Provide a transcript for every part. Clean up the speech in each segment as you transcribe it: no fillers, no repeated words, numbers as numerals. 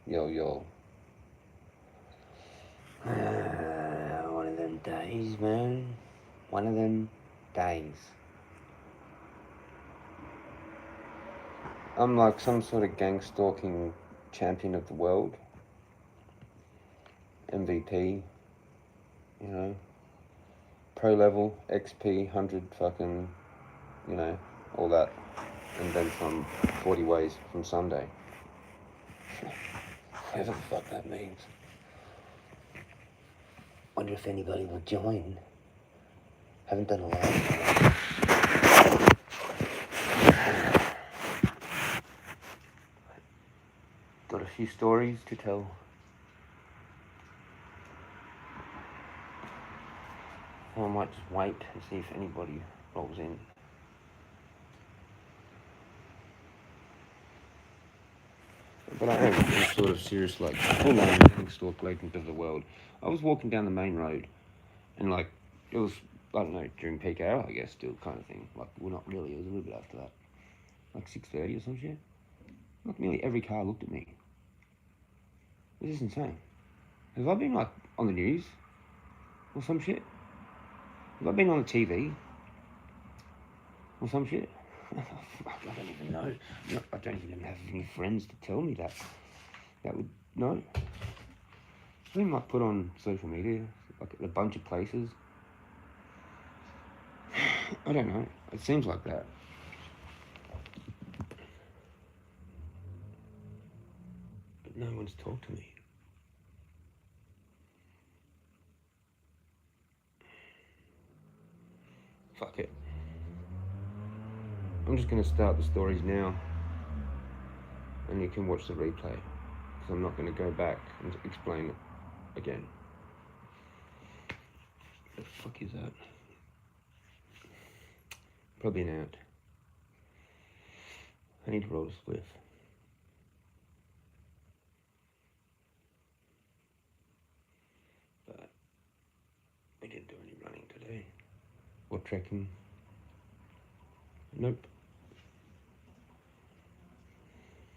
Yo. One of them days, man. One of them days. I'm like some sort of gang stalking champion of the world. MVP. You know. Pro level, XP, 100 fucking, you know, all that. And then from 40 ways from Sunday. Whatever the fuck that means. Wonder if anybody will join. Haven't done a live. Got a few stories to tell. I might just wait and see if anybody rolls in. But I am sort of serious, like, full-on stalk legend of the world. I was walking down the main road, and, like, it was, I don't know, during peak hour, I guess, still kind of thing. Like, well, not really, it was a little bit after that. Like 6:30 or some shit. Like, nearly every car looked at me. This is insane. Have I been, like, on the news? Or some shit? Have I been on the TV? Or some shit? I don't even know. I don't even have any friends to tell me that. That would know. I think I put on social media, like a bunch of places. I don't know. It seems like that. But no one's talked to me. Fuck it. I'm just going to start the stories now. And you can watch the replay. Because I'm not going to go back and explain it again. What the fuck is that? Probably an ant. I need to roll a spliff. But we didn't do any running today. Or trekking. Nope.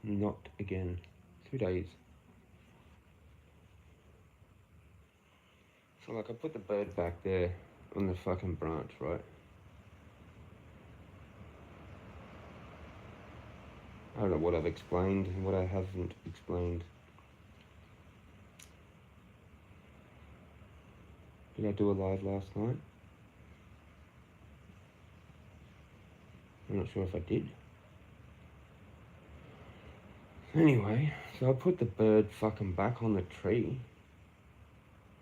Not again. 2 days. So like I put the bird back there on the fucking branch, right? I don't know what I've explained and what I haven't explained. Did I do a live last night? I'm not sure if I did. Anyway, so I put the bird fucking back on the tree.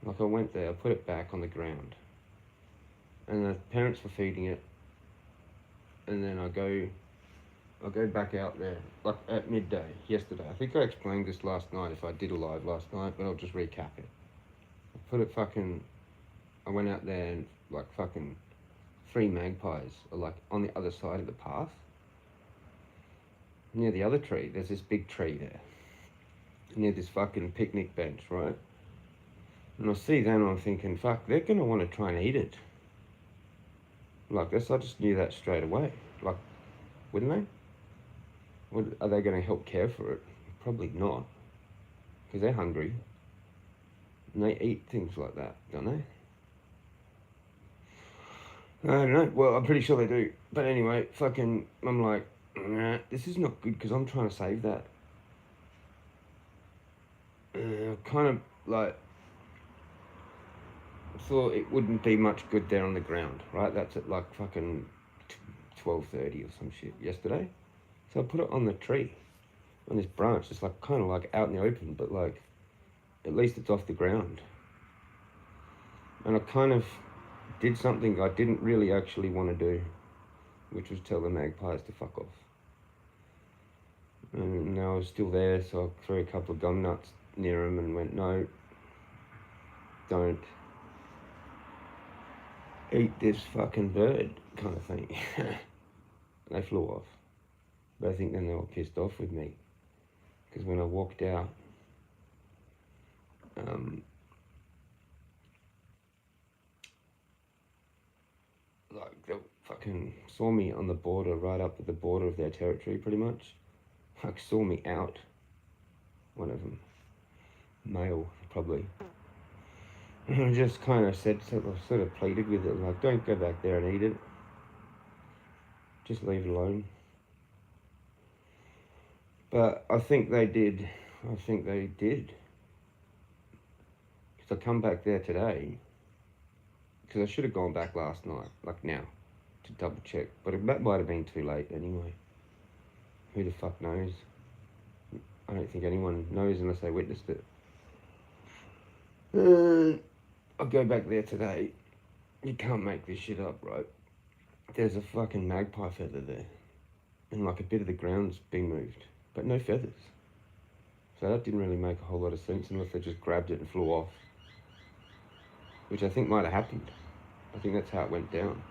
Like I went there, I put it back on the ground. And the parents were feeding it. And then I go back out there, like at midday, yesterday. I think I explained this last night if I did a live last night, but I'll just recap it. I went out there and like fucking 3 magpies are like on the other side of the path. Near the other tree, there's this big tree there. Near this fucking picnic bench, right? And I see them and I'm thinking, fuck, they're gonna want to try and eat it. Like this, I just knew that straight away. Like, wouldn't they? Are they gonna help care for it? Probably not. Because they're hungry. And they eat things like that, don't they? I don't know. Well, I'm pretty sure they do. But anyway, fucking, I'm like, nah, this is not good because I'm trying to save that. Kind of like thought it wouldn't be much good there on the ground, right? That's at like fucking 12:30 or some shit yesterday. So I put it on the tree, on this branch. It's like kind of like out in the open, but like at least it's off the ground. And I kind of did something I didn't really actually want to do, which was tell the magpies to fuck off. And I was still there, so I threw a couple of gum nuts near them and went, no, don't eat this fucking bird, kind of thing. They flew off. But I think then they were pissed off with me. Because when I walked out, like they fucking saw me on the border, right up at the border of their territory pretty much. Like saw me out, one of them. male, probably. And I just kind of sort of pleaded with it, like, don't go back there and eat it. Just leave it alone. But I think they did. Because I come back there today, because I should have gone back last night, like now, to double check. But that might have been too late anyway. Who the fuck knows? I don't think anyone knows unless they witnessed it. I'll go back there today. You can't make this shit up, right? There's a fucking magpie feather there. And like a bit of the ground's been moved. But no feathers. So that didn't really make a whole lot of sense unless they just grabbed it and flew off. Which I think might have happened. I think that's how it went down.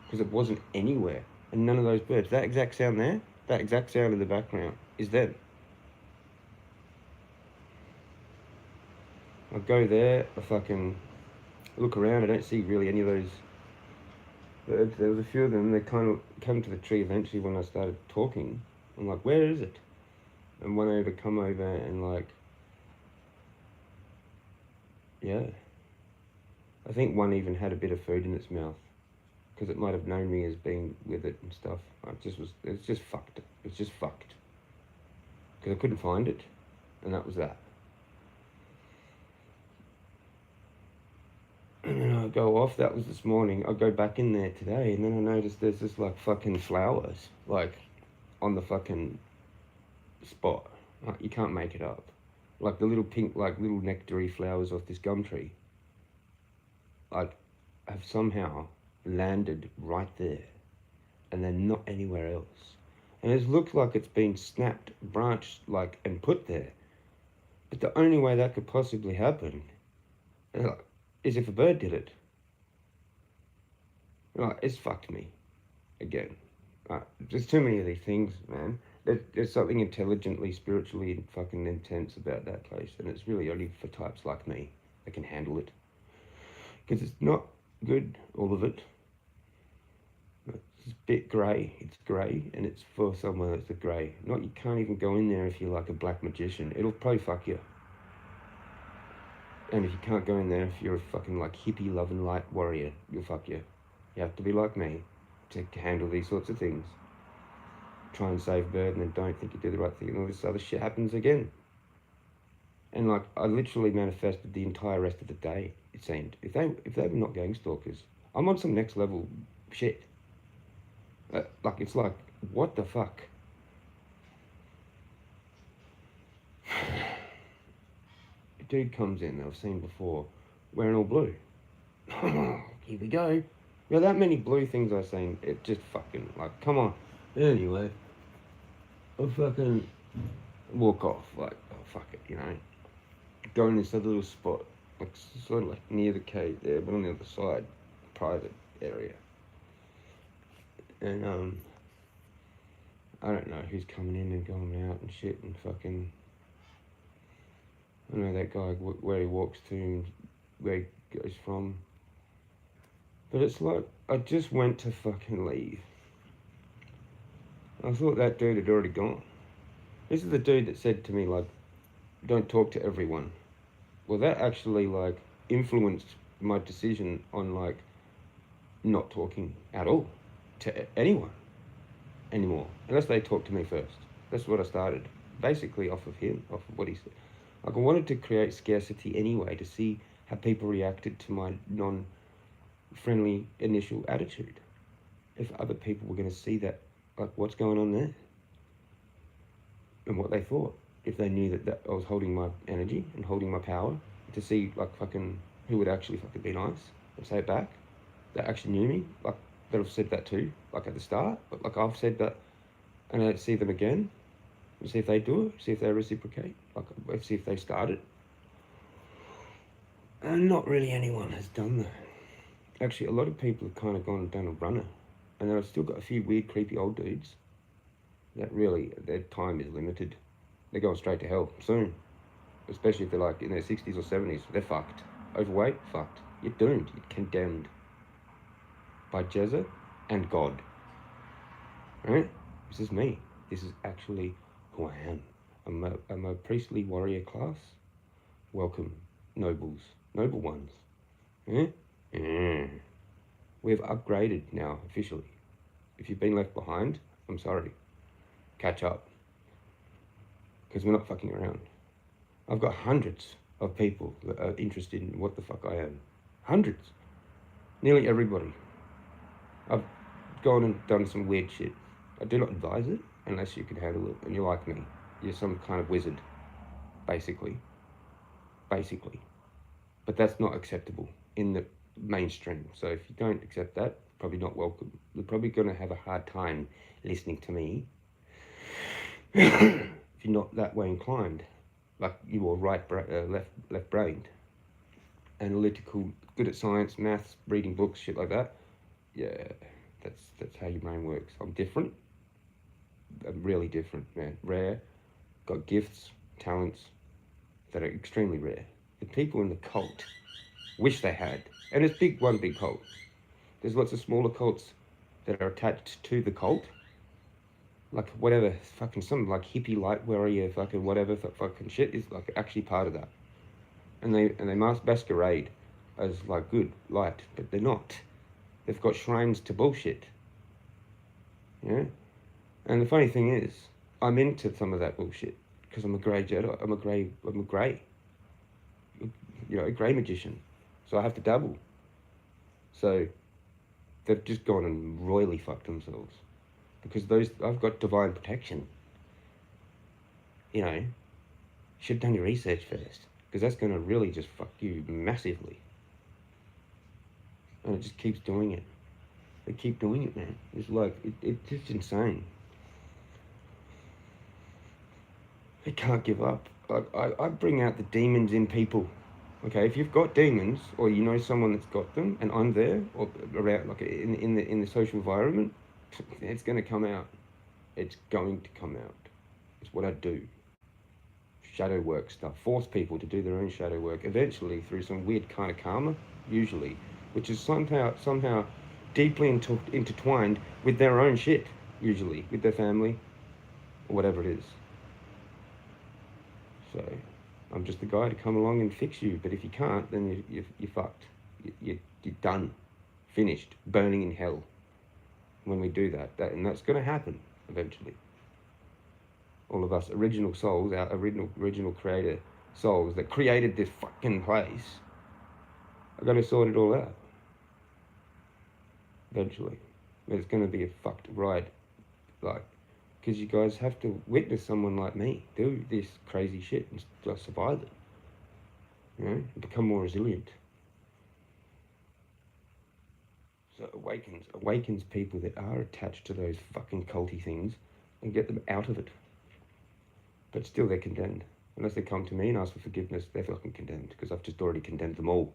Because it wasn't anywhere. And none of those birds. That exact sound there, that exact sound in the background is them. I go there, I fucking look around, I don't see really any of those birds. There was a few of them, they kind of come to the tree eventually when I started talking. I'm like, where is it? And one over come over and like, yeah. I think one even had a bit of food in its mouth. Because it might have known me as being with it and stuff. It's just fucked. It's just fucked. Because I couldn't find it. And that was that. And then I go off, that was this morning. I go back in there today and then I notice there's this like fucking flowers. Like on the fucking spot. Like, you can't make it up. Like the little pink, like little nectary flowers off this gum tree. Like have somehow landed right there. And they're not anywhere else. And it looks like it's been snapped, branched, like, and put there. But the only way that could possibly happen is if a bird did it. Like, it's fucked me. Again. There's too many of these things, man. There's something intelligently, spiritually fucking intense about that place. And it's really only for types like me that can handle it. Because it's not good, all of it. It's a bit grey. It's grey, and it's for someone that's a grey. Not, you can't even go in there if you're like a black magician. It'll probably fuck you. And if you can't go in there if you're a fucking like hippie love and light warrior, you'll fuck you. You have to be like me to handle these sorts of things. Try and save bird and then don't think you do the right thing and all this other shit happens again. And like, I literally manifested the entire rest of the day, it seemed. If they were not gang stalkers, I'm on some next level shit. Like, it's like, what the fuck? A dude comes in, I've seen before, wearing all blue. Here we go. Yeah, that many blue things I've seen, it just fucking, like, come on. Anyway, I fucking walk off, like, oh, fuck it, you know. Go in this other little spot, like, sort of like near the cave there, but on the other side, private area. And, I don't know who's coming in and going out and shit and fucking, I don't know that guy, where he walks to and where he goes from. But it's like, I just went to fucking leave. I thought that dude had already gone. This is the dude that said to me, like, don't talk to everyone. Well, that actually, like, influenced my decision on, like, not talking at all to anyone anymore, unless they talk to me first. That's what I started, basically off of him, off of what he said. Like, I wanted to create scarcity anyway to see how people reacted to my non-friendly initial attitude. If other people were going to see that, like, what's going on there? And what they thought. If they knew that I was holding my energy and holding my power, to see, like, fucking who would actually fucking be nice and say it back. That actually knew me, like, that have said that too, like at the start. But, like, I've said that, and I'd see them again, and see if they do it, see if they reciprocate, like, see if they start it. And not really anyone has done that. Actually, a lot of people have kind of gone and done a runner. And then I've still got a few weird, creepy old dudes that really, their time is limited. They're going straight to hell soon. Especially if they're like in their 60s or 70s. They're fucked. Overweight, fucked. You're doomed. You're condemned. By Jezza and God. Right? This is me. This is actually who I am. I'm a priestly warrior class Welcome, nobles, noble ones. Eh? Eh. We've upgraded now, officially. If you've been left behind, I'm sorry. Catch up. Because we're not fucking around. I've got hundreds of people that are interested in what the fuck I am. Hundreds. Nearly everybody. I've gone and done some weird shit. I do not advise it unless you can handle it and you're like me. You're some kind of wizard, basically. Basically. But that's not acceptable in the mainstream. So if you don't accept that, probably not welcome. You're probably going to have a hard time listening to me if you're not that way inclined. Like you are left brained, analytical, good at science, maths, reading books, shit like that. Yeah, that's how your brain works. I'm different. I'm really different, man. Rare. Got gifts, talents that are extremely rare. The people in the cult wish they had, and it's one big cult. There's lots of smaller cults that are attached to the cult. Like whatever, fucking some like hippie light warrior fucking whatever fucking shit is like actually part of that. And they masquerade as like good light, but they're not. They've got shrines to bullshit. Yeah? And the funny thing is, I'm into some of that bullshit because I'm a grey Jedi. I'm a grey, a grey magician. So I have to dabble. So they've just gone and royally fucked themselves because I've got divine protection. You know, should have done your research first because that's going to really just fuck you massively. And it just keeps doing it. They keep doing it, man. It's like, it's just insane. They can't give up. I bring out the demons in people. Okay, if you've got demons, or you know someone that's got them, and I'm there, or around, like in the social environment, it's going to come out. It's going to come out. It's what I do. Shadow work stuff. Force people to do their own shadow work, eventually through some weird kind of karma, usually, which is somehow deeply intertwined with their own shit, usually, with their family, or whatever it is. So, I'm just the guy to come along and fix you, but if you can't, then you're fucked. You're done. Finished. Burning in hell. When we do that and that's going to happen, eventually. All of us original souls, our original creator souls that created this fucking place, are going to sort it all out. Eventually. It's going to be a fucked ride. Like, because you guys have to witness someone like me do this crazy shit and just survive it. You know, and become more resilient. So awakens people that are attached to those fucking culty things and get them out of it. But still they're condemned. Unless they come to me and ask for forgiveness, they're fucking condemned because I've just already condemned them all.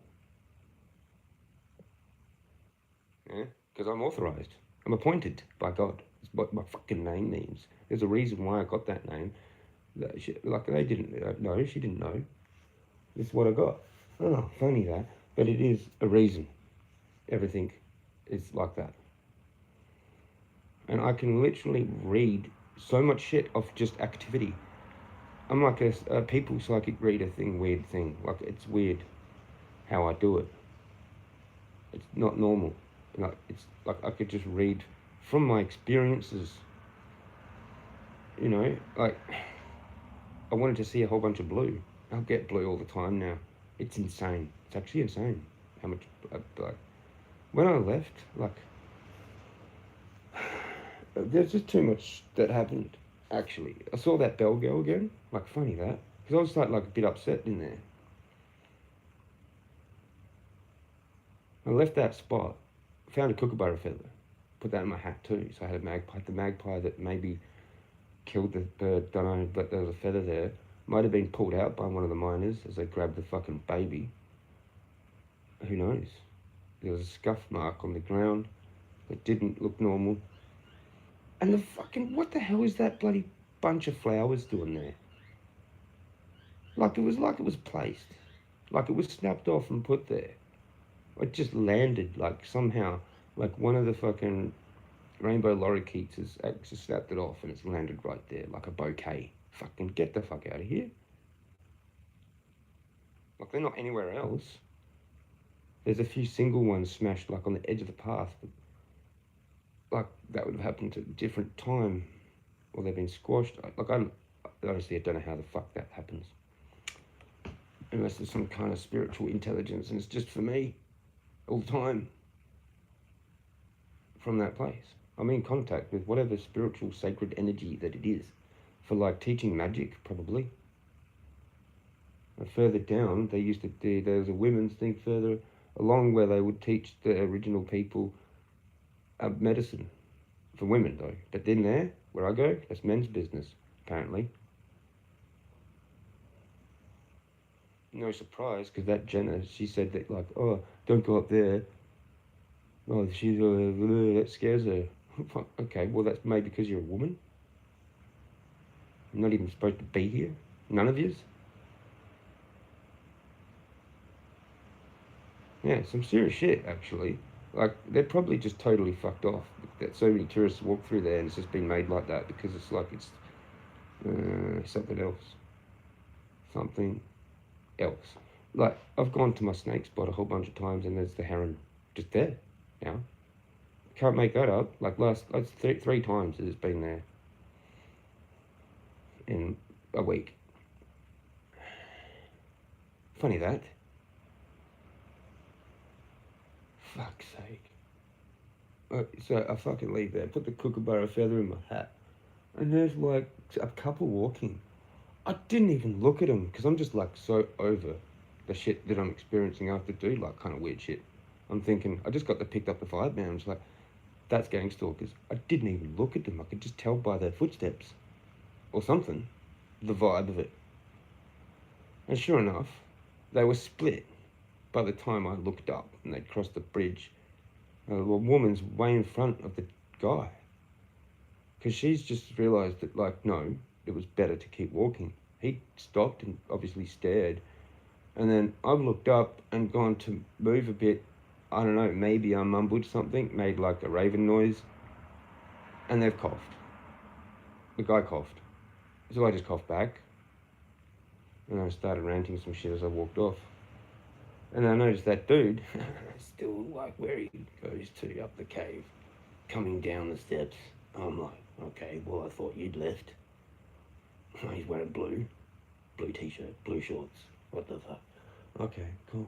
Yeah? Because I'm authorized. I'm appointed by God. It's what my fucking name means. There's a reason why I got that name. Like they didn't know. She didn't know. This is what I got. Oh, funny that. But it is a reason. Everything is like that. And I can literally read so much shit off just activity. I'm like a people psychic reader weird thing. Like, it's weird how I do it. It's not normal. Like, it's like I could just read from my experiences. You know, like, I wanted to see a whole bunch of blue. I'll get blue all the time now. It's insane. It's actually insane how much, like, when I left, like, there's just too much that happened, actually. I saw that bell girl again. Like, funny that. Because I was like a bit upset in there. I left that spot, found a kookaburra feather, put that in my hat too. So I had a magpie. The magpie that maybe killed the bird, don't know, but there was a feather there. Might have been pulled out by one of the miners as they grabbed the fucking baby. Who knows? There was a scuff mark on the ground that didn't look normal. And the fucking, what the hell is that bloody bunch of flowers doing there? Like it was placed. Like it was snapped off and put there. It just landed, like, somehow, like one of the fucking rainbow lorikeets has just snapped it off and it's landed right there, like a bouquet. Fucking get the fuck out of here. Like, they're not anywhere else. There's a few single ones smashed, like, on the edge of the path. But, like, that would have happened at a different time. Or they've been squashed. Honestly, I don't know how the fuck that happens. Unless there's some kind of spiritual intelligence, and it's just for me all the time from that place. I'm in contact with whatever spiritual sacred energy that it is. For, like, teaching magic, probably. And further down, they used to do, there was a women's thing further along where they would teach the original people medicine for women, though. But then there, where I go, that's men's business, apparently. No surprise, because that Jenna, she said that, like, oh, don't go up there. Oh, she's, that scares her. Okay, well, that's maybe because you're a woman. You're not even supposed to be here. None of yous. Yeah, some serious shit, actually. Like, they're probably just totally fucked off. That so many tourists walk through there and it's just been made like that because it's like it's something else. Something else. Like, I've gone to my snake spot a whole bunch of times and there's the heron just there now. Can't make that up. Like, that's three times it's been there in a week. Funny that. Fuck's sake. So I fucking leave there, put the kookaburra feather in my hat, and there's like a couple walking. I didn't even look at them because I'm just like so over the shit that I'm experiencing after do like kind of weird shit. I'm thinking, I just got picked up the vibe, man. I'm just like, that's gang stalkers. I didn't even look at them. I could just tell by their footsteps or something, the vibe of it. And sure enough, they were split by the time I looked up and they'd crossed the bridge. The woman's way in front of the guy. Because she's just realised that, like, no, it was better to keep walking. He stopped and obviously stared. And then I've looked up and gone to move a bit. I don't know, maybe I mumbled something, made like a raven noise. And they've coughed. The guy coughed. So I just coughed back. And I started ranting some shit as I walked off. And I noticed that dude, still like where he goes to up the cave, coming down the steps. I'm like, okay, well, I thought you'd left. He's wearing blue t-shirt, blue shorts. What the fuck? Okay, cool.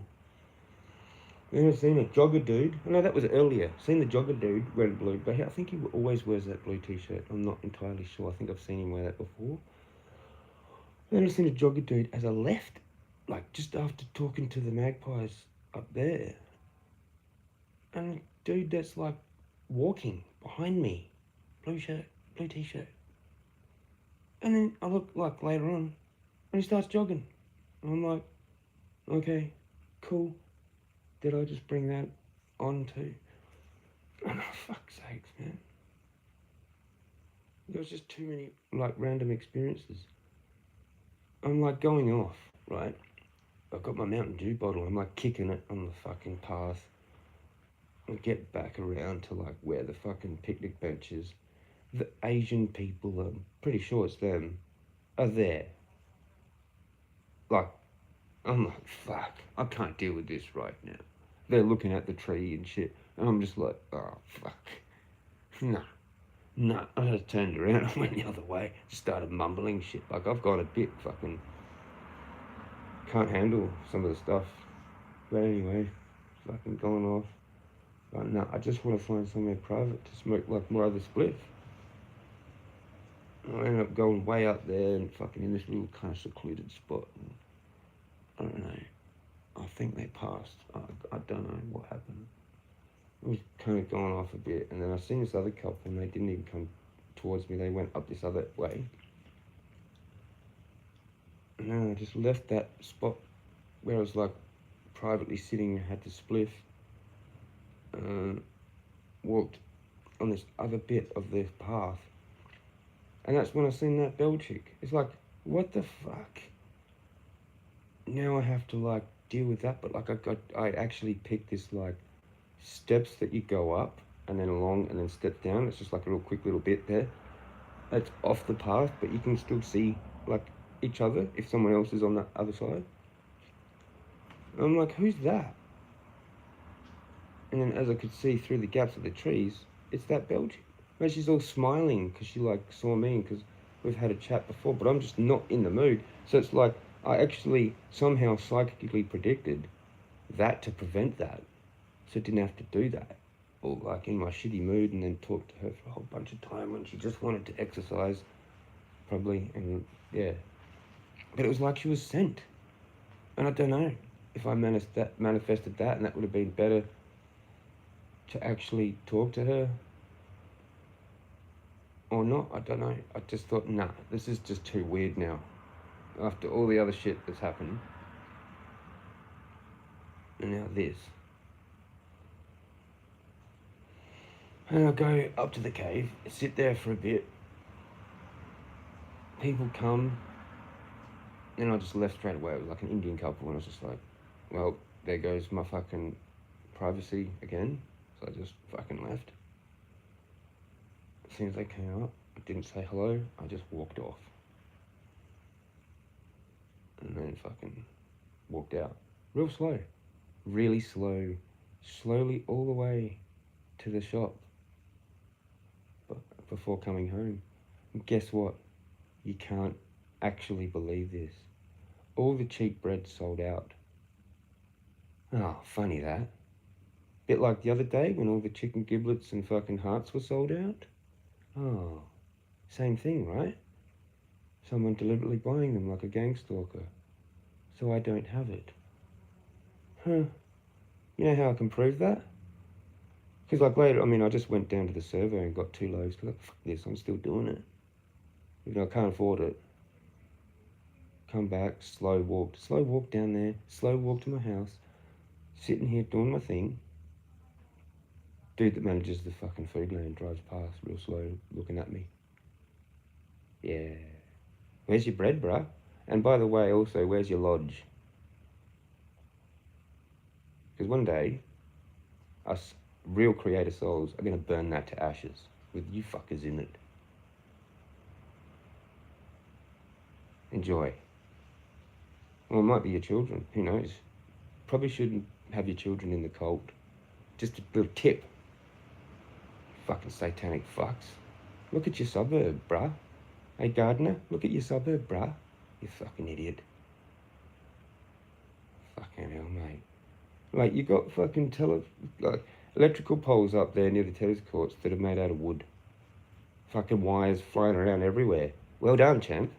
Then I've seen a jogger dude. No, that was earlier. Seen the jogger dude wearing blue, but I think he always wears that blue t-shirt. I'm not entirely sure. I think I've seen him wear that before. Then I've seen a jogger dude as I left, like just after talking to the magpies up there. And a dude that's like walking behind me, blue shirt, blue t-shirt. And then I look like later on, and he starts jogging. And I'm like, okay, cool. Did I just bring that on too? Oh, fuck's sakes, man. There was just too many like random experiences. I'm like going off, right? I've got my Mountain Dew bottle. I'm like kicking it on the fucking path. And get back around to like where the fucking picnic bench is. The Asian people, I'm pretty sure it's them, are there. Like, I'm like, fuck, I can't deal with this right now. They're looking at the tree and shit, and I'm just like, oh, fuck. No. I just turned around and went the other way. Just started mumbling shit. Like, I've got a bit fucking, can't handle some of the stuff. But anyway, fucking going off. But no, I just want to find somewhere private to smoke like more other spliff. I ended up going way up there and fucking in this little kind of secluded spot. And I don't know. I think they passed. I don't know what happened. I was kind of going off a bit, and then I seen this other couple, and they didn't even come towards me. They went up this other way. And then I just left that spot where I was like privately sitting and had to spliff. Walked on this other bit of this path. And that's when I seen that bell chick. It's like, what the fuck? Now I have to like deal with that, but like I actually picked this like steps that you go up and then along and then step down. It's just like a real quick little bit there. It's off the path, but you can still see like each other if someone else is on that other side. And I'm like, who's that? And then as I could see through the gaps of the trees, it's that Belgian. And she's all smiling because she like saw me because we've had a chat before, but I'm just not in the mood. So it's like I actually somehow psychically predicted that to prevent that. So I didn't have to do that. Or like in my shitty mood and then talk to her for a whole bunch of time when she just wanted to exercise, probably. And yeah. But it was like she was sent. And I don't know if I manifested that and that would have been better to actually talk to her or not. I don't know. I just thought, nah, this is just too weird now. After all the other shit that's happened. And now this. And I go up to the cave, sit there for a bit. People come. And I just left straight away. It was like an Indian couple. And I was just like, well, there goes my fucking privacy again. So I just fucking left. As soon as they came up, I didn't say hello. I just walked off. And then fucking walked out. Real slow. Really slow. Slowly all the way to the shop. But before coming home. And guess what? You can't actually believe this. All the cheap bread sold out. Oh, funny that. Bit like the other day when all the chicken giblets and fucking hearts were sold out. Oh, same thing, right? Someone deliberately buying them like a gang stalker. So I don't have it. Huh. You know how I can prove that? Because like later, I mean, I just went down to the servo and got 2 loaves. Because like, fuck this, I'm still doing it. Even though I can't afford it. Come back, slow walk down there, slow walk to my house. Sitting here doing my thing. Dude that manages the fucking food land drives past real slow, looking at me. Yeah. Where's your bread, bruh? And by the way, also, where's your lodge? Because one day, us real creator souls are going to burn that to ashes with you fuckers in it. Enjoy. Well, it might be your children. Who knows? Probably shouldn't have your children in the cult. Just a little tip. Fucking satanic fucks. Look at your suburb, bruh. Hey, gardener, look at your suburb, bruh. You fucking idiot. Fucking hell, mate. Like, you got fucking electrical poles up there near the tennis courts that are made out of wood. Fucking wires flying around everywhere. Well done, champ.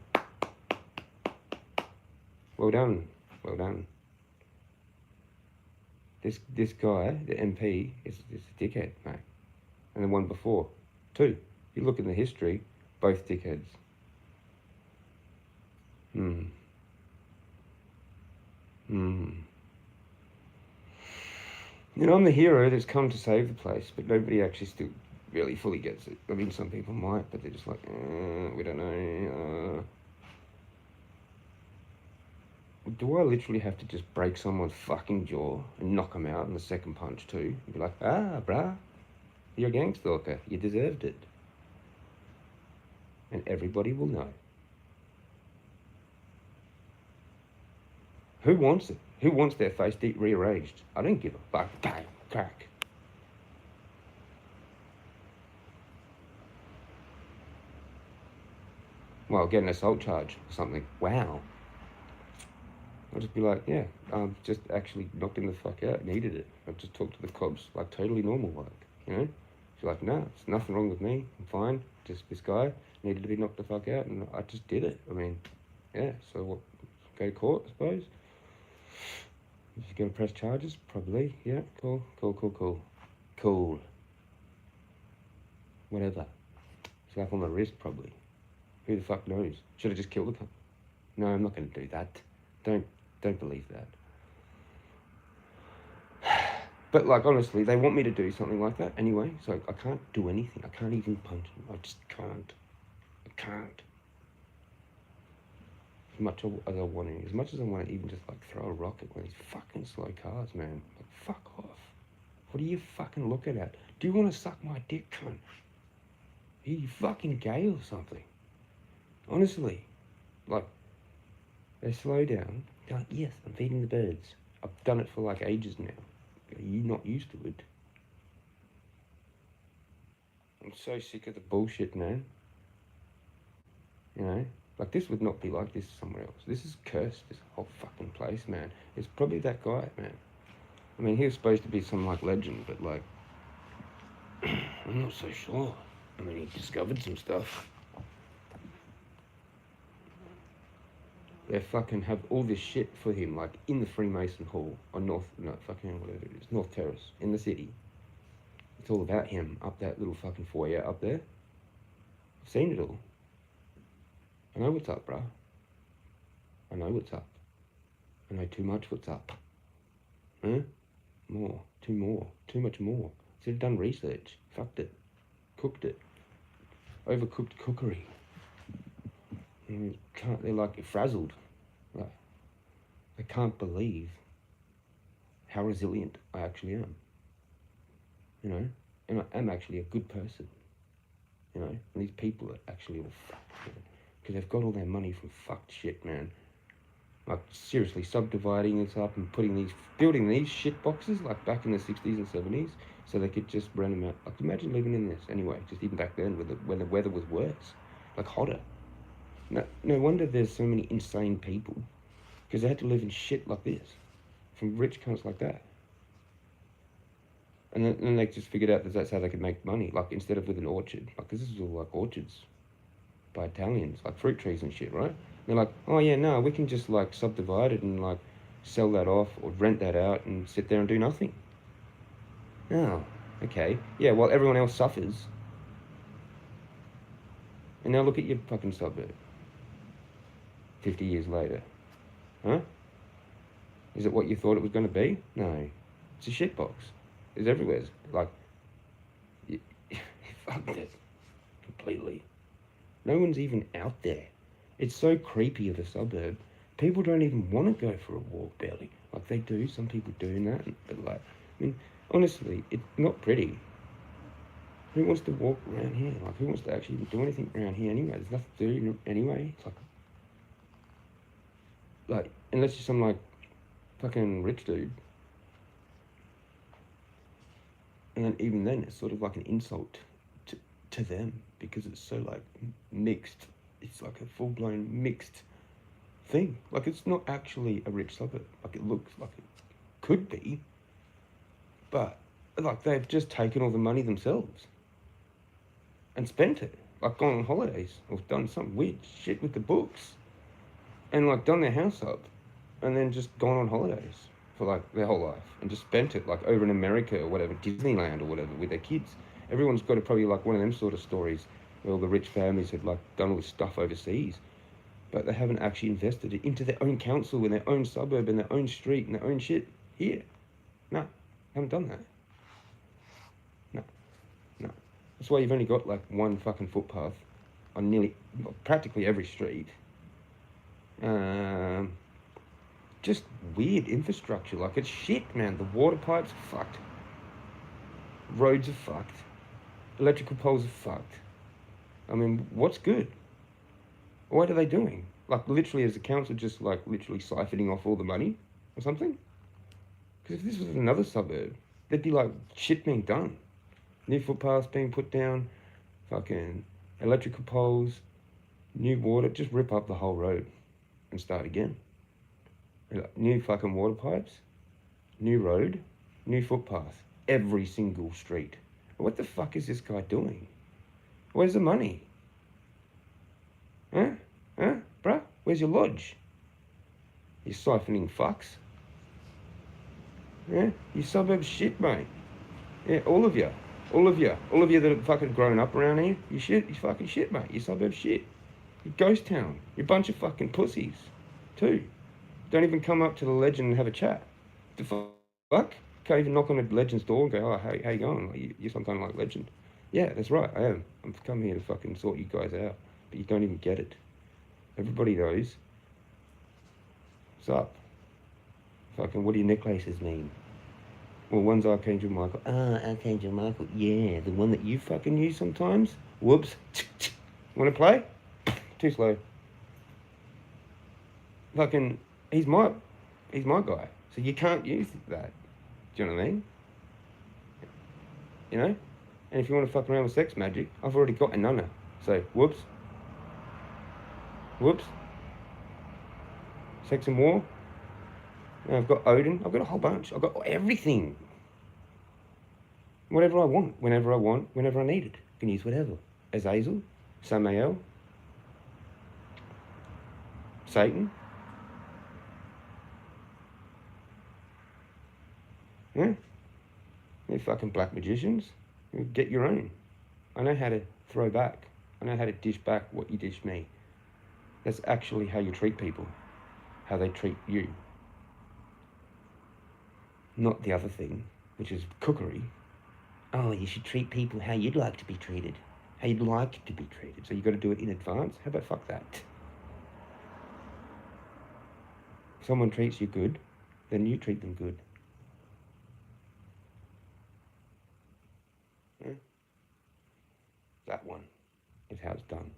Well done. Well done. This guy, the MP, is a dickhead, mate. And the one before, too. You look in the history, both dickheads. You know, I'm the hero that's come to save the place, but nobody actually still really fully gets it. I mean, some people might, but they're just like, we don't know. Do I literally have to just break someone's fucking jaw and knock them out in the second punch too? And be like, bruh, you're a gang stalker. You deserved it. And everybody will know. Who wants it? Who wants their face rearranged? I don't give a fuck. Bang, crack. Well, get an assault charge or something. Wow. I'll just be like, yeah, just actually knocked him the fuck out, needed it. I've just talked to the cops like totally normal like, you know? She's like, no, it's nothing wrong with me. I'm fine. Just this guy needed to be knocked the fuck out and I just did it. I mean, yeah, so what? Go to court, I suppose? Is she going to press charges? Probably, yeah. Cool. Whatever. Slap on the wrist, probably. Who the fuck knows? Should have just killed the cunt. No, I'm not going to do that. Don't believe that. But, like, honestly, they want me to do something like that anyway, so I can't do anything. I can't even punch him. I just can't. I can't. As much as I want to even just, like, throw a rock at one of these fucking slow cars, man. Like, fuck off. What are you fucking looking at? Do you want to suck my dick, cunt? Are you fucking gay or something? Honestly. Like, they slow down. They're like, yes, I'm feeding the birds. done it for like ages now. Are you not used to it? I'm so sick of the bullshit, man. You know? Like, this would not be like this somewhere else. This is cursed, this whole fucking place, man. It's probably that guy, man. I mean, he was supposed to be some, like, legend, but, like, I'm not so sure. I mean, he discovered some stuff. They fucking have all this shit for him, like, in the Freemason Hall on whatever it is, North Terrace, in the city. It's all about him, up that little fucking foyer up there. I've seen it all. I know what's up, bruh. I know what's up. I know too much what's up. Huh? More. Too much more. Should have done research. Fucked it. Cooked it. Overcooked cookery. And they're like frazzled. Like, I can't believe how resilient I actually am. You know? And I am actually a good person. You know? And these people are actually all fucked. Because they've got all their money from fucked shit, man. Like, seriously, subdividing this up and building these shit boxes, like back in the 60s and 70s, so they could just rent them out. Like, imagine living in this anyway, just even back then when the weather was worse, like hotter. No wonder there's so many insane people, because they had to live in shit like this, from rich cunts like that. And then they just figured out that that's how they could make money, like instead of with an orchard, like, because this is all like orchards by Italians, like fruit trees and shit, right? They're like, oh yeah, no, we can just like subdivide it and like sell that off or rent that out and sit there and do nothing. Oh, okay. Yeah, while everyone else suffers. And now look at your fucking suburb. 50 years later. Huh? Is it what you thought it was going to be? No. It's a shitbox. It's everywhere. Like, you fucked it. Completely. No one's even out there. It's so creepy of a suburb. People don't even want to go for a walk, barely. Like, they do. Some people do that. But, like, I mean, honestly, it's not pretty. Who wants to walk around here? Like, who wants to actually do anything around here anyway? There's nothing to do anyway. It's like, unless you're some, like, fucking rich dude. And then even then, it's sort of like an insult to them, because it's so, like, mixed. It's like a full-blown mixed thing. Like, it's not actually a rich suburb. Like, it looks like it could be. But, like, they've just taken all the money themselves and spent it. Like, gone on holidays or done some weird shit with the books. And, like, done their house up and then just gone on holidays for, like, their whole life and just spent it, like, over in America or whatever, Disneyland or whatever, with their kids. Everyone's got probably, like, one of them sort of stories where all the rich families have, like, done all this stuff overseas, but they haven't actually invested it into their own council, in their own suburb, in their own street, in their own shit here. No, haven't done that. No. That's why you've only got, like, one fucking footpath on practically every street. Just weird infrastructure. Like, it's shit, man. The water pipes are fucked. Roads are fucked. Electrical poles are fucked. I mean, what's good? What are they doing? Like, literally, is the council just, like, literally siphoning off all the money or something? Because if this was another suburb, there'd be, like, shit being done. New footpaths being put down, fucking electrical poles, new water, just rip up the whole road and start again. New fucking water pipes, new road, new footpath, every single street. What the fuck is this guy doing? Where's the money? Huh? Bruh? Where's your lodge? You siphoning fucks. Yeah? You suburb shit, mate. Yeah, all of you that have fucking grown up around here, you fucking shit, mate. You suburb shit. You ghost town. You're a bunch of fucking pussies, too. Don't even come up to the legend and have a chat. The fuck? Can't even knock on a legend's door and go, oh, hey, how you going? Like, you're some kind of, like, legend. Yeah, that's right, I am. I've come here to fucking sort you guys out. But you don't even get it. Everybody knows. What's up? Fucking, what do your necklaces mean? Well, one's Archangel Michael. Ah, Archangel Michael. Yeah, the one that you fucking use sometimes. Whoops. Want to play? Too slow. Fucking, he's my guy. So you can't use that. Do you know what I mean? You know? And if you want to fuck around with sex magic, I've already got a nana. So, whoops. Whoops. Sex and war. And I've got Odin. I've got a whole bunch. I've got everything. Whatever I want, whenever I want, whenever I need it. I can use whatever. Azazel, Samael, Satan. Yeah? They're fucking black magicians. You get your own. I know how to throw back. I know how to dish back what you dish me. That's actually how you treat people. How they treat you. Not the other thing, which is cookery. Oh, you should treat people how you'd like to be treated. How you'd like to be treated. So you've got to do it in advance? How about fuck that? If someone treats you good, then you treat them good. Yeah? That one is how it's done.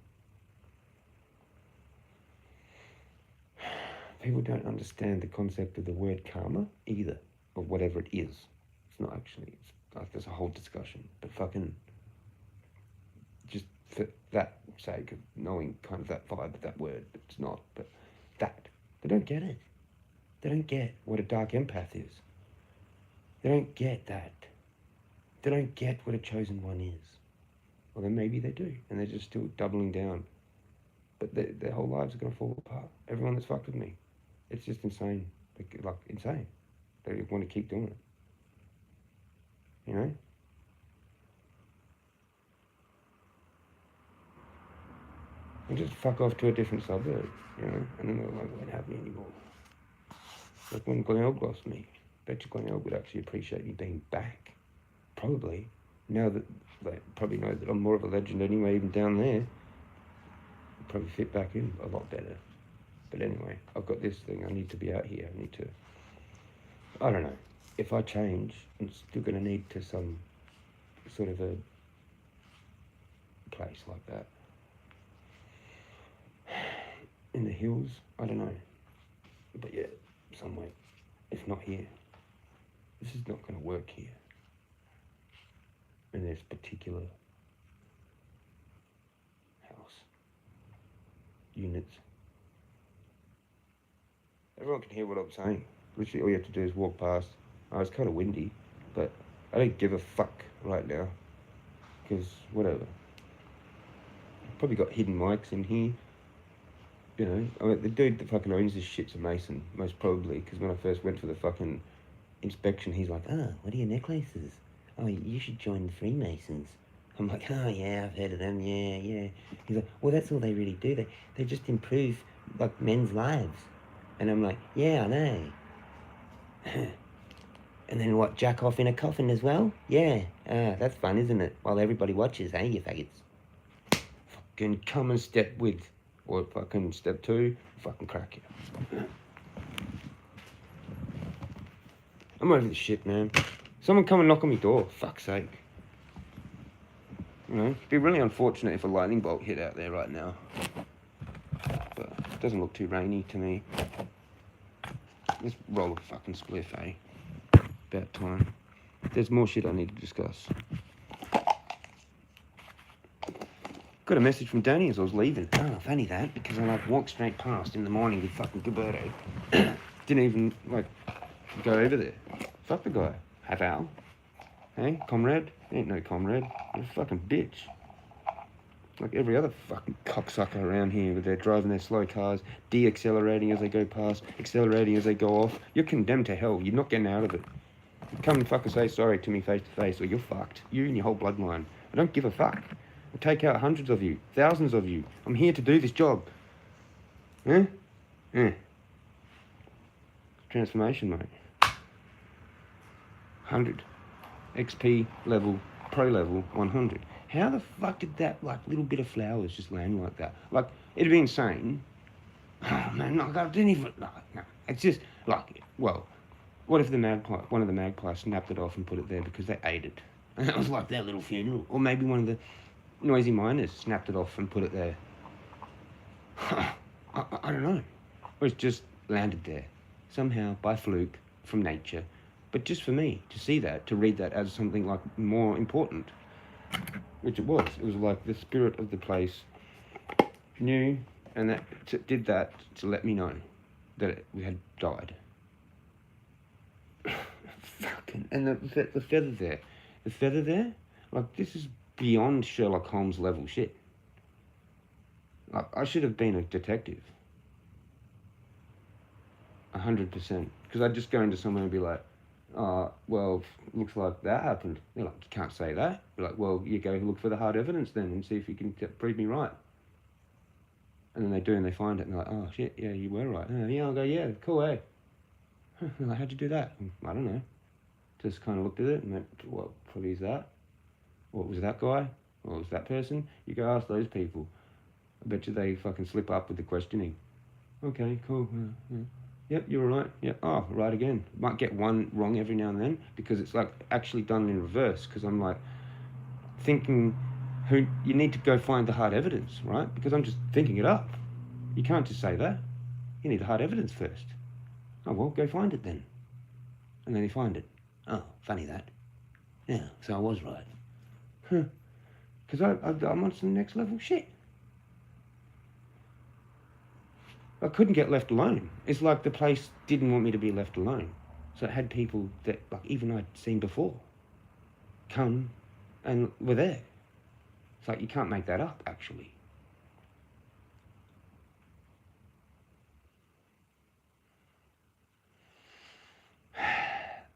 People don't understand the concept of the word karma either, or whatever it is. It's not actually, it's like there's a whole discussion, but fucking just for that sake of knowing kind of that vibe of that word, it's not, but that, they don't get it. They don't get what a dark empath is. They don't get that. They don't get what a chosen one is. Well, then maybe they do, and they're just still doubling down. But their whole lives are going to fall apart. Everyone that's fucked with me. It's just insane. Like insane. They want to keep doing it. You know? And just fuck off to a different suburb, you know? And then they're like, won't have me anymore. Like when Glenelg lost me. Bet you Glenelg would actually appreciate me being back. Probably. Now that they probably know that I'm more of a legend anyway, even down there. I'd probably fit back in a lot better. But anyway, I've got this thing. I need to be out here. I need to... I don't know. If I change, I'm still going to need to some sort of a place like that. In the hills, I don't know. But yeah, somewhere. If not here. This is not going to work here. In this particular house. Units. Everyone can hear what I'm saying. Literally all you have to do is walk past. Oh, it's kind of windy, but I don't give a fuck right now. Because, whatever. Probably got hidden mics in here. You know, I mean, the dude that fucking owns this shit's a Mason, most probably. Because when I first went for the fucking inspection, he's like, what are your necklaces? Oh, you should join the Freemasons. I'm like, oh yeah, I've heard of them, yeah. He's like, well, that's all they really do. They just improve, like, men's lives. And I'm like, yeah, I know. And then what, jack off in a coffin as well? Yeah, that's fun, isn't it? While everybody watches, eh, you faggots? Fucking come and step with, or fucking step two, fucking crack you. I'm over this shit, man. Someone come and knock on my door, fuck's sake. You know, it'd be really unfortunate if a lightning bolt hit out there right now. But it doesn't look too rainy to me. Let's roll a fucking spliff, eh? About time. There's more shit I need to discuss. Got a message from Danny as I was leaving. Oh, funny that, because I walked straight past in the morning with fucking Gilberto. Didn't even, go over there. Fuck the guy. Have Al. Hey, comrade? Ain't no comrade. You're a fucking bitch. Like every other fucking cocksucker around here with their driving their slow cars, de-accelerating as they go past, accelerating as they go off. You're condemned to hell. You're not getting out of it. Come and fucking say sorry to me face to face or you're fucked. You and your whole bloodline. I don't give a fuck. I'll take out hundreds of you, thousands of you. I'm here to do this job. Huh? Yeah. Transformation, mate. 100. XP level, pro level, 100. How the fuck did that, little bit of flowers just land like that? It'd be insane. Oh, man, no, I didn't even... No. It's just, what if one of the magpies snapped it off and put it there because they ate it? And that was like their little funeral. Or maybe one of the noisy miners snapped it off and put it there. I don't know. Or it's just landed there. Somehow, by fluke, from nature, but just for me to see that, to read that as something like more important, which it was. It was like the spirit of the place knew, and that did that to let me know that we had died. Fucking, and the feather there, like, this is beyond Sherlock Holmes level shit. Like, I should have been a detective. 100%. Because I'd just go into someone and be like, well, looks like that happened. They're like, you can't say that. You're like, well, you go look for the hard evidence then and see if you can prove me right. And then they do, and they find it, and they're like, oh, shit, yeah, you were right. Yeah, I'll go, yeah, cool, eh? They're like, how'd you do that? I don't know. Just kind of looked at it and went, what, probably is that? What was that guy? What was that person? You go ask those people. I bet you they fucking slip up with the questioning. Okay, cool. Yep, you were right. Yep. Oh, right again. Might get one wrong every now and then because it's like actually done in reverse. Because I'm like thinking, who you need to go find the hard evidence, right? Because I'm just thinking it up. You can't just say that. You need the hard evidence first. Oh well, go find it then. And then you find it. Oh, funny that. Yeah, so I was right. Huh? Because I'm on some next level shit. I couldn't get left alone. It's like the place didn't want me to be left alone. So it had people that, like, even I'd seen before come and were there. It's like, you can't make that up, actually.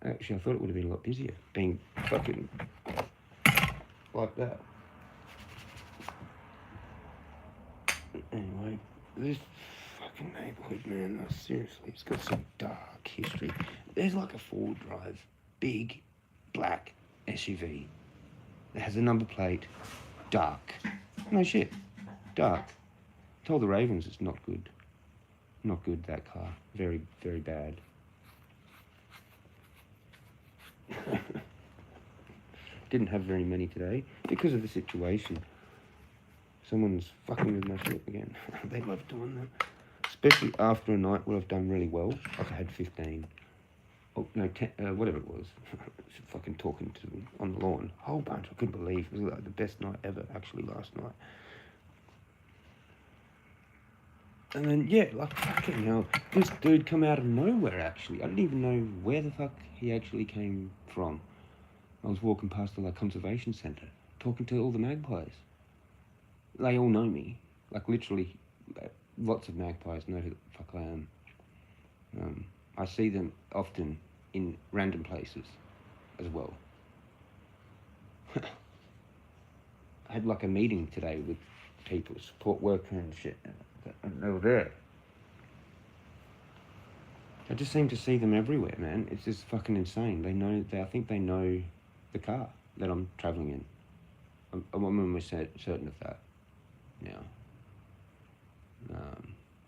Actually, I thought it would have been a lot busier, being fucking like that. Anyway, this fucking neighbourhood, man, seriously, it's got some dark history. There's like a 4-drive, big, black SUV that has a number plate, dark. No shit, dark. Told the Ravens it's not good. Not good, that car. Very, very bad. Didn't have very many today because of the situation. Someone's fucking with my shit again. They love doing that. Especially after a night where I've done really well. Like I had 15. Oh, no, 10, whatever it was. Fucking talking to them on the lawn. A whole bunch. I couldn't believe. It was like the best night ever, actually, last night. And then, yeah, like, fucking hell, this dude come out of nowhere, actually. I didn't even know where the fuck he actually came from. I was walking past the, like, conservation centre, talking to all the magpies. They all know me. Like, literally, lots of magpies know who the fuck I am. I see them often in random places as well. I had, like, a meeting today with people, support worker and shit, and they were there. I just seem to see them everywhere, man. It's just fucking insane. They know, I think they know the car that I'm travelling in. I'm almost certain of that now.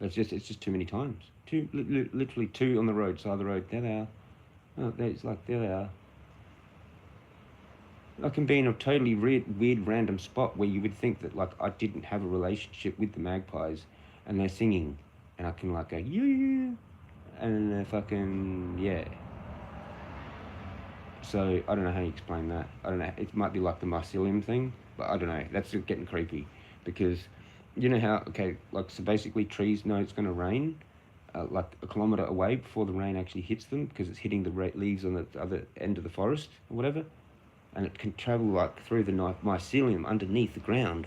It's just too many times. Literally two on the road, side of the road. There they are. Oh, it's like, there they are. I can be in a totally weird random spot where you would think that, like, I didn't have a relationship with the magpies, and they're singing, and I can, like, go, yeah, and they're fucking, yeah. So, I don't know how you explain that. I don't know, it might be like the mycelium thing, but I don't know, that's getting creepy, because, you know how, okay, like, so basically trees know it's going to rain, like a kilometre away before the rain actually hits them, because it's hitting the leaves on the other end of the forest, or whatever, and it can travel, like, through the mycelium underneath the ground,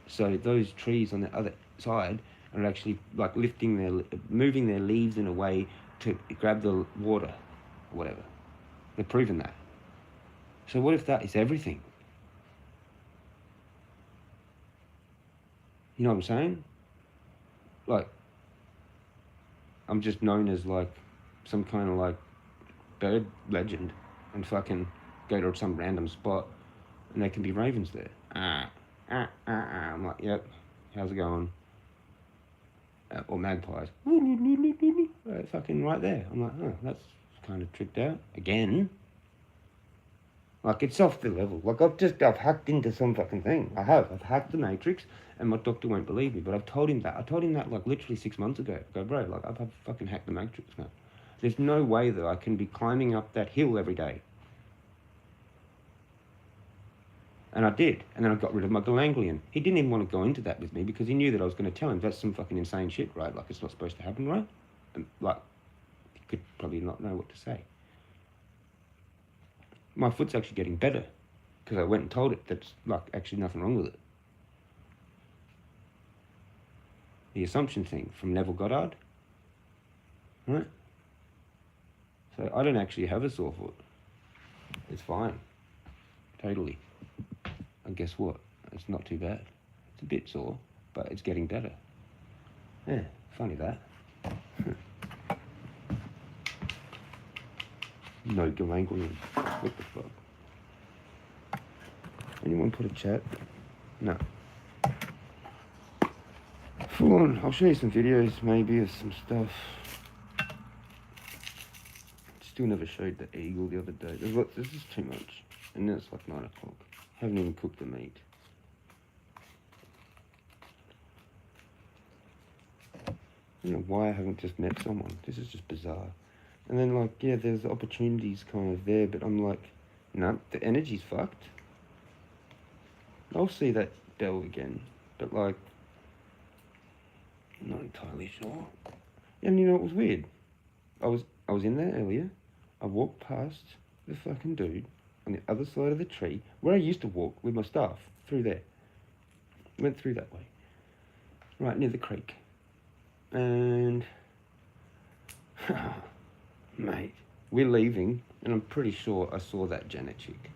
so those trees on the other side are actually, like, moving their leaves in a way to grab the water, or whatever. They've proven that. So what if that is everything? You know what I'm saying? Like, I'm just known as, like, some kind of, like, bird legend, and fucking go to some random spot, and there can be ravens there. I'm like, yep, how's it going? Or magpies. Fucking right there. I'm like, oh, that's kind of tricked out. Again. Like, it's off the level. Like, I've hacked into some fucking thing. I've hacked the Matrix, and my doctor won't believe me, but I've told him that. I told him that, like, literally 6 months ago. I go, bro, like, I've fucking hacked the Matrix, man. There's no way that I can be climbing up that hill every day. And I did. And then I got rid of my ganglion. He didn't even want to go into that with me because he knew that I was going to tell him that's some fucking insane shit, right? Like, it's not supposed to happen, right? And, like, he could probably not know what to say. My foot's actually getting better because I went and told it that's, like, actually nothing wrong with it. The assumption thing from Neville Goddard, right? So I don't actually have a sore foot. It's fine. Totally. And guess what? It's not too bad. It's a bit sore, but it's getting better. Yeah, funny that. No ganglion. What the fuck? Anyone put a chat? No. Full on. I'll show you some videos maybe of some stuff. Still never showed the eagle the other day. This is too much. And now it's like 9 o'clock. Haven't even cooked the meat. I don't know why I haven't just met someone. This is just bizarre. And then, like, yeah, there's opportunities kind of there, but I'm like, no, the energy's fucked. I'll see that bell again, but, like, I'm not entirely sure. And you know, it was weird. I was in there earlier. I walked past the fucking dude on the other side of the tree, where I used to walk with my staff, through there. Went through that way. Right near the creek. And... mate, we're leaving, and I'm pretty sure I saw that Janet chick.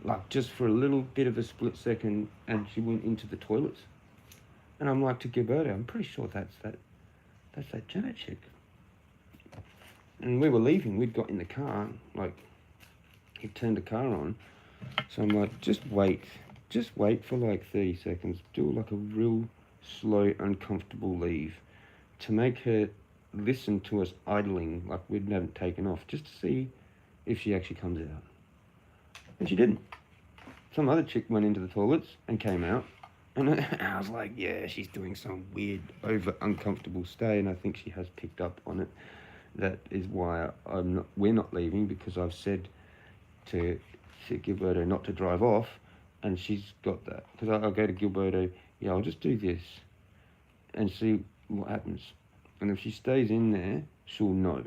Like, just for a little bit of a split second, and she went into the toilets. And I'm like, to Gilberto, I'm pretty sure that's that Janet chick. And we were leaving, we'd got in the car, like, he turned the car on. So I'm like, just wait for like 30 seconds, do like a real slow, uncomfortable leave to make her listen to us idling like we hadn't taken off, just to see if she actually comes out. And she didn't. Some other chick went into the toilets and came out, and I was like, yeah, she's doing some weird, over uncomfortable stay, and I think she has picked up on it. That is why we're not leaving, because I've said to Gilberto not to drive off, and she's got that. Because I'll go to Gilberto, yeah, I'll just do this and see what happens. And if she stays in there, she'll know.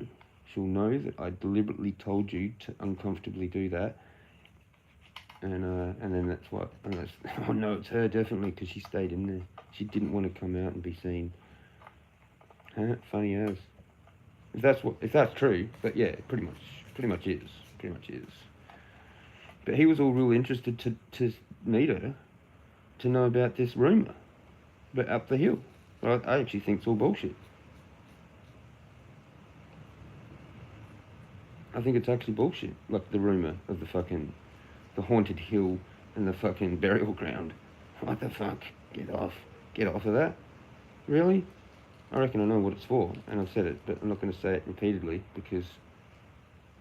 She'll know that I deliberately told you to uncomfortably do that. And then that's what, oh no, it's her definitely, because she stayed in there. She didn't want to come out and be seen. Huh? Funny as. If that's true, but yeah, pretty much is. But he was all real interested to meet her, to know about this rumour, but up the hill. I actually think it's all bullshit. I think it's actually bullshit, like the rumour of the haunted hill and the fucking burial ground. What the fuck? Get off of that. Really? I reckon I know what it's for, and I've said it, but I'm not going to say it repeatedly because,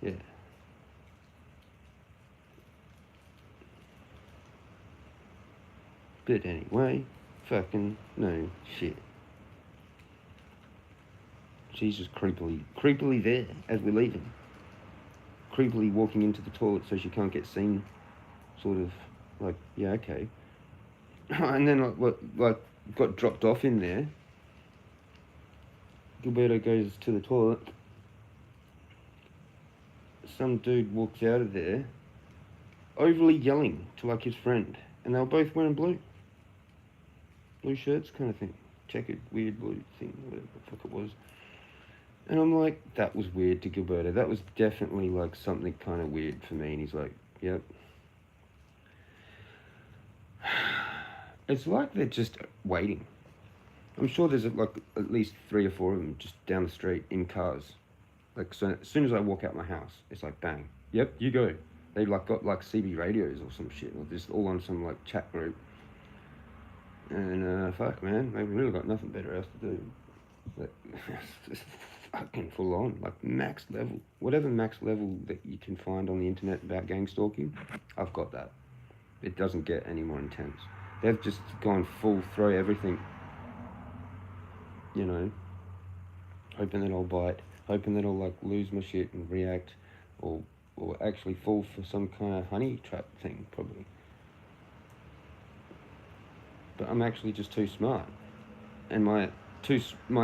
yeah. But anyway, fucking no shit. She's just creepily there as we're leaving. Creepily walking into the toilet so she can't get seen. Sort of like, yeah, okay. And then like got dropped off in there. Gilberto goes to the toilet. Some dude walks out of there, overly yelling to like his friend, and they were both wearing blue shirts kind of thing, checkered, weird blue thing, whatever the fuck it was. And I'm like, that was weird to Gilberto. That was definitely like something kind of weird for me. And he's like, yep. It's like they're just waiting. I'm sure there's like at least 3 or 4 of them just down the street in cars. Like, so as soon as I walk out my house, it's like, bang, yep, you go. They like got like CB radios or some shit, or just all on some like chat group. And fuck, man, they've really got nothing better else to do. But it's fucking full on, like max level. Whatever max level that you can find on the internet about gang stalking, I've got that. It doesn't get any more intense. They've just gone full throw everything. You know, hoping that I'll bite, hoping that I'll like lose my shit and react, or actually fall for some kind of honey trap thing, probably. But I'm actually just too smart, and my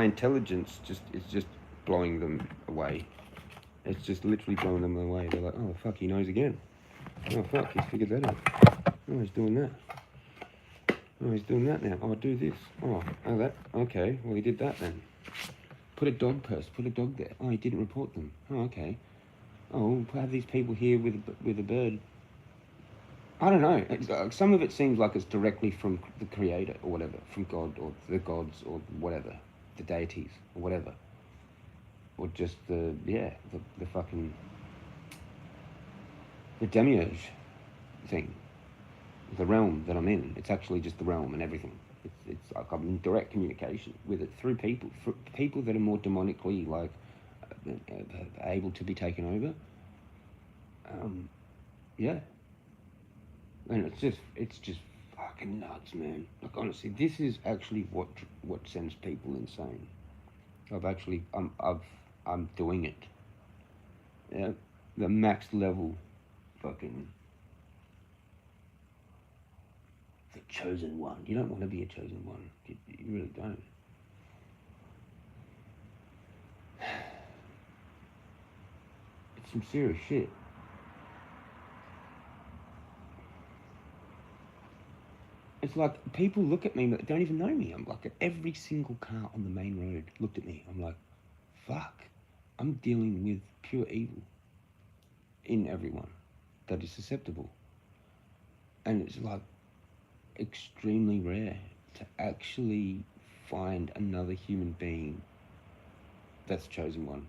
intelligence is just blowing them away. It's just literally blowing them away. They're like, oh fuck, he knows again. Oh fuck, he's figured that out. Oh, he's doing that. Oh, he's doing that now. Oh, do this. Oh, that. Okay, well he did that then. Put a dog there. Oh, he didn't report them. Oh, okay. Oh, we'll have these people here with a bird. I don't know. Some of it seems like it's directly from the creator or whatever, from God or the gods or whatever, the deities or whatever, or just the fucking the demiurge thing, the realm that I'm in. It's actually just the realm and everything. It's like I'm in direct communication with it through people that are more demonically like able to be taken over. Yeah. And it's just fucking nuts, man. Like honestly, this is actually what sends people insane. I'm doing it. Yeah, the max level, fucking the chosen one. You don't want to be a chosen one. You really don't. It's some serious shit. It's like people look at me that don't even know me. I'm like, every single car on the main road looked at me. I'm like, fuck, I'm dealing with pure evil in everyone that is susceptible. And it's like extremely rare to actually find another human being that's chosen one.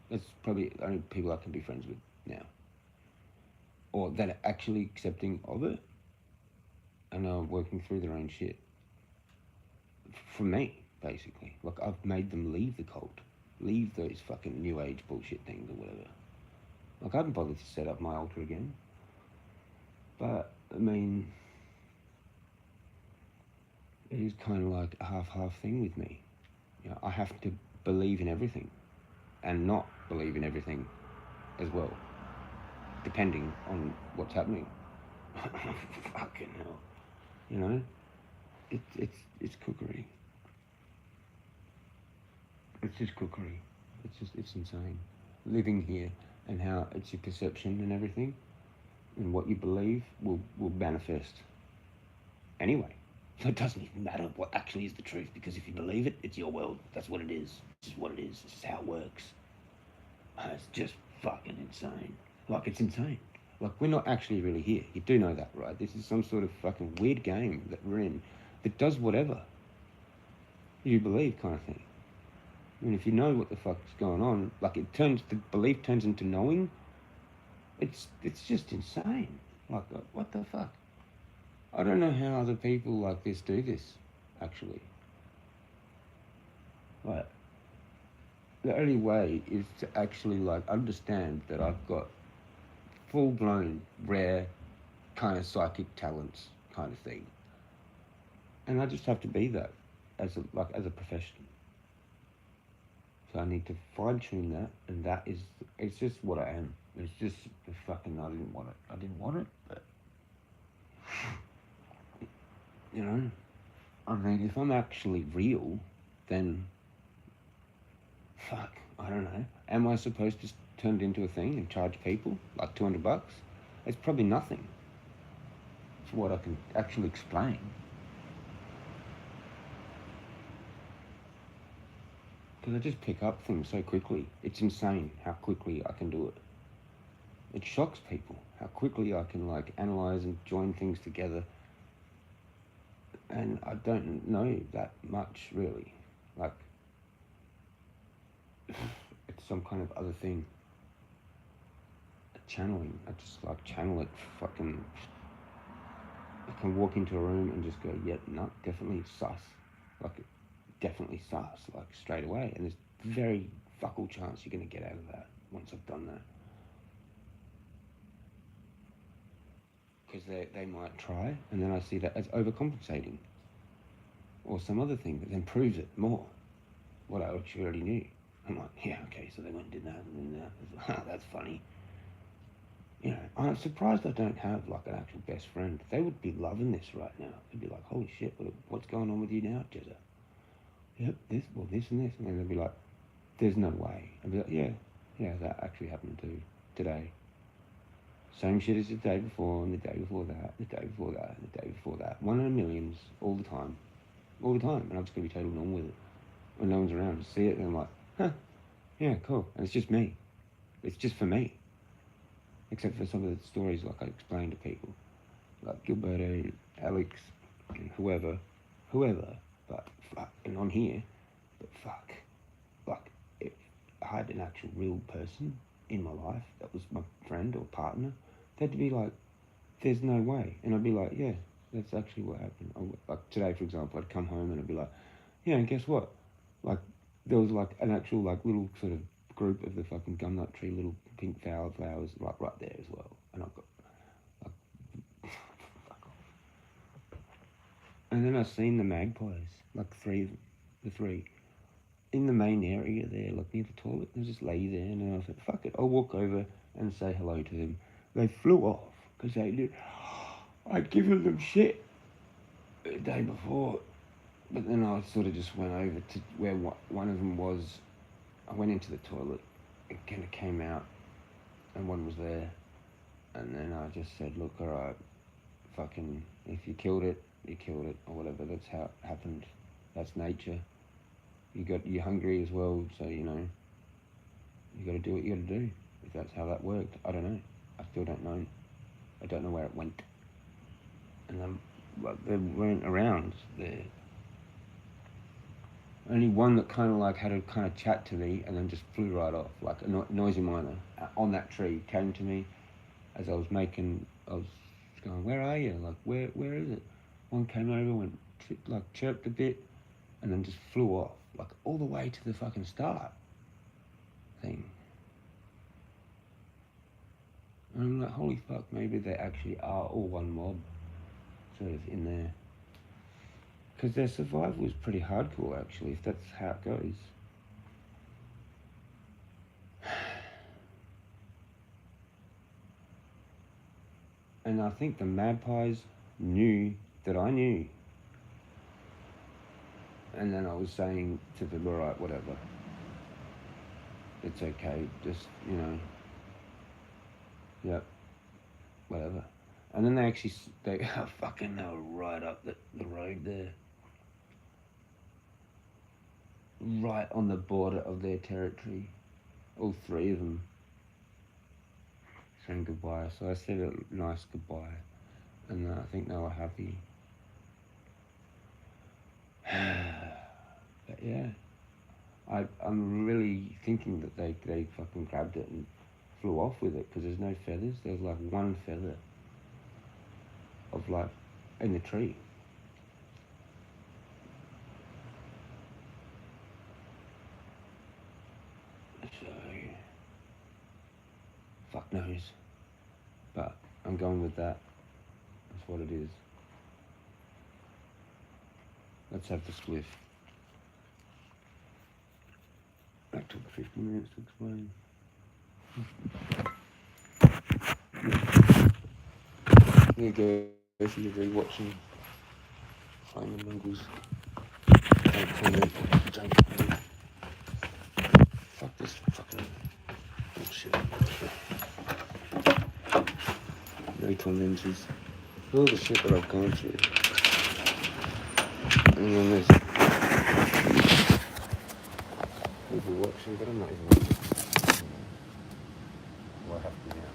That's probably the only people I can be friends with now. Or that are actually accepting of it and are working through their own shit. For me, basically. Like, I've made them leave the cult. Leave those fucking new age bullshit things or whatever. Like, I haven't bothered to set up my altar again. But, I mean, it is kind of like a half-half thing with me. You know, I have to believe in everything and not believe in everything as well, depending on what's happening. Fucking hell. You know? It's cookery. It's just cookery. It's insane. Living here and how it's your perception and everything and what you believe will manifest anyway. So it doesn't even matter what actually is the truth, because if you believe it, it's your world. That's what it is. This is what it is. This is how it works. It's just fucking insane. Like, it's insane. Like, we're not actually really here. You do know that, right? This is some sort of fucking weird game that we're in that does whatever you believe, kind of thing. I mean, if you know what the fuck's going on, like, the belief turns into knowing. It's just insane. Like, what the fuck? I don't know how other people like this do this, actually. Like, the only way is to actually, like, understand that I've got full-blown, rare, kind of psychic talents kind of thing. And I just have to be that as a profession. So I need to fine-tune that, and it's just what I am. It's just the fucking, I didn't want it, but, you know, I mean, if I'm actually real, then, fuck, I don't know. Am I supposed to turn it into a thing and charge people like $200? It's probably nothing for what I can actually explain. Because I just pick up things so quickly. It's insane how quickly I can do it. It shocks people how quickly I can, like, analyze and join things together. And I don't know that much, really. Like, it's some kind of other thing. Channeling. I just, like, channel it. Fucking, I can walk into a room and just go, yeah, no, definitely sus. Like, definitely sus, like, straight away. And there's very fuck all chance you're going to get out of that once I've done that. Because they might try, and then I see that as overcompensating. Or some other thing that then proves it more, what I actually already knew. I'm like, yeah, okay, so they went and did that and then that. That's funny. You know, I'm surprised I don't have like an actual best friend. They would be loving this right now. They'd be like, holy shit, what's going on with you now, Jezza? Yep, this and this. And then they'd be like, there's no way. I'd be like, yeah, that actually happened too today. Same shit as the day before, and the day before that, the day before that, and the day before that. One in a millions, all the time. All the time. And I'm just going to be totally normal with it. When no one's around, just see it, and I'm like, huh, yeah, cool. And it's just me. It's just for me. Except for some of the stories like I explained to people. Like Gilberto, Alex, whoever. But fuck, and on here, but fuck. Like, if I had an actual real person in my life that was my friend or partner, they'd be like, there's no way. And I'd be like, yeah, that's actually what happened. Like today, for example, I'd come home and I'd be like, yeah, and guess what? Like, there was like an actual like little sort of group of the fucking gumnut tree, little pink flowers right there as well. And I've got like, fuck off. And then I seen the magpies, like three of them, the three, in the main area there, like near the toilet. They just lay there, and I said, fuck it, I'll walk over and say hello to them. They flew off because they knew I'd given them shit the day before. But then I sort of just went over to where one of them was. I went into the toilet, it kind of came out, and one was there. And then I just said, look, alright, fucking, if you killed it, or whatever. That's how it happened. That's nature. You're hungry as well, so, you know, you got to do what you got to do. If that's how that worked, I don't know. I still don't know. I don't know where it went. And they weren't around there. Only one that kind of like had a kind of chat to me and then just flew right off, like a noisy miner on that tree came to me as I was going, where are you? Like, where is it? One came over, went, like, chirped a bit, and then just flew off, like, all the way to the fucking start thing. And I'm like, holy fuck, maybe they actually are all one mob, sort of, in there. Because their survival is pretty hardcore, actually, if that's how it goes. And I think the magpies knew that I knew. And then I was saying to them, all right, whatever. It's okay, just, you know, yep, whatever. And then they fucking, they were right up the road there. Right on the border of their territory. All three of them saying goodbye. So I said a nice goodbye. And I think they were happy. But yeah, I'm really thinking that they fucking grabbed it and flew off with it, because there's no feathers. There's like one feather of like in the tree. So fuck knows, but I'm going with that. That's what it is. Let's have the spliff. That took 50 minutes to explain. There you go, if you're rewatching Flaming Mongols. Don't comment, don't comment. Fuck this fucking bullshit. No commentaries. All the shit that I've gone through. And then there's people watching, but I'm not even watching. Well, I have to now.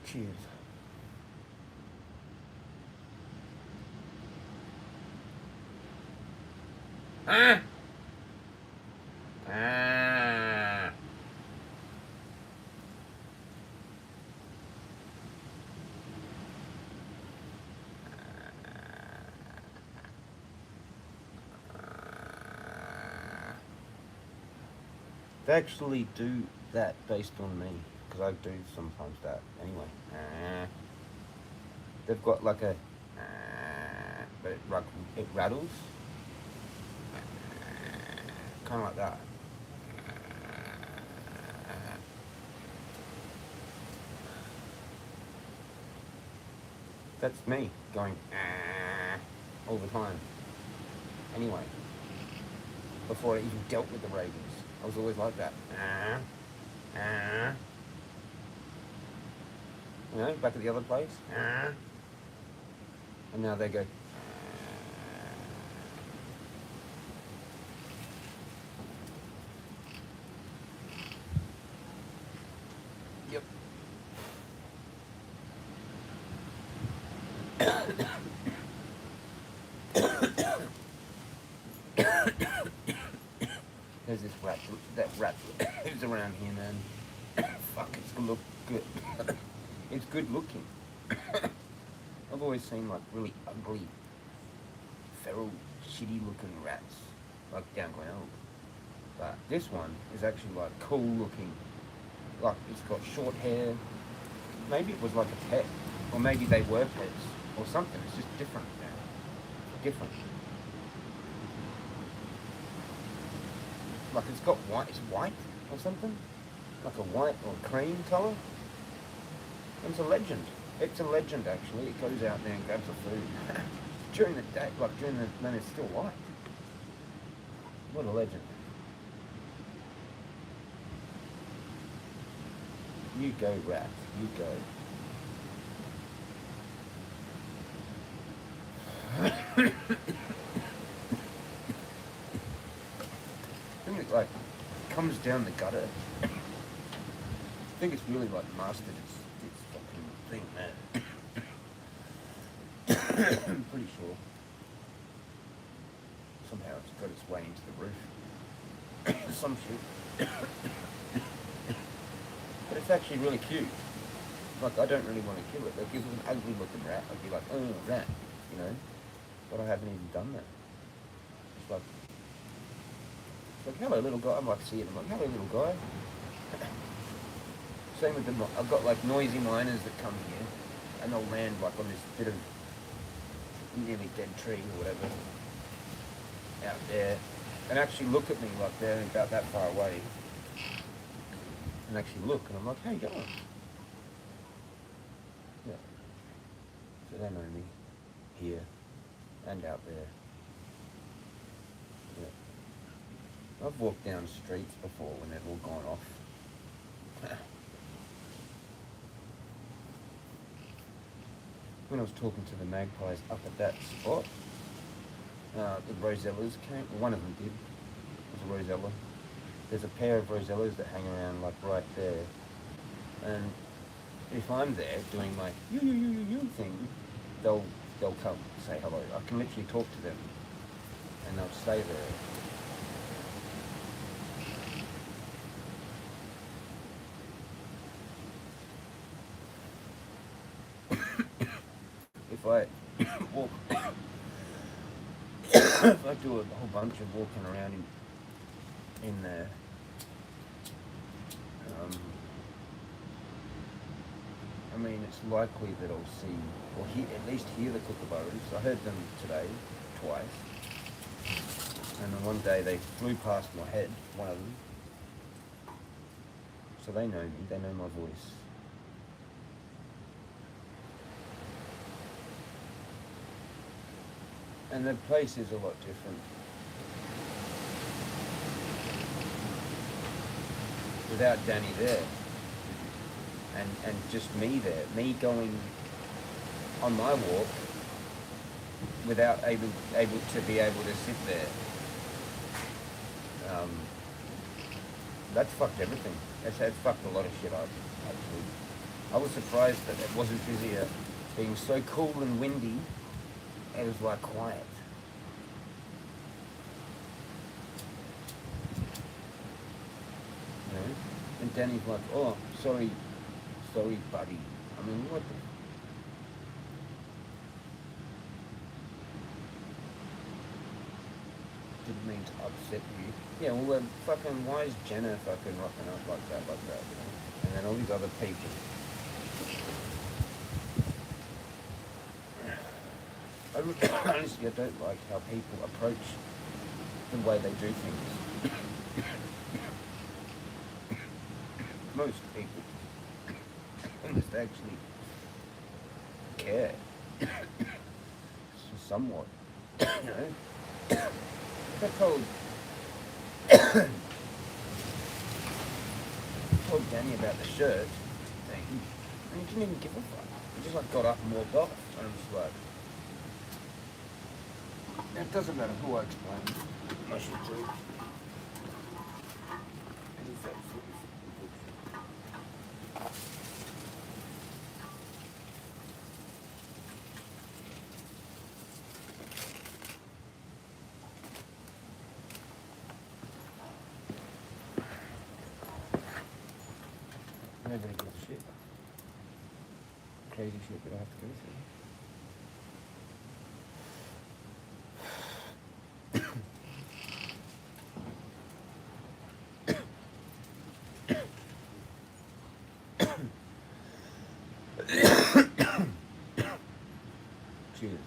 Cheers. Ah! Ah! They actually do that based on me, because I do sometimes that anyway. They've got like a, but it rattles, kind of like that. That's me going all the time. Anyway, before I even dealt with the rabies, I was always like that. You know, back at the other place. And now they go. Yep. There's this rat, that rat who's around here, man. Fuck, it's gonna look good. It's good looking. I've always seen like really ugly, feral, shitty looking rats, like down Glenelg. But this one is actually like cool looking. Like it's got short hair. Maybe it was like a pet, or maybe they were pets, or something. It's just different, man. Different. Like it's got white. It's white or something. Like a white or cream colour. It's a legend. It's a legend, actually. It goes out there and grabs the food. During the day, like during the, when it's still light. What a legend. You go, rat. You go. I think it like comes down the gutter. I think it's really like mastered its fucking thing, man. I'm pretty sure. Somehow it's got its way into the roof. Some shit. But it's actually really cute. Like, I don't really want to kill it. Like, if it was an ugly looking rat, I'd be like, oh, rat, you know? But I haven't even done that. It's like, hello, little guy. I'm like, see it. I'm like, hello, little guy. Same with I've got like noisy miners that come here, and they'll land like on this bit of nearly dead tree or whatever out there, and actually look at me like they're about that far away, and actually look, and I'm like, hey, go on. Yeah. So they know me here and out there. Yeah. I've walked down streets before when they've all gone off. When I was talking to the magpies up at that spot, the rosellas came. One of them did. It was a rosella. There's a pair of rosellas that hang around like right there, and if I'm there doing my you thing, they'll come say hello. I can literally talk to them, and they'll stay there. If I walk, if I do a whole bunch of walking around in there, I mean, it's likely that I'll see, or at least hear the kookaburras. I heard them today, twice, and then one day they flew past my head, one of them. So they know me, they know my voice. And the place is a lot different. Without Danny there. And just me there. Me going on my walk without able to be able to sit there. That's fucked everything. That's fucked a lot of shit up, actually. I was surprised that it wasn't busier. Being so cool and windy, it was like quiet. You know? And Danny's like, oh, sorry, buddy. I mean, what the... Didn't mean to upset you. Yeah, well, fucking, why is Jenna fucking rocking up like that, you know? And then all these other people. Honestly, I don't like how people approach the way they do things. Most people just actually care, somewhat. You know, I told Danny about the shirt thing, and he didn't even give a fuck. He just like got up and walked off, and I'm just like, it doesn't matter who I explain. I should do. Nobody gives a shit. Crazy shit that I have to go through. Cheers.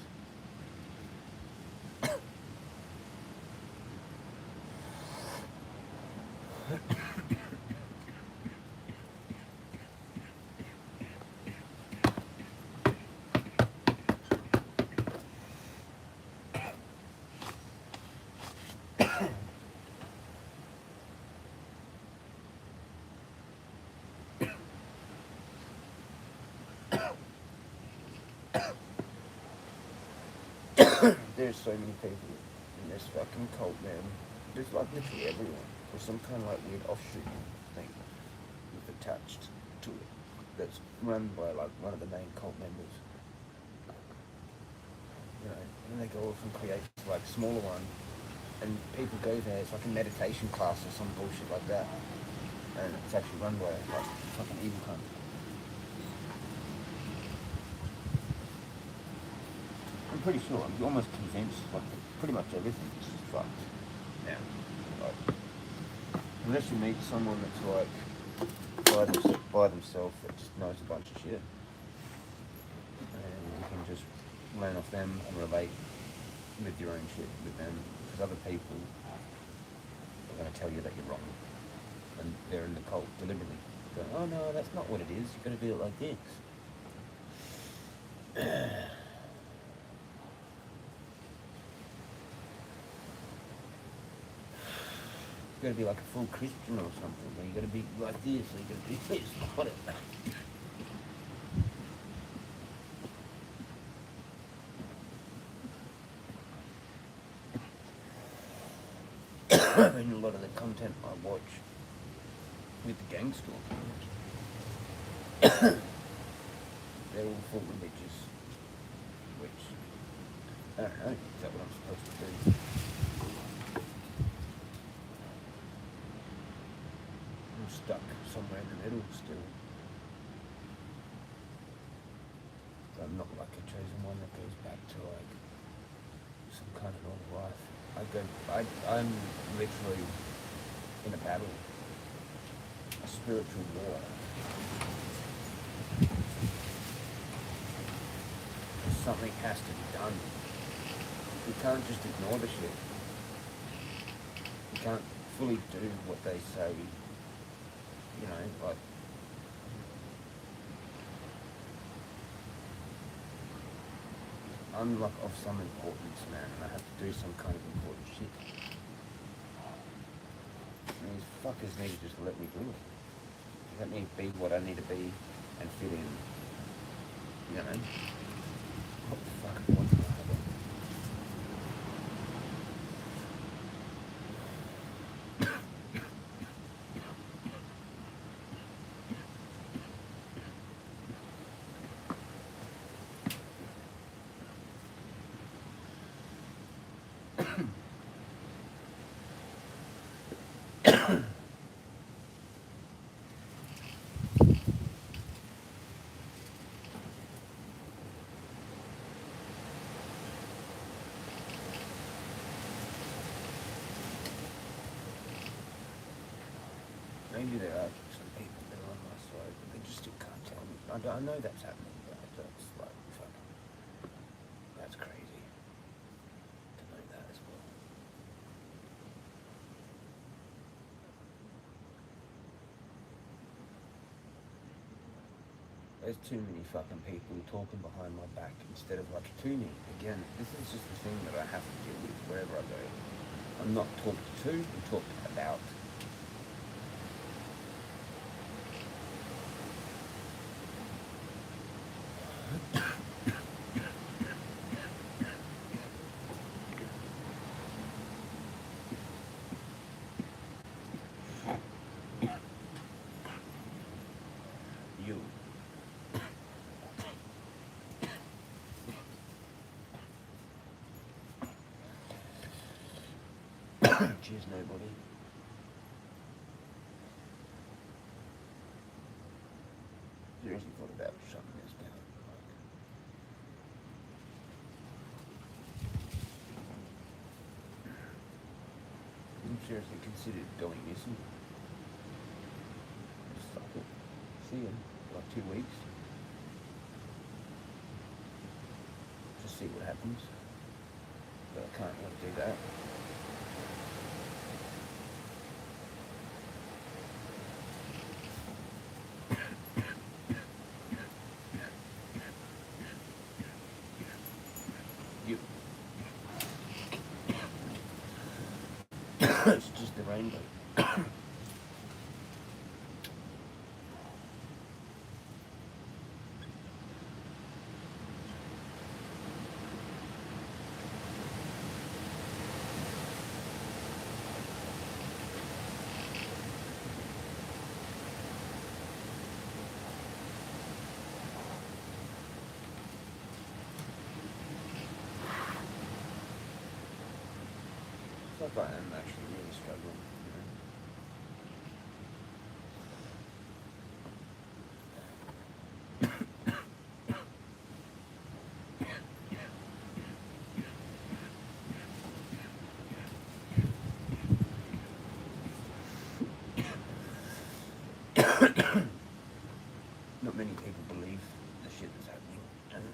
There's so many people in this fucking cult, man. There's like literally everyone. Or some kind of like weird offshoot thing with attached to it that's run by like one of the main cult members. You know, and they go off and create like smaller one, and people go there. It's like a meditation class or some bullshit like that, and it's actually run by like fucking evil cunt. I'm pretty sure, I'm almost convinced, like, pretty much everything's just fucked now. Like, unless you meet someone that's, like, by themselves that just knows a bunch of shit. And you can just learn off them and relate with your own shit with them. Because other people are going to tell you that you're wrong. And they're in the cult deliberately going, oh no, that's not what it is, you've got to do it like this. You gotta be like a full Christian or something. Or you gotta be like this, or you gotta be this. Whatever. I mean, a lot of the content I watch with the gang stalking, they're all full religious, which, I don't know, is that what I'm supposed to do? I'm stuck somewhere in the middle still. I'm not like a chosen one that goes back to like some kind of normal life. I'm literally in a battle, a spiritual war. Something has to be done. We can't just ignore the shit. We can't fully do what they say, you know, like, I'm like of some importance, man, and I have to do some kind of important shit. And these fuckers need to just let me do it. Let me be what I need to be and fit in, you know? What the fuck I want to happen? Maybe there are some people that are on my side, but they just still can't tell me. I know that's happening, but that's like, fuck, that's crazy. There's too many fucking people talking behind my back instead of like tuning. Again, this is just the thing that I have to deal with wherever I go. I'm not talked to, I'm talked about. You. Cheers, nobody. Seriously thought about shutting this down. I'm seriously considered going missing. Just fuck it. See you in like 2 weeks. Just see what happens. But I can't really do that. You. It's just the rainbow. It's like I am actually really struggling. Not many people believe the shit that's happening. And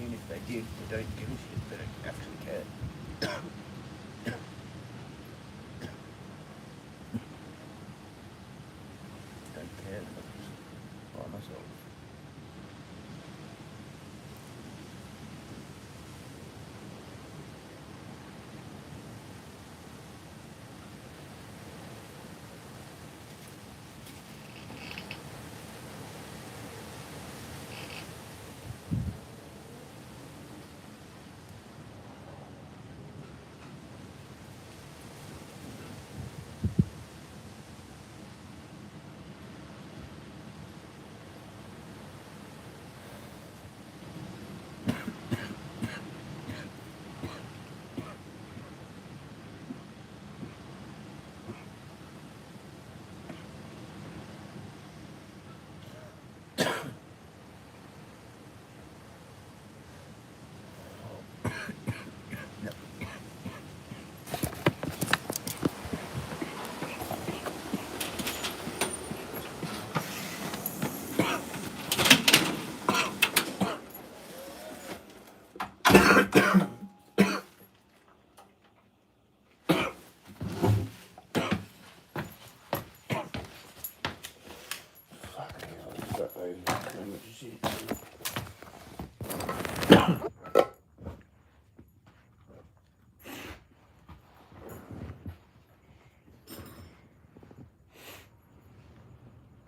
even if they did, they don't give a shit. They don't actually care. Don't care. I'm just by myself.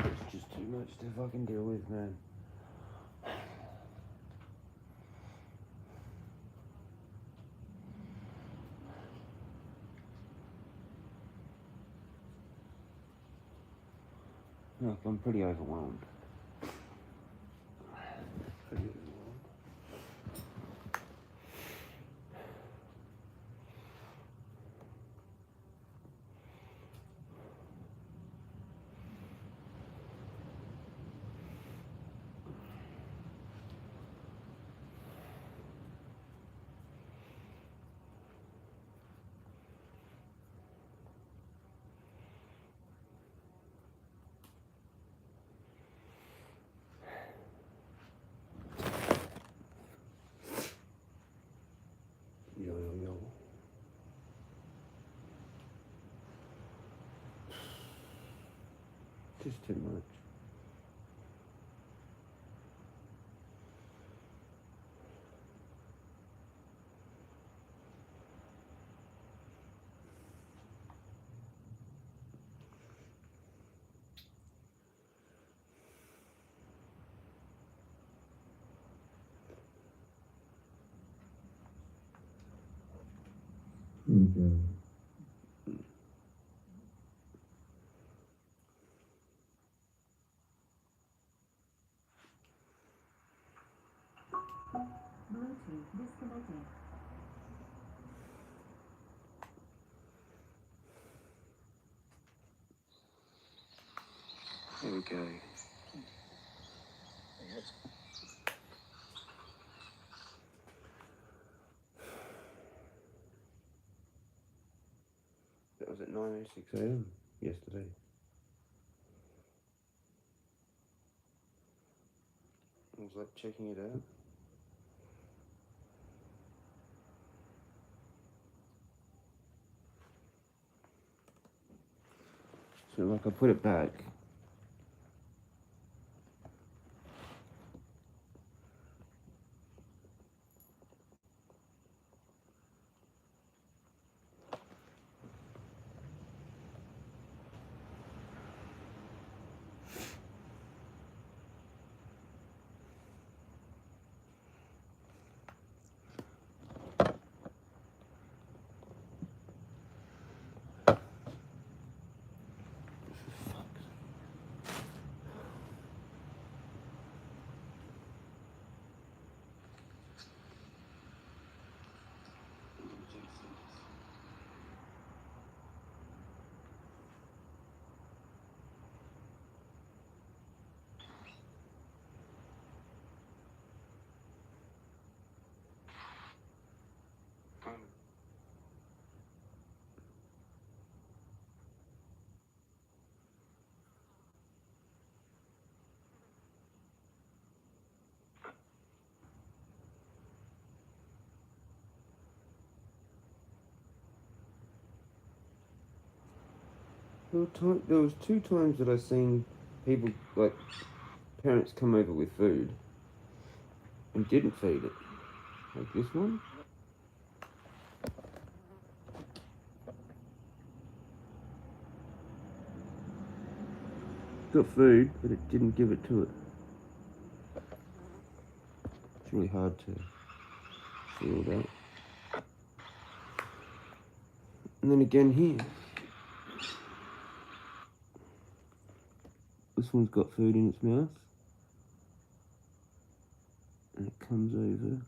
It's just too much to fucking deal with, man. Look, I'm pretty overwhelmed. Pretty overwhelmed. Yo, yo, yo. Just too much. go. Bluetooth disconnected. There we go. That was at 9:06 a.m. yesterday. I was like checking it out. So like I put it back. There was 2 times that I seen people, like parents, come over with food and didn't feed it. Like this one. Got food, but it didn't give it to it. It's really hard to see all that. And then again here. This one's got food in its mouth. And it comes over.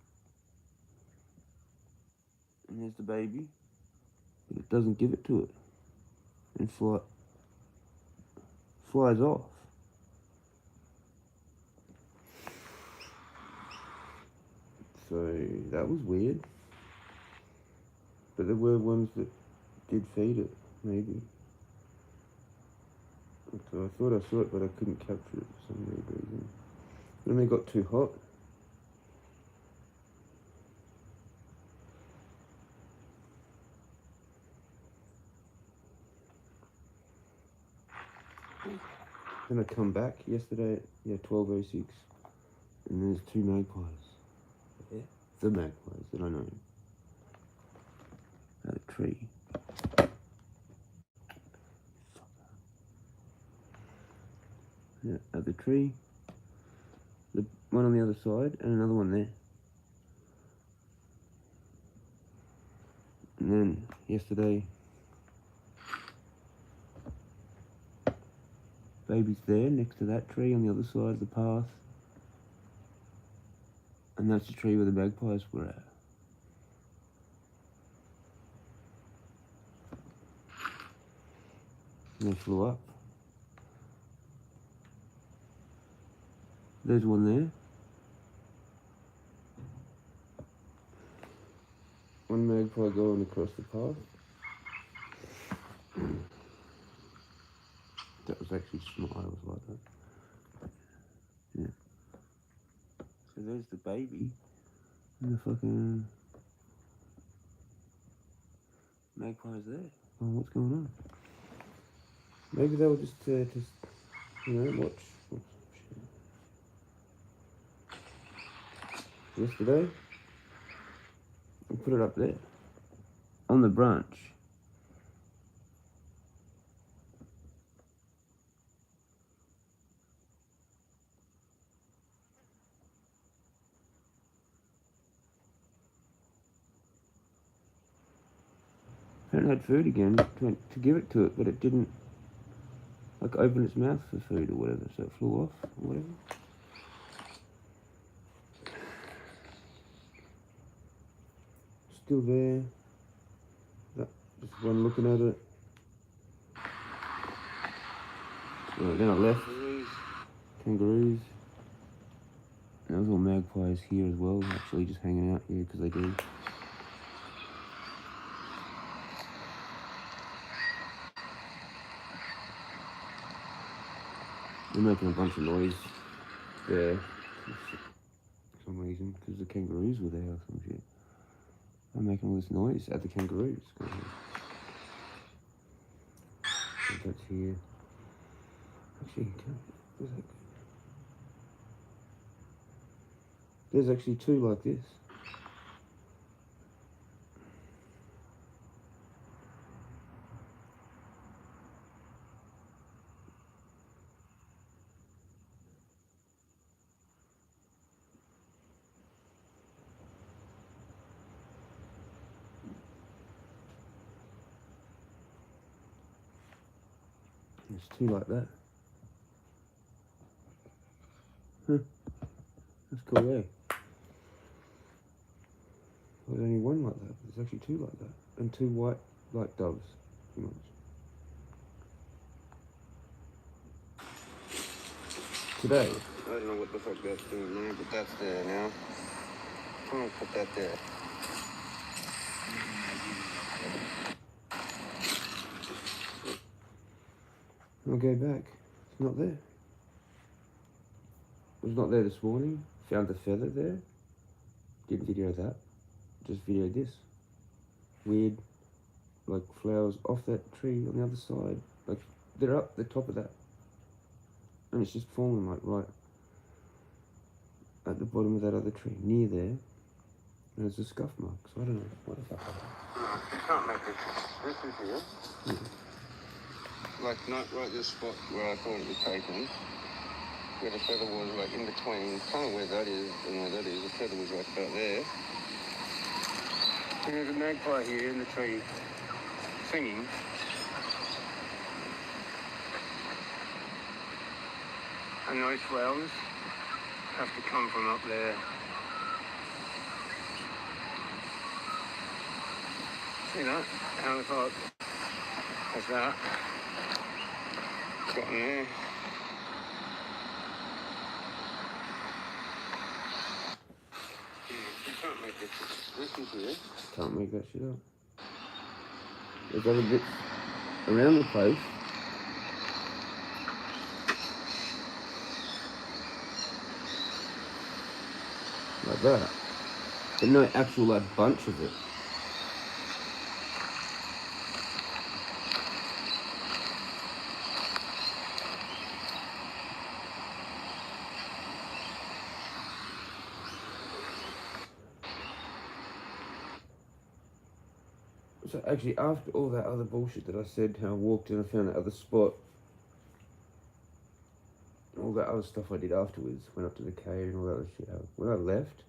And there's the baby. But it doesn't give it to it. And flies off. So that was weird. But there were ones that did feed it, maybe. So I thought I saw it, but I couldn't capture it for some weird reason. Then they got too hot. Then I come back yesterday at 12:06, and there's 2 magpies. Yeah. The magpies that I know. At a tree. Yeah, at the tree. The one on the other side, and another one there. And then yesterday, baby's there next to that tree on the other side of the path. And that's the tree where the magpies were at. And they flew up. There's one there. One magpie going across the path. That was actually smart, I was like that. Yeah. So there's the baby. And the fucking magpie's there. Oh, what's going on? Maybe they were just watch. Yesterday, I put it up there on the branch. Hadn't had food again, to give it to it, but it didn't, like, open its mouth for food or whatever, so it flew off or whatever. Still there. Just one looking at it. Then I left. Kangaroos. And those little magpies here as well, actually just hanging out here because they do. They're making a bunch of noise there for some reason, because the kangaroos were there or some shit. I'm making all this noise at the kangaroos. That's here. Actually, there's actually two like this. There's two like that. Huh. That's cool, eh? There's only one like that. There's actually two like that. And two white, like doves, pretty much. Today. I don't know what the fuck that's doing there, but that's there now. I'm gonna put that there. I'll go back. It's not there. It was not there this morning. Found the feather there. Didn't video that. Just videoed this. Weird, like, flowers off that tree on the other side. Like, they're up the top of that. And it's just falling, like, right at the bottom of that other tree, near there. And there's a scuff mark, so I don't know what the fuck. You can't make this. This is here. Yeah. Like, not right this spot where I thought it was taken. Where the feather was, like, in between. Kind of where that is and where that is. The feather was right about there. And there's a magpie here in the tree singing. And those flowers have to come from up there. See that? And I thought, there's that. Got in there. You can't make this is here. Can't make that shit up. There's other bits around the place. Like that. But no actual, like, bunch of it. So actually, after all that other bullshit that I said, how I walked in and I found that other spot, all that other stuff I did afterwards, went up to the cave and all that other shit. When I left,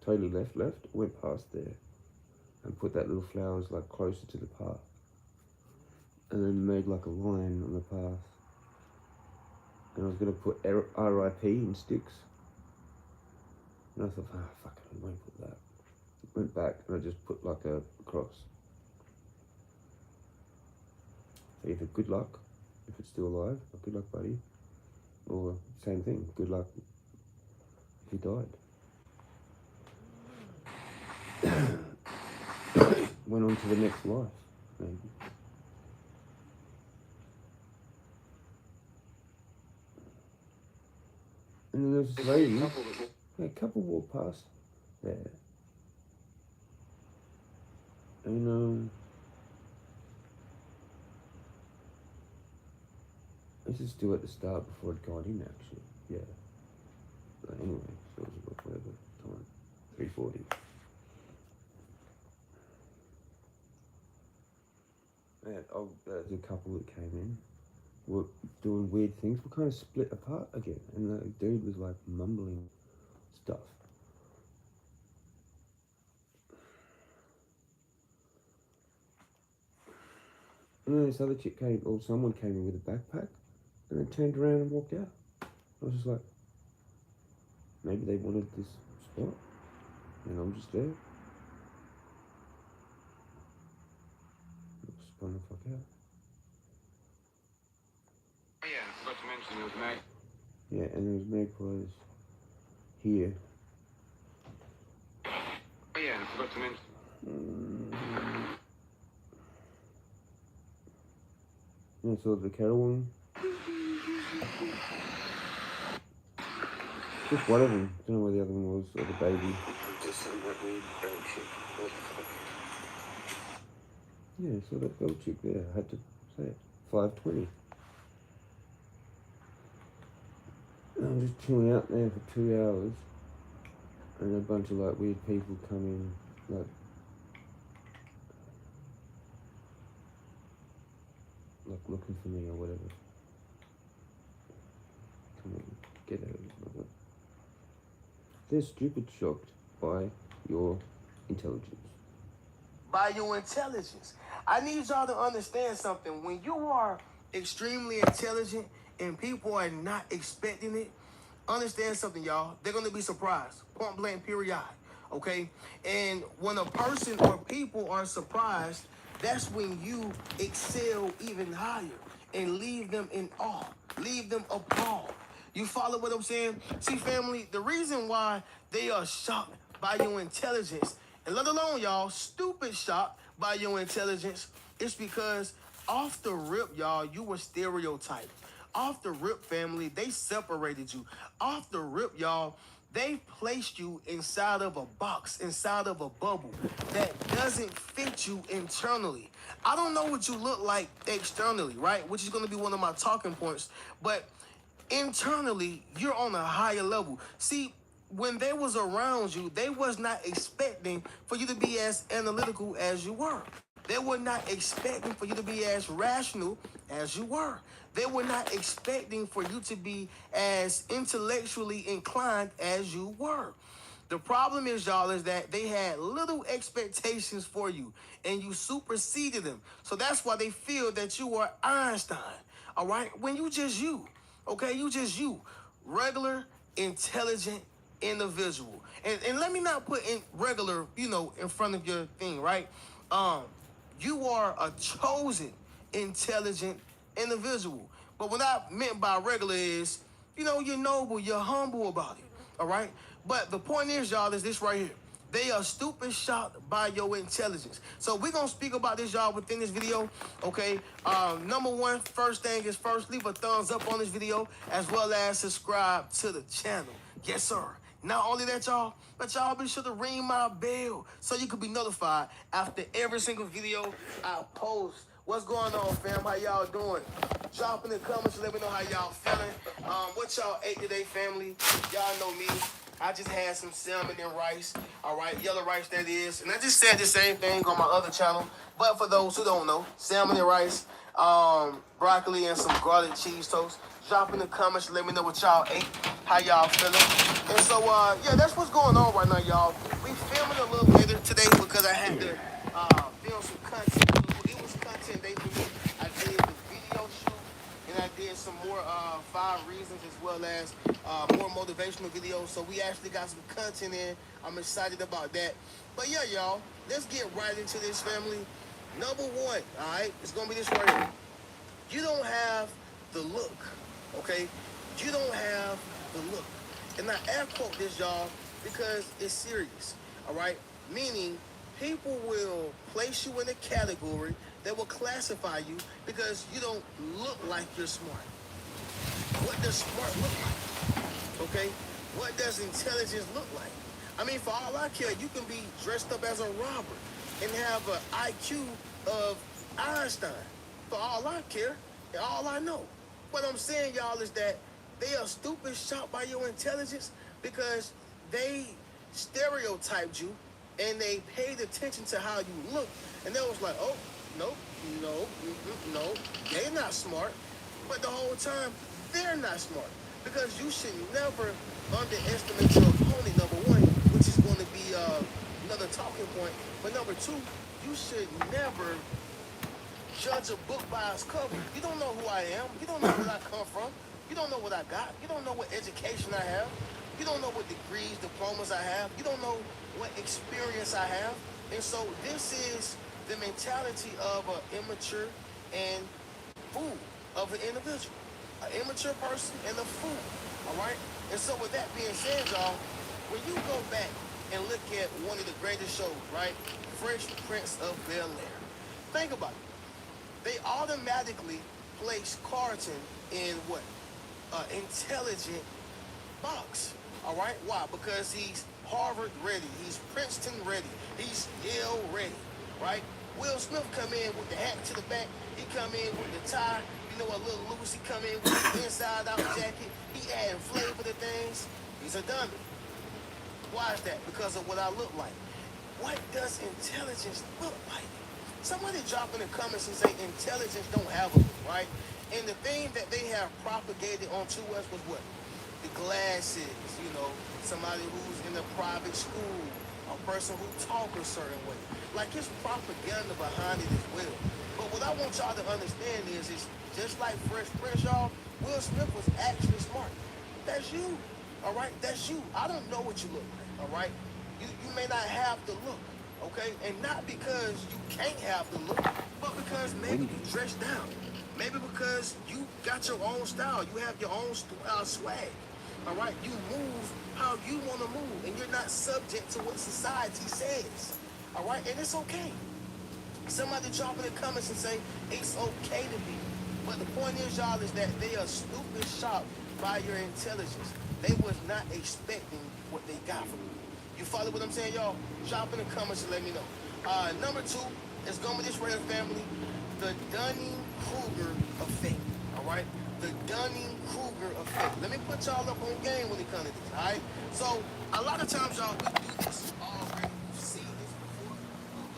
totally left, went past there and put that little flowers, like, closer to the path. And then made, like, a line on the path. And I was going to put RIP in sticks. And I thought, fuck it, I won't put that. Went back and I just put, like, a cross. So either good luck, if it's still alive, or good luck, buddy. Or same thing, good luck if you died. Went on to the next life, maybe. And then there's this lady, a couple walked past there. And this is still at the start before I'd gone in, actually. Yeah. But anyway, so it was about whatever time. 3:40. There's a couple that came in, were doing weird things. We kind of split apart again, and the dude was, like, mumbling stuff. And then this other chick came, or someone came in with a backpack, and then turned around and walked out. I was just like, maybe they wanted this spot, and I'm just there. Spun the fuck out. Oh yeah, I forgot to mention there was Meg. Yeah, and there was magpies here. Oh yeah, I forgot to mention. And so the cattle one. Just one of them. Don't know where the other one was, or the baby. Yeah, so that gold chick there. I had to say it. 520. I'm just chilling out there for 2 hours, and a bunch of like weird people come in, like looking for me or whatever. Come on, get out of it. They're stupid shocked by your intelligence. By your intelligence. I need y'all to understand something. When you are extremely intelligent and people are not expecting it, understand something, y'all. They're going to be surprised. Point blank, period. Okay? And when a person or people are surprised, that's when you excel even higher and leave them in awe, leave them appalled. You follow what I'm saying? See, family, the reason why they are shocked by your intelligence, and let alone, y'all, stupid shocked by your intelligence, is because off the rip, y'all, you were stereotyped. Off the rip, family, they separated you. Off the rip, y'all, they placed you inside of a box, inside of a bubble that doesn't fit you internally. I don't know what you look like externally, right? Which is going to be one of my talking points. But internally, you're on a higher level. See, when they was around you, they was not expecting for you to be as analytical as you were. They were not expecting for you to be as rational as you were. They were not expecting for you to be as intellectually inclined as you were. The problem is, y'all, is that they had little expectations for you, and you superseded them. So that's why they feel that you are Einstein, all right? When you just you, okay? You just you. Regular, intelligent individual. And let me not put in regular, in front of your thing, right? You are a chosen, intelligent individual. But what I meant by regular is, you're noble, you're humble about it, all right? But the point is, y'all, is this right here. They are stupid shocked by your intelligence. So we're going to speak about this, y'all, within this video, okay? Number one, first thing is first, leave a thumbs up on this video, as well as subscribe to the channel. Yes, sir. Not only that, y'all, but y'all be sure to ring my bell so you can be notified after every single video I post. What's going on, fam? How y'all doing? Drop in the comments, let me know how y'all feeling. What y'all ate today, family? Y'all know me. I just had some salmon and rice. All right, yellow rice that is. And I just said the same thing on my other channel. But for those who don't know, salmon and rice, broccoli and some garlic cheese toast. Drop in the comments, let me know what y'all ate, how y'all feeling. And so, yeah, that's what's going on right now, y'all. We filming a little later today because I had to film some content. It was content day for me. I did the video shoot, and I did some more 5 reasons as well as more motivational videos. So we actually got some content in. I'm excited about that. But yeah, y'all, let's get right into this, family. Number one, all right, it's going to be this right here. You don't have the look, okay? You don't have the look. And I air quote this, y'all, because it's serious, all right? Meaning, people will place you in a category that will classify you because you don't look like you're smart. What does smart look like? Okay? What does intelligence look like? I mean, for all I care, you can be dressed up as a robber and have an IQ of Einstein. For all I care, and all I know. What I'm saying, y'all, is that they are stupid shocked by your intelligence because they stereotyped you and they paid attention to how you look. And they was like, oh, no, they're not smart. But the whole time, they're not smart. Because you should never underestimate your opponent, number one, which is going to be another talking point. But number two, you should never judge a book by its cover. You don't know who I am. You don't know where I come from. You don't know what I got. You don't know what education I have. You don't know what degrees, diplomas I have. You don't know what experience I have. And so this is the mentality of an immature and fool of an individual. An immature person and a fool. All right? And so with that being said, y'all, when you go back and look at one of the greatest shows, right? Fresh Prince of Bel-Air. Think about it. They automatically place Carlton in what? Intelligent box. All right? Why? Because he's Harvard ready. He's Princeton ready. He's Yale ready. Right? Will Smith come in with the hat to the back. He come in with the tie. You know, a little loose. He come in with the inside-out jacket. He adding flavor to things. He's a dummy. Why is that? Because of what I look like. What does intelligence look like? Somebody drop in the comments and say intelligence don't have a look, right? And the thing that they have propagated onto us was what? The glasses, you know, somebody who's in a private school, a person who talk a certain way. Like, it's propaganda behind it as well. But what I want y'all to understand is just like Fresh Prince, y'all, Will Smith was actually smart. That's you, all right? That's you. I don't know what you look like, all right? You may not have the look, okay? And not because you can't have the look, but because maybe you dress down. Maybe because you got your own style. You have your own swag, all right? You move how you want to move, and you're not subject to what society says, all right? And it's okay. Somebody drop in the comments and say, it's okay to be. But the point is, y'all, is that they are stupid shocked by your intelligence. They was not expecting what they got from you. You follow what I'm saying, y'all? Drop in the comments and let me know. Number 2 is going with this royal family, the Dunning-Kruger effect, all right? The Dunning-Kruger effect. Let me put y'all up on game when it comes to this, all right? So, a lot of times, y'all, we do this already. We've seen this before.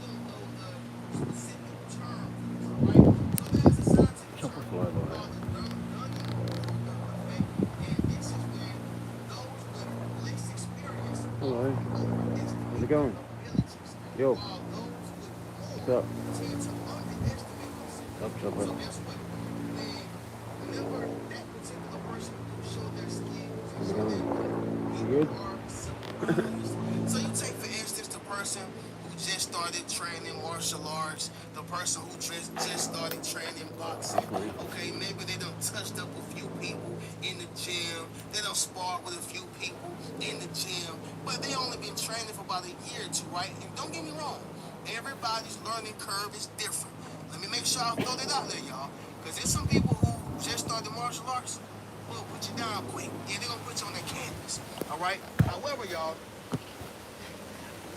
We don't know the specific term, all right? So, there's a scientific term called the Dunning-Kruger effect, and this is when those with less experience Hello. How's it going? Yo. What's up? Up, chopper. So guess what? Whenever that particular person show their skills and How's it show going? their You good? So you take, for instance, the person who just started training martial arts, the person who just started training boxing. Okay, maybe they done touched up a few people in the gym. They done sparred with a few people in the gym. But they only been training for about a year or two, right? And don't get me wrong, everybody's learning curve is different. Let me make sure I throw that out there, y'all. Because there's some people who just started martial arts, will put you down quick. Yeah, they're going to put you on their canvas. All right? However, y'all,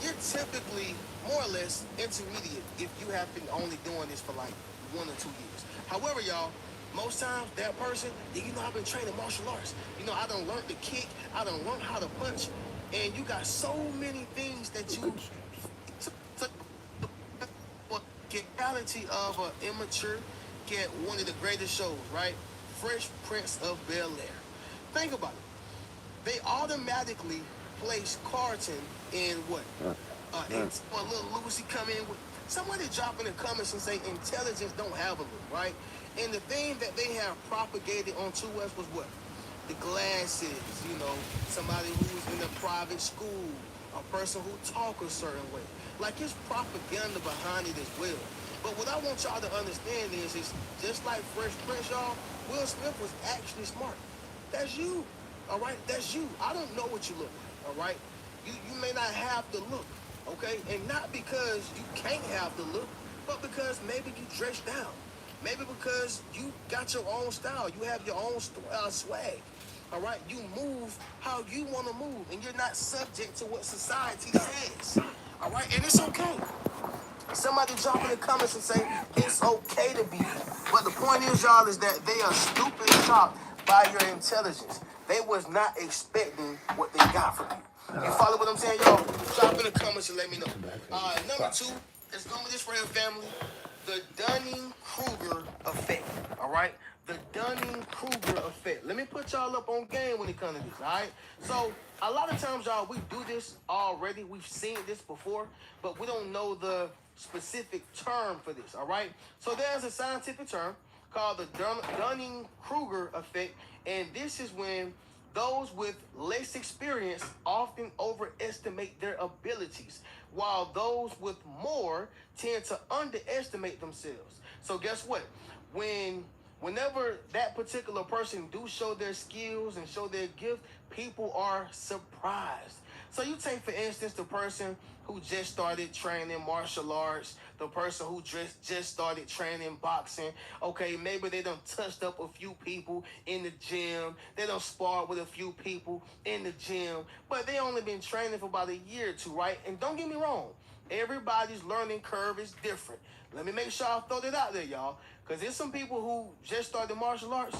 you're typically more or less intermediate if you have been only doing this for like 1 or 2 years. However, y'all, most times that person, yeah, you know, I've been training martial arts. You know, I done learned to kick. I done learned how to punch. And you got so many things that you... Reality of an immature get one of the greatest shows, right? Fresh Prince of Bel-Air. Think about it. They automatically place Carlton in what? A little Lucy come in with. Somebody drop in the comments and say intelligence don't have a look, right? And the thing that they have propagated onto us was what? The glasses, you know, somebody who's in a private school, a person who talk a certain way. Like, it's propaganda behind it as well. But what I want y'all to understand is just like Fresh Prince, y'all, Will Smith was actually smart. That's you, all right? That's you. I don't know what you look like, all right? You may not have the look, okay? And not because you can't have the look, but because maybe you dress down. Maybe because you got your own style. You have your own swag, all right? You move how you want to move, and you're not subject to what society says, all right? And it's okay. Somebody drop in the comments and say, it's okay to be. But the point is, y'all, is that they are stupid shocked by your intelligence. They was not expecting what they got from you. You follow what I'm saying, y'all? Drop in the comments and let me know. Number 2, is going with this for your family, the Dunning-Kruger effect, all right? The Dunning-Kruger effect. Let me put y'all up on game when it comes to this, all right? So, a lot of times, y'all, we do this already. We've seen this before, but we don't know the specific term for this, all right? So there's a scientific term called the Dunning-Kruger effect, and this is when those with less experience often overestimate their abilities, while those with more tend to underestimate themselves. So guess what? Whenever that particular person do show their skills and show their gift, people are surprised. So you take, for instance, the person who just started training martial arts, the person who just started training boxing. Okay, maybe they done touched up a few people in the gym. They done sparred with a few people in the gym. But they only been training for about a year or two, right? And don't get me wrong, everybody's learning curve is different. Let me make sure I throw that out there, y'all. Because there's some people who just started martial arts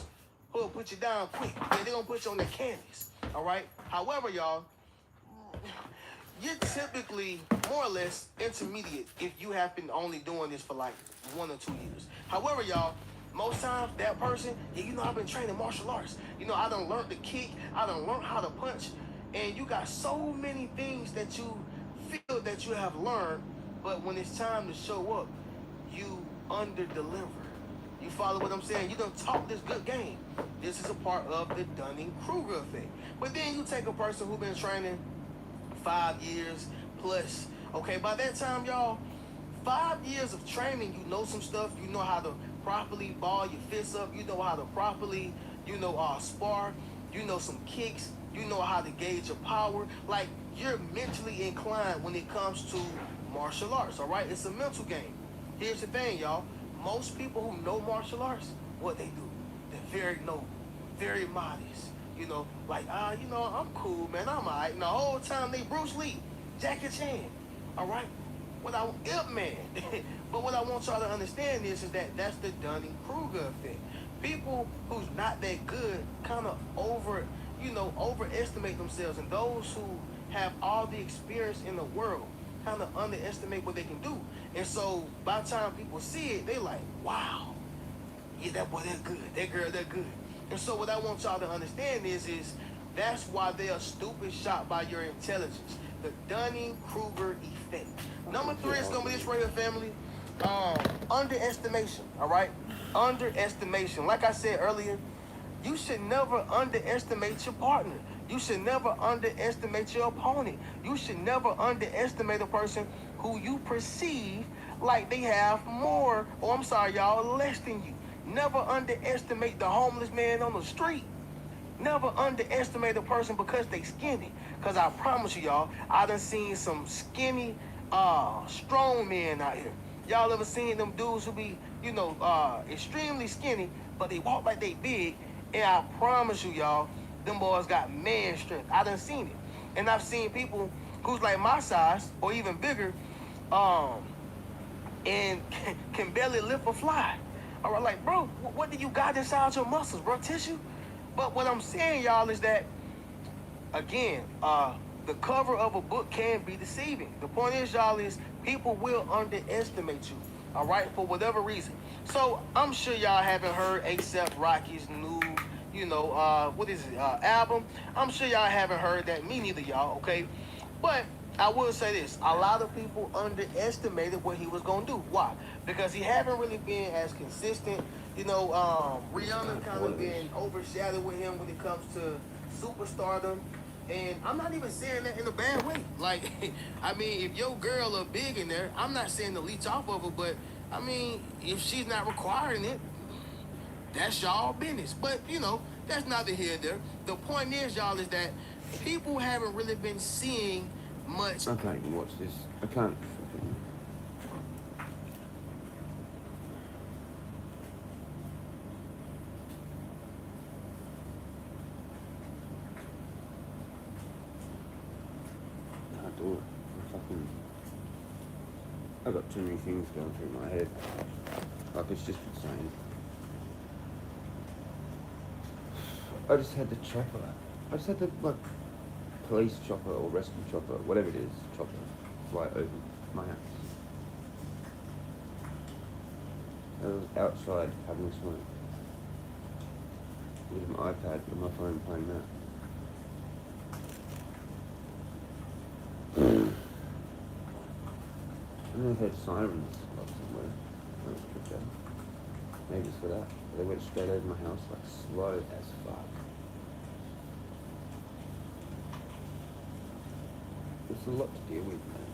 who'll put you down quick. They're going to put you on the canvas, all right? However, y'all, you're typically more or less intermediate if you have been only doing this for like 1 or 2 years. However, y'all, most times that person, yeah, you know, I've been training martial arts. You know, I done learned to kick. I done learned how to punch. And you got so many things that you feel that you have learned, but when it's time to show up, you under-deliver. You follow what I'm saying? You done talk this good game. This is a part of the Dunning-Kruger effect. But then you take a person who's been training 5 years plus. Okay, by that time, y'all, 5 years of training, you know some stuff. You know how to properly ball your fists up. You know how to properly, spar. You know some kicks. You know how to gauge your power. Like, you're mentally inclined when it comes to martial arts, all right? It's a mental game. Here's the thing, y'all. Most people who know martial arts, what they do, they're very noble, very modest. You know, like, I'm cool, man. I'm all right. And the whole time they Bruce Lee, Jackie Chan, all right? Ip Man. But what I want y'all to understand is that that's the Dunning-Kruger effect. People who's not that good kind of overestimate themselves. And those who have all the experience in the world kind of underestimate what they can do. And so by the time people see it, they like, wow, yeah, that boy, they're good. That girl, they're good. And so what I want y'all to understand is that's why they are stupid shocked by your intelligence. The Dunning-Kruger effect. Number 3 is gonna be this right here, family. Underestimation, all right? Underestimation. Like I said earlier, you should never underestimate your partner. You should never underestimate your opponent. You should never underestimate a person who you perceive like they have more, less than you. Never underestimate the homeless man on the street. Never underestimate a person because they skinny. Because I promise you, y'all, I done seen some skinny, strong men out here. Y'all ever seen them dudes who be, extremely skinny, but they walk like they big? And I promise you, y'all, them boys got man strength. I done seen it. And I've seen people who's like my size or even bigger, and can barely lift a fly. All right, like, bro, what do you got inside your muscles, bro? Tissue? But what I'm saying, y'all, is that, again, the cover of a book can be deceiving. The point is, y'all, is people will underestimate you, all right, for whatever reason. So I'm sure y'all haven't heard A$AP Rocky's new, album. I'm sure y'all haven't heard that. Me neither, y'all, okay? But I will say this. A lot of people underestimated what he was going to do. Why? Because he haven't really been as consistent. Rihanna kind of been overshadowed with him when it comes to superstardom. And I'm not even saying that in a bad way. Like, I mean, if your girl are big in there, I'm not saying to leech off of her, but, I mean, if she's not requiring it, that's y'all business. But, that's neither here nor there. The point is, y'all, is that people haven't really been seeing much. I can't even watch this. I can't. I can't do it. I've got too many things going through my head. Like, it's just insane. I just had the chopper. I just had the, police chopper or rescue chopper, whatever it is, chopper, fly over my house. I was outside having a swim with my iPad and my phone playing that. And then I heard sirens like somewhere. I was tripped out. Maybe it's for that. They went straight over my house, like slow as fuck. It's a lot to deal with, man.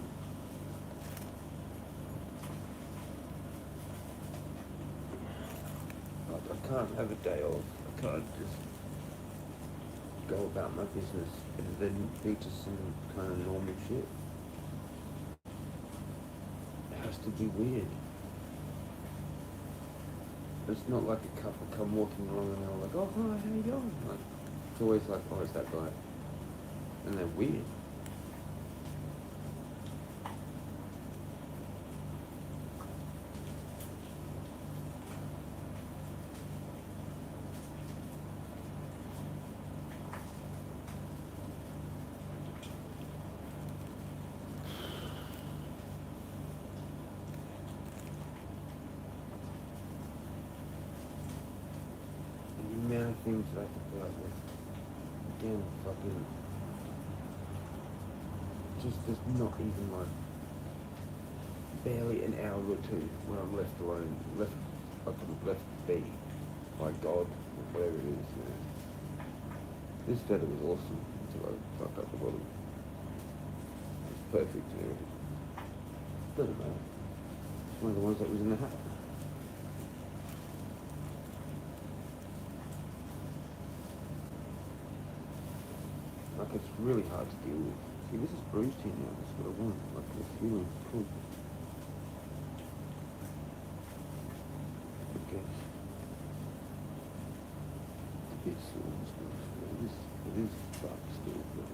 Like, I can't have a day off. I can't just go about my business and then be just some kind of normal shit. It has to be weird. It's not like a couple come walking along and they're like, oh, hi, how you going? Like, it's always like, oh, it's that guy. And they're weird. The amount of things that I have to put up with. Again, fucking, just there's not even like barely an hour or two where I'm left alone, left be by God or whatever it is. You know. This feather was awesome until I fucked up the bottom. It's perfect and everything. Doesn't matter. It's one of the ones that was in the hat. Like, it's really hard to deal with. See, this is bruised here now. That's what I want. Like, it's healing. Cool. I guess. It's a bit sore. It is fucked still. But,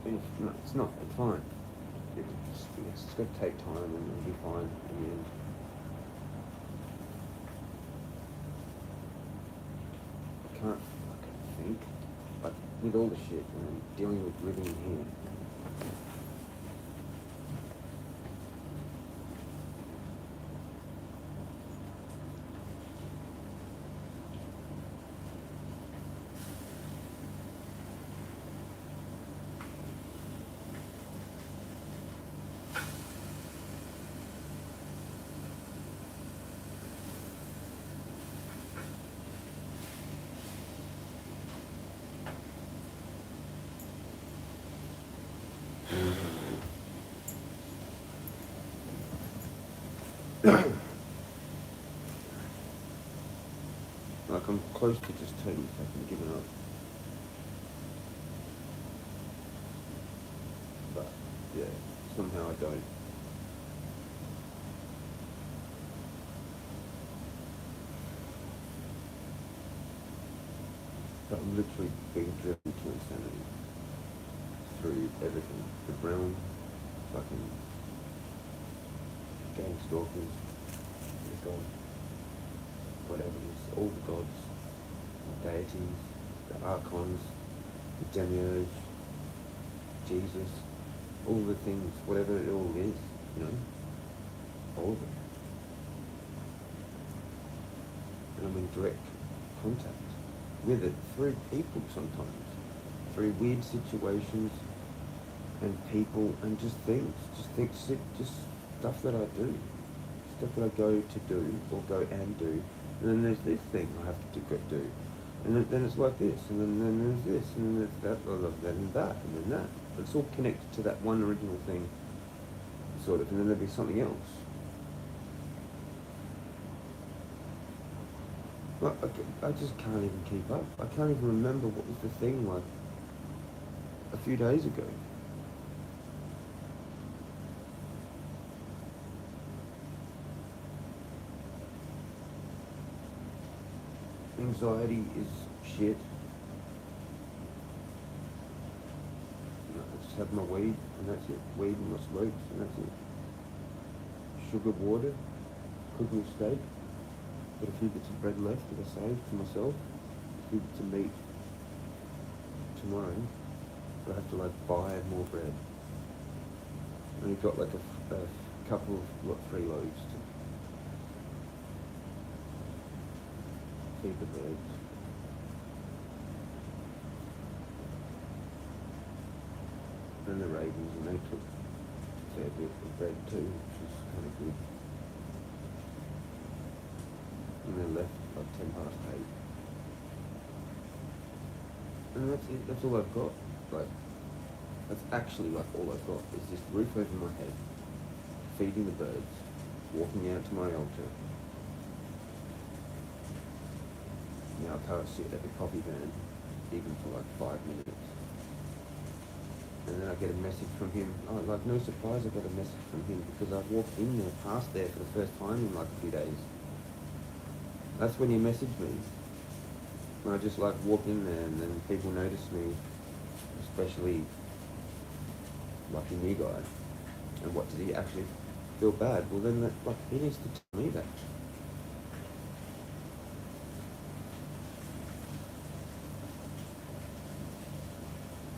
no, it's not. It's fine. It's just going to take time and it'll be fine in the end. I can't fucking think. Like, with all the shit and then dealing with living in here. Like, I'm close to just totally fucking giving up. But, yeah, somehow I don't. But I'm literally being driven to insanity through everything. The realm, fucking gang stalkers, the god, whatever it is, all the gods, the deities, the archons, the demiurge, Jesus, all the things, whatever it all is, you know, all of it. And I'm in direct contact with it through people sometimes, through weird situations and people and just things, just stuff that I do, stuff that I go to do or go and do, and then there's this thing I have to go do, and then it's like this, and then there's this, and then there's that, and that, and then that. But it's all connected to that one original thing, sort of, and then there'll be something else. Like, I just can't even keep up. I can't even remember what was the thing like a few days ago. Anxiety is shit. I just have my weed and that's it. Weed and my smokes and that's it. Sugar water, cook me steak. Got a few bits of bread left that I saved for myself. A few bits of meat tomorrow. But I have to like buy more bread. And we've got like a couple of free loaves to feed the birds. and the Ravens, and they took a fair bit of bread too, which was kind of good. And they left like 8:10. And that's it, that's all I've got. Like, that's actually like all I've got is this roof over my head, feeding the birds, walking out to my altar. Now I can't sit at the coffee van even for like 5 minutes. And then I get a message from him. Oh, like no surprise I got a message from him because I've walked in there, past there for the first time in like a few days. That's when he messaged me. When I just like walk in there and then people notice me, especially like a new guy. And what, did he actually feel bad? Well then that, like he needs to tell me that.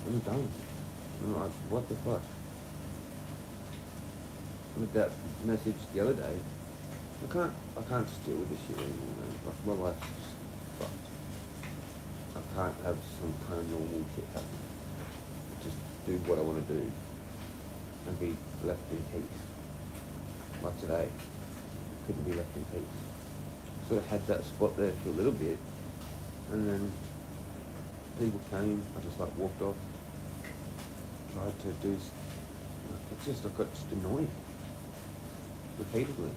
I'm done. I'm like, what the fuck? With that message the other day, I can't just deal with this shit anymore, man. Like my life's just fucked. I can't have some kind of normal shit happen. Just do what I want to do and be left in peace. Like today, couldn't be left in peace. Sort of had that spot there for a little bit, and then people came. I just like walked off. Tried to do. It's just I got just annoyed repeatedly.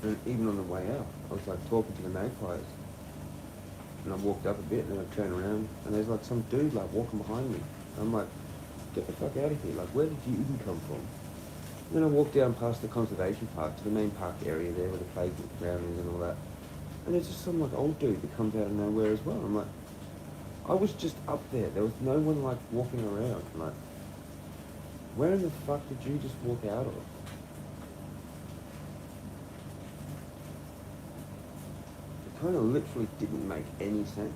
And even on the way out, I was like talking to the magpies. And I walked up a bit and then I turned around and there's like some dude like walking behind me. I'm like, get the fuck out of here. Like, where did you even come from? And then I walked down past the conservation park to the main park area there where the playground is and all that. And there's just some like old dude that comes out of nowhere as well. I'm like, I was just up there. There was no one like walking around. I'm like, where in the fuck did you just walk out of? It kind of literally didn't make any sense.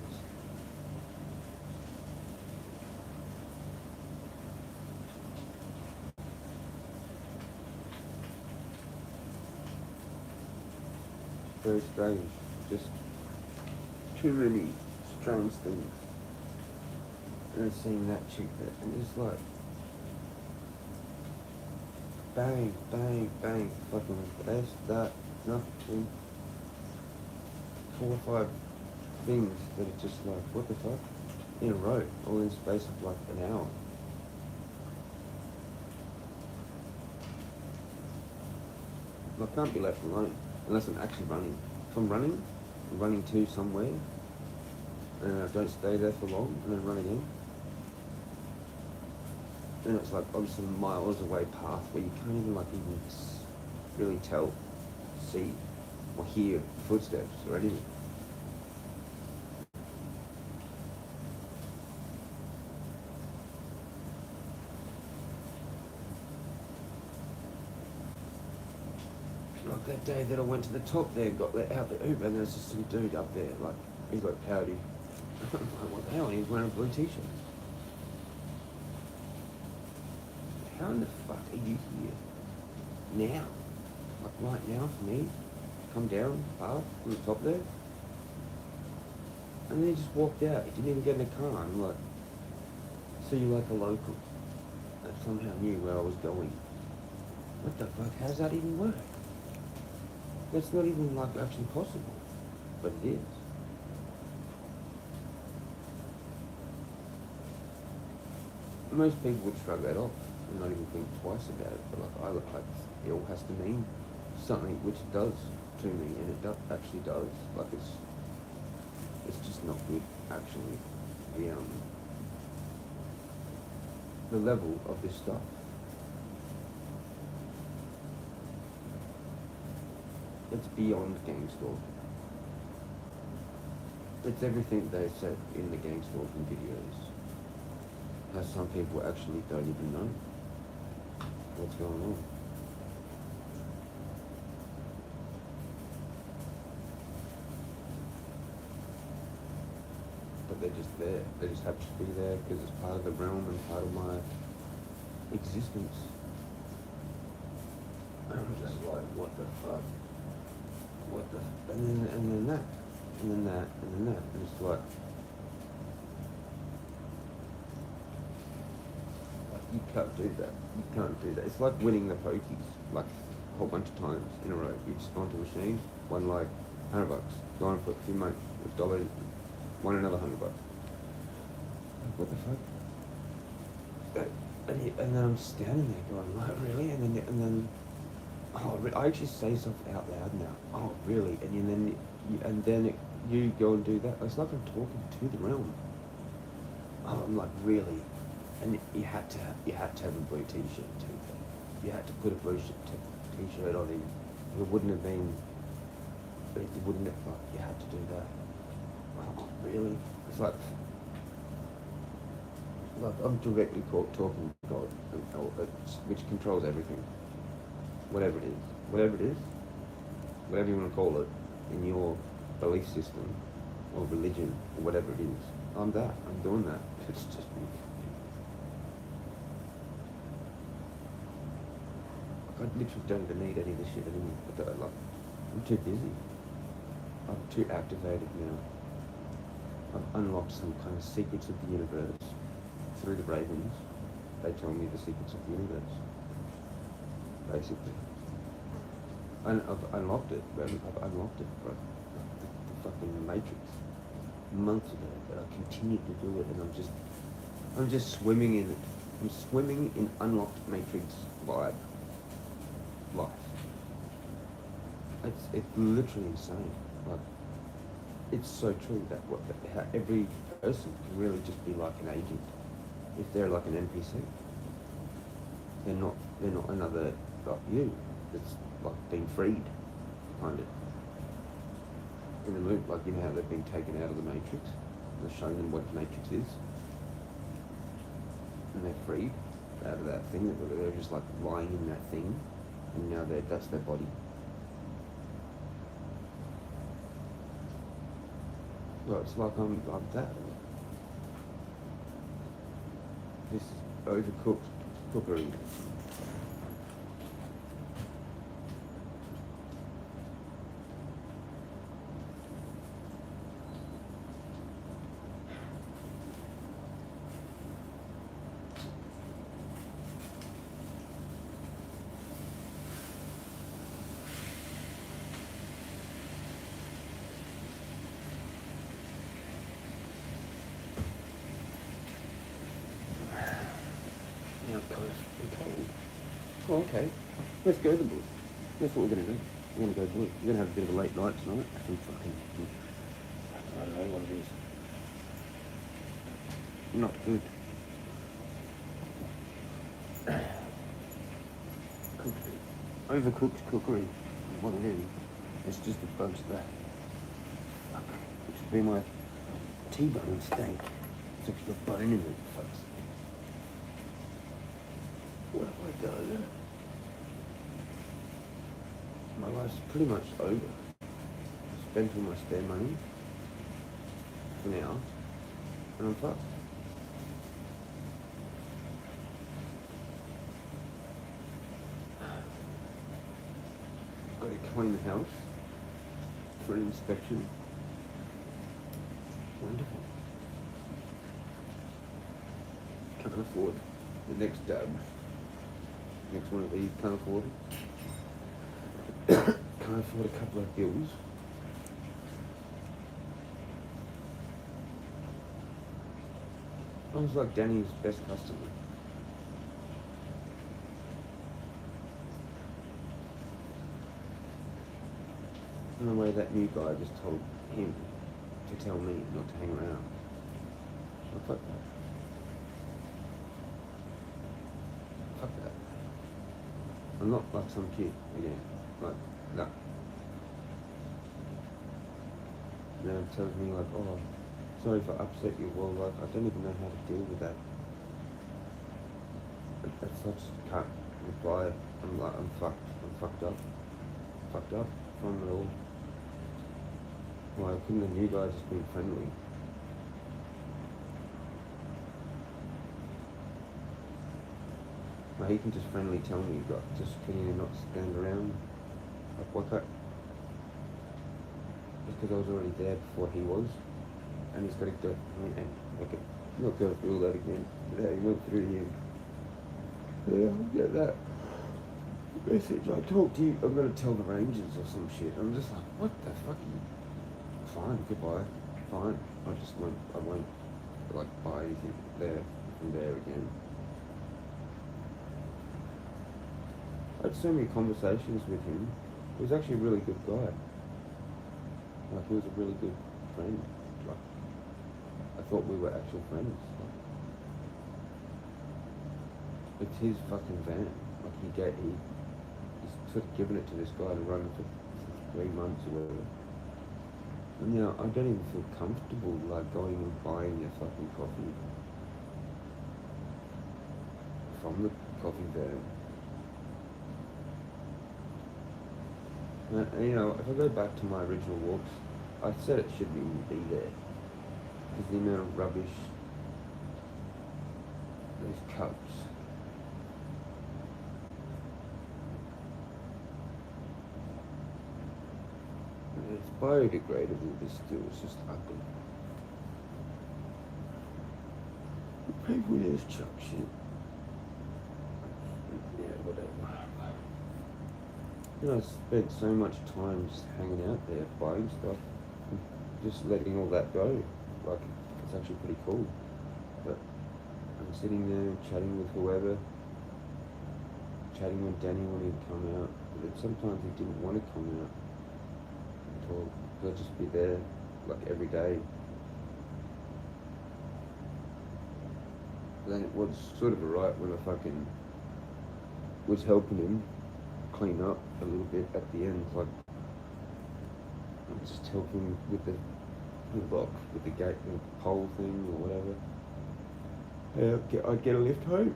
Very strange. Just too many strange things. And seeing that chick there, and it's like bang, bang, bang, fucking this, that, nothing. 4 or 5 things that are just like, what the fuck? In a row, all in space of like an hour. I can't be left alone unless I'm actually running. If I'm running to somewhere, and I don't stay there for long, and then run again. And it's like obviously miles away path where you can't even really tell, see, or hear footsteps or anything. Like that day that I went to the top there, got let out the Uber, and there's just some dude up there, like, he's like pouty. I'm like, what the hell? He's wearing a blue t-shirt. How in the fuck are you here? Now? Like right now for me? Come down, up, from the top there? And then he just walked out. He didn't even get in the car. I'm like, so you're like a local that somehow knew where I was going. What the fuck? How's that even work? That's not even like actually possible. But it is. Most people would shrug that off and not even think twice about it, but like it all has to mean something, which it does to me, and it actually does. Like it's just not good, actually. The level of this stuff. It's beyond gang stalking. It's everything they said in the gang stalking videos. How some people actually don't even know what's going on. But they're just there. They just happen to be there because it's part of the realm and part of my existence. And I'm just like, what the fuck? What the? And then that, and then that, and then that. And it's like, You can't do that. You can't do that. It's like winning the pokies, like a whole bunch of times in a row. You just go onto a machine, won like $100, go on for a few months, $1, won another $100. What the fuck? And then I'm standing there going, like, really? And then I actually say stuff out loud now. Oh, really? And then you go and do that. It's like I'm talking to the realm. Oh, I'm like, really? And you had to have a blue t-shirt too. You had to put a blue t-shirt on him. It wouldn't have been. It wouldn't have. Like, you had to do that. Oh, really? It's like I'm directly talking to God, which controls everything. Whatever it is, whatever you want to call it, in your belief system or religion or whatever it is. I'm doing that. It's just me. I literally don't even need any of this shit anymore. I'm too busy. I'm too activated now. I've unlocked some kind of secrets of the universe through the ravens. They tell me the secrets of the universe, basically. And I've unlocked it, bro. The fucking Matrix months ago, but I continue to do it, and I'm just swimming in it. I'm swimming in unlocked Matrix vibe life. It's literally insane. Like, it's so true that how every person can really just be like an agent. If they're like an NPC, they're not another like you. It's like being freed, kind of. In the loop, like, you know how they've been taken out of the Matrix, and they're showing them what the Matrix is, and they're freed out of that thing. They're just like lying in that thing, and now that's their body. Well, it's like I'm like that. This is overcooked cookery. Oh, okay. Let's go to the bush. That's what we're going to do. We're going to go bush. We're going to have a bit of a late night tonight. Some fucking... I don't know what it is. Not good. Cookery. Overcooked cookery is what it is. It's just a bunch of that. Fuck. It should be my T-bone steak. It's actually got bone in it. Fuck's sake. What have I done? My life's pretty much over. I spent all my spare money for now, and I'm fucked. Got to clean the house for an inspection. Wonderful. Can't afford the next dab. Next one of these, can't afford it. Can't afford a couple of bills. I was like Danny's best customer. In the way that new guy just told him to tell me not to hang around. I fuck that. Fuck that. I'm not like some kid again. Like that. Now it tells me like, oh, sorry if I upset you. Well, like, I don't even know how to deal with that. That's such can't reply. I'm fucked. I'm fucked up. Fucked up from it all. Why couldn't the new guy just be friendly? Well, he can just friendly tell me, but just can you not stand around? Like, what that? Just because I was already there before he was, and he's got to go, and like, not go through all that again. Yeah, he went through him. Yeah, I get that message. I talk to you, I'm gonna tell the Rangers or some shit. I'm just like, what the fuck are you? Fine, goodbye. Fine. I won't like buy anything there from there again. I had so many conversations with him. He was actually a really good guy. Like, he was a really good friend. Like, I thought we were actual friends. Like, it's his fucking van. Like, he's sort of given it to this guy to run for 3 months or whatever. And, you know, I don't even feel comfortable, like, going and buying a fucking coffee from the coffee van. And, you know, if I go back to my original walks, I said it shouldn't even be there. Because the amount of rubbish, these cups. It's biodegradable, but still, it's just ugly. People just chuck shit. Yeah, whatever. You know, I spent so much time just hanging out there, buying stuff, and just letting all that go. Like, it's actually pretty cool. But I'm sitting there chatting with whoever, chatting with Danny when he'd come out. But sometimes he didn't want to come out and talk. I'd just be there, like, every day. Then it was sort of alright when I fucking was helping him clean up a little bit at the end, like just helping with the lock, with the gate, the pole thing or whatever. I'd get a lift home,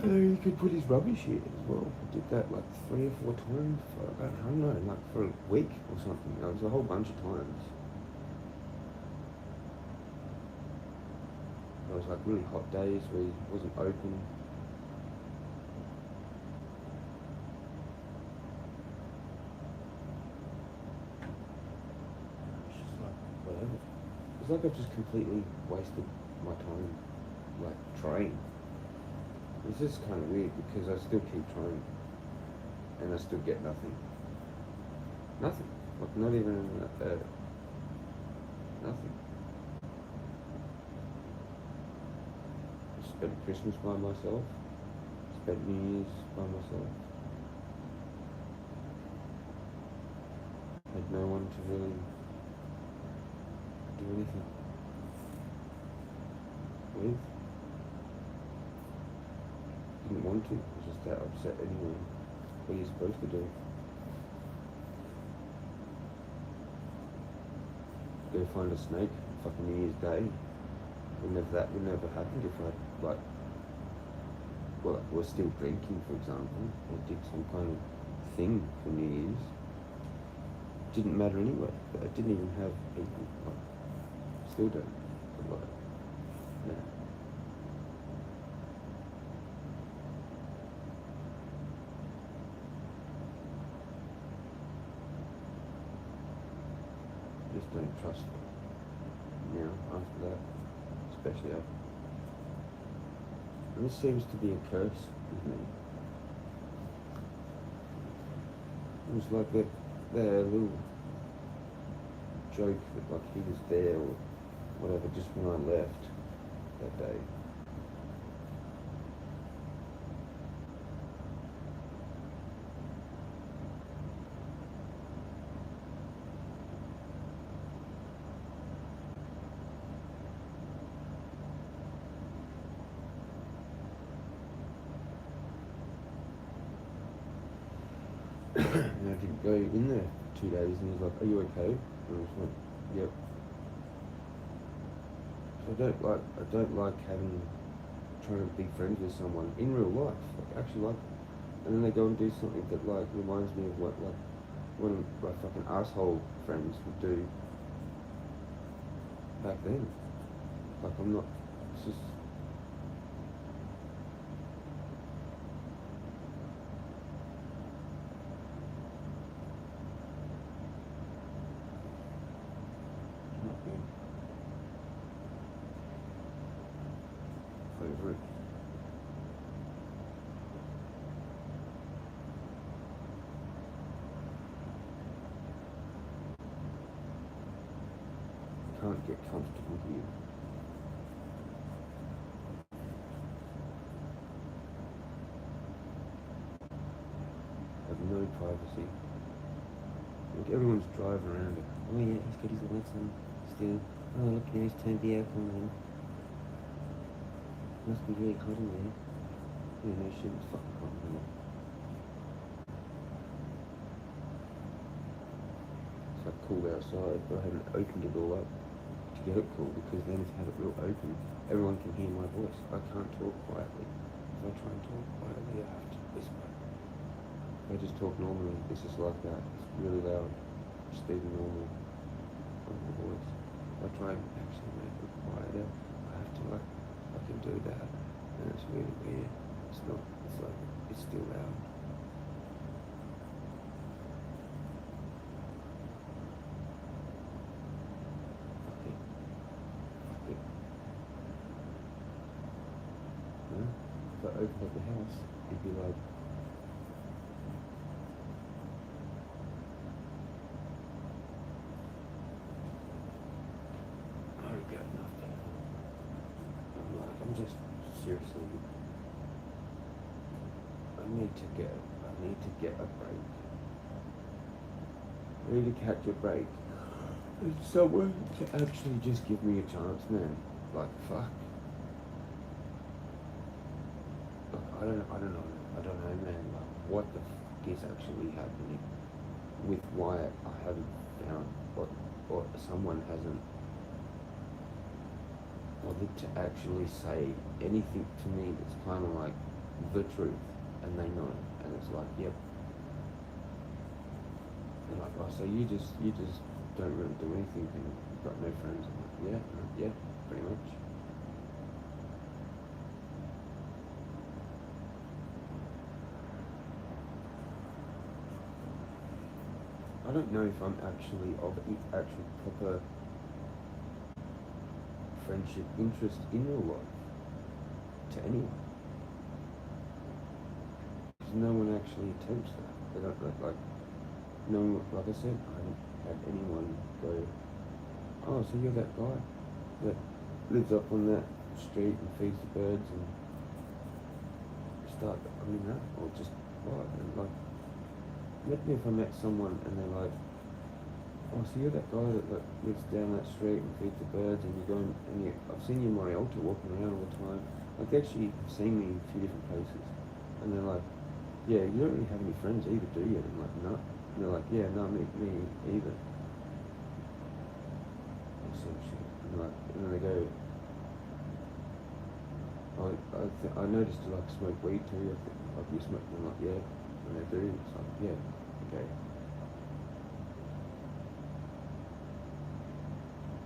and then he could put his rubbish here as well. I did that like 3 or 4 times for, I don't know, like for a week or something. It was a whole bunch of times. There was like really hot days where he wasn't open. It's just like, whatever. It's like I've just completely wasted my time, like, trying. It's just kind of weird because I still keep trying and I still get nothing. Nothing. Like, not even nothing. Spent Christmas by myself, spent New Year's by myself. Had no one to really do anything with. Didn't want to, I was just that upset anyway. What are you supposed to do? Go find a snake fucking New Year's Day? That would never happen if I, like, well, was still drinking, for example, or did some kind of thing for New Year's. Didn't matter anyway. I didn't even have people. Like, still don't. But like, yeah. Just don't trust them. You know, after that, especially after. And this seems to be a curse with me. It was like that little joke that like he was there or whatever just when I left that day. And I didn't go in there for 2 days, and he's like, "Are you okay?" And I was like, "Yep." So I don't like trying to be friends with someone in real life, like actually like, and then they go and do something that like reminds me of what like one of my fucking asshole friends would do back then. Like I'm not, it's just. Over it. can't get comfortable here. I have no privacy. Like everyone's driving around it. Oh yeah, he's got his lights on still. Oh look, now he's turned the aircon on. Must be really hot in there. Yeah, no shit, it's fucking hot in there. It's like cool outside, but I haven't opened it all up to get it cool, because then if I have it real open, everyone can hear my voice. I can't talk quietly. If I try and talk quietly, I have to whisper. If I just talk normally, it's just like that. It's really loud, just even normal voice. If I try and actually make it quieter, I have to like fucking do that, and it's really weird. It's not, it's like, it's still loud. Fuck it. Fuck it. Huh? If I opened up the house, it'd be like, I regret nothing. I'm just seriously, I need to get a break. I need to catch a break. And someone to actually just give me a chance, man. Like, fuck. Like, I don't know, man. Like, what the fuck is actually happening with why I haven't found, or someone hasn't bothered to actually say anything to me that's kind of like the truth, and they know, and it's like, yep. And like, oh, so you just don't really do anything, and you've got no friends. I'm like, yeah, pretty much. I don't know if I'm actually of actual proper friendship interest in real life to anyone. Because no one actually attempts that. They don't like no, like I said, I haven't had anyone go, oh, so you're that guy that lives up on that street and feeds the birds, and start, I mean that, or just what, and like, maybe if I met someone and they're like, oh, so you're that guy that lives down that street and feeds the birds, and you're going, and I've seen you in Marialta walking around all the time. Like, they actually have seen me in a few different places. And they're like, yeah, you don't really have any friends either, do you? And I'm like, no. And they're like, yeah, no, me either. Or some shit. And then they go, I noticed you like smoke weed too. I think, like, you smoke? And I'm like, yeah. And they do. It's like, yeah, okay.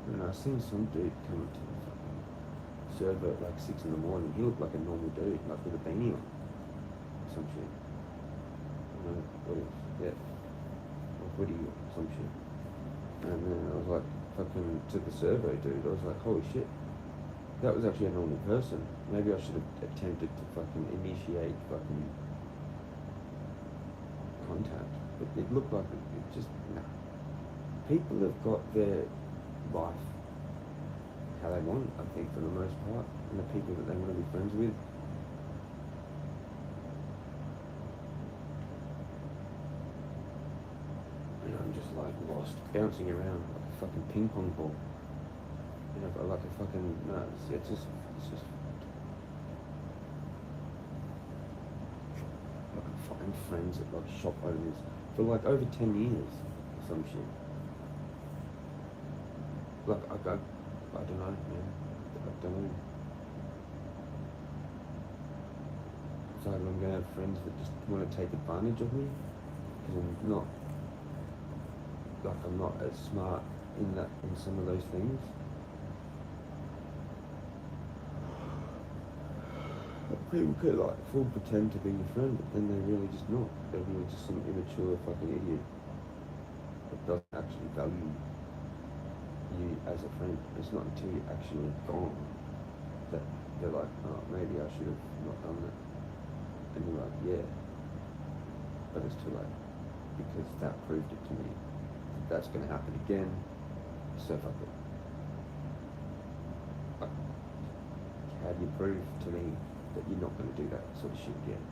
And I seen some dude come to the fucking server at like 6 in the morning. He looked like a normal dude, like with a beanie on. Some shit. Yeah. Or hoodie or some shit. And then I was like, fucking, to the survey dude, I was like, holy shit. That was actually a normal person. Maybe I should have attempted to fucking initiate fucking contact. But it looked like it just, nah. People have got their life how they want, I think, for the most part, and the people that they want to be friends with. And I'm just like lost, bouncing around like a fucking ping pong ball. You know, like a fucking, no, it's just I can find friends at like shop owners for like over 10 years or some shit. Like, I don't know, man. I don't know. It's like I'm gonna have friends that just want to take advantage of me, because I'm not as smart in some of those things. People could like full pretend to be your friend, but then they're really just not. They're really just some immature fucking idiot that doesn't actually value you as a friend. It's not until you're actually gone that they're like, oh, maybe I should have not done that. And you're like, yeah, but it's too late, because that proved it to me. That's going to happen again, so fuck it. how do you prove to me that you're not going to do that sort of shit again?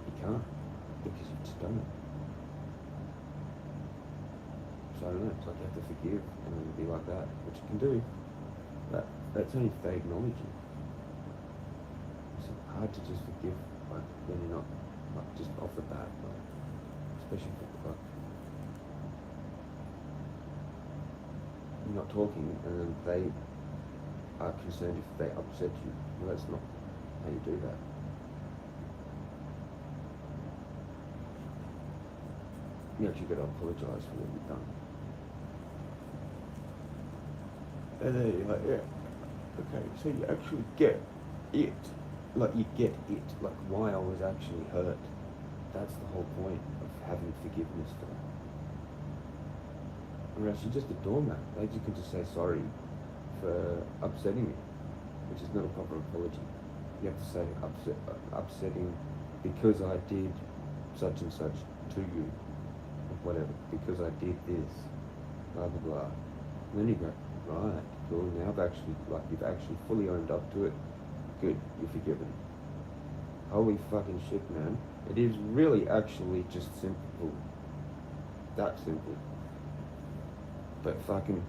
You can't, because you've just done it. So I don't know, it's like you have to forgive and then be like that, which you can do, but that's only if they acknowledge it. It's hard to just forgive, like, when you're not, like, just off the bat, like, especially if like, you're not talking and then they are concerned if they upset you. Well, that's not how you do that. You actually got to apologise for what you've done. And then you're like, yeah, okay, so you actually get it. Like, you get it, like why I was actually hurt. That's the whole point of having forgiveness for that. Or else you just ignore that. Like, you can just say sorry for upsetting you, which is not a proper apology. You have to say upsetting because I did such and such to you, or whatever, because I did this, blah blah blah. And then you go, right, cool, now I've actually, like, you've actually fully owned up to it. Good, you're forgiven. Holy fucking shit, man. It is really actually just simple. That simple. But fucking...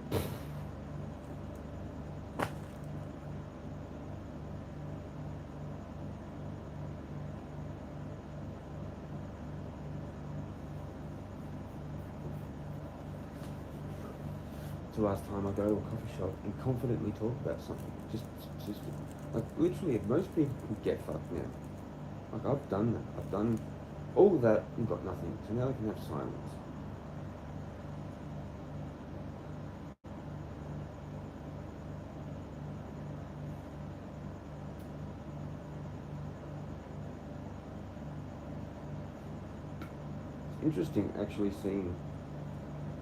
It's the last time I go to a coffee shop and confidently talk about something. Just like, literally, most people can get fucked now. Like, I've done that. I've done all that and got nothing. So now I can have silence. It's interesting actually seeing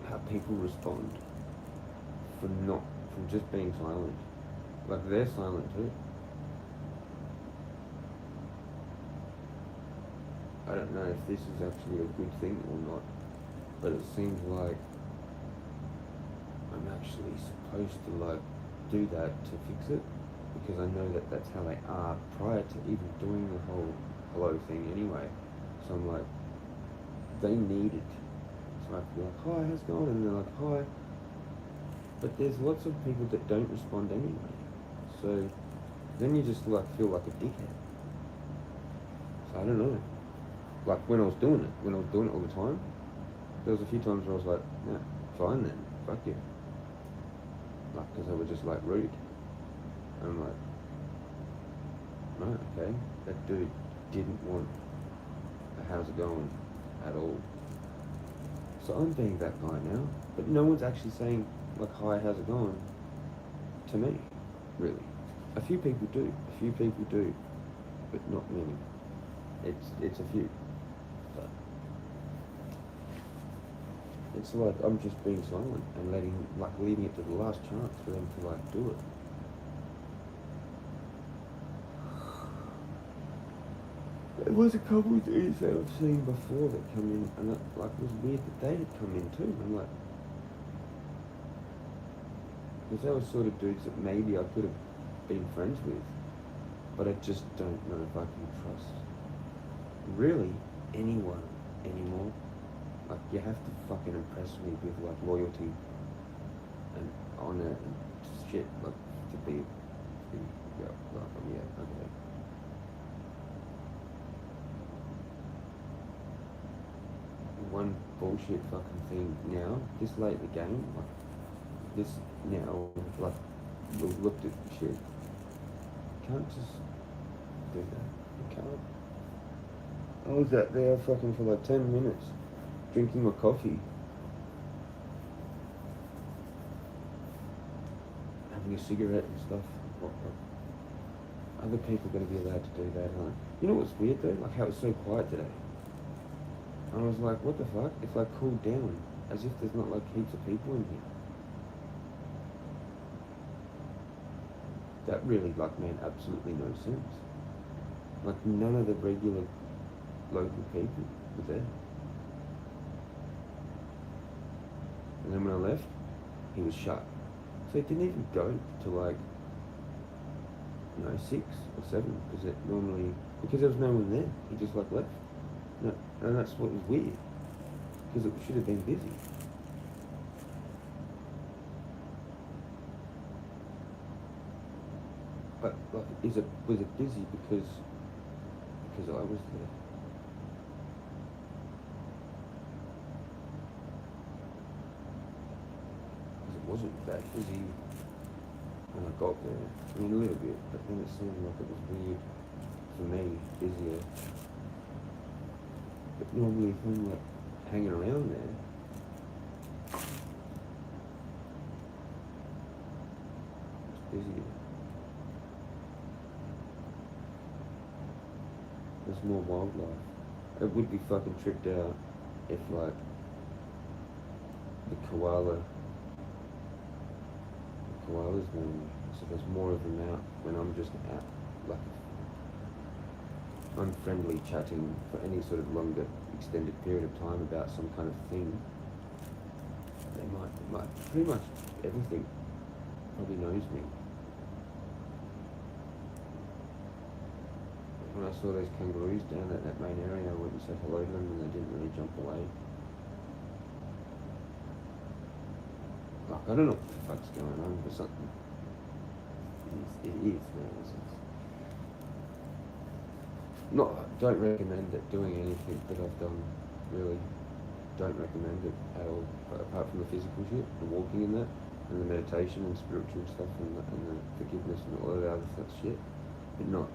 how people respond from just being silent. Like, they're silent too. I don't know if this is actually a good thing or not, but it seems like I'm actually supposed to, like, do that to fix it, because I know that that's how they are prior to even doing the whole hello thing anyway. So I'm like, they need it. So I have to be like, hi, how's it going? And they're like, hi. But there's lots of people that don't respond anyway. So then you just, like, feel like a dickhead. So I don't know. Like, when I was doing it all the time, there was a few times where I was like, yeah, fine then, fuck you. Like, because they were just, like, rude. And I'm like, right, okay, that dude didn't want a how's it going at all. So I'm being that guy now, but no one's actually saying, like, hi, how's it going, to me, really. A few people do, but not many. It's a few. But it's like I'm just being silent and leaving it to the last chance for them to, like, do it. There was a couple of dudes that I've seen before that come in, and it, like, was weird that they had come in too. I'm like, because they were sort of dudes that maybe I could have been friends with, but I just don't know if I can trust really anyone anymore. Like, you have to fucking impress me with, like, loyalty and honor and shit, like, to be yeah, okay. One bullshit fucking thing now, this late in the game, like, this now, like, we've looked at shit. You can't just do that. You can't. I was out there fucking for like 10 minutes, drinking my coffee, having a cigarette and stuff. Other people are going to be allowed to do that, aren't they? You know what's weird though? Like, how it's so quiet today. And I was like, what the fuck? It's like cooled down, as if there's not, like, heaps of people in here. That really, like, made absolutely no sense. Like, none of the regular local people were there. And then when I left, he was shut. So he didn't even go to, like, No, 6 or 7, because it normally, because there was no one there. He just like left. No, and that's what was weird, because it should have been busy. But like, was it busy because I was there? Because it wasn't that busy when I got there. I mean, a little bit, but then it seemed like it was weird for me, busier. But normally, if I'm like hanging around there, it's busier. There's more wildlife. It would be fucking tripped out if like the koalas when so there's more of them out when I'm just out like unfriendly chatting for any sort of longer extended period of time about some kind of thing. They might pretty much everything probably knows me. When I saw those kangaroos down at that main area, I went and said hello to them and they didn't really jump away. Like, I don't know what the fuck's going on, but something. It is, man. Don't recommend it doing anything that I've done, really. Don't recommend it at all, apart from the physical shit, the walking and that, and the meditation and spiritual stuff and the forgiveness and all of that other shit, but not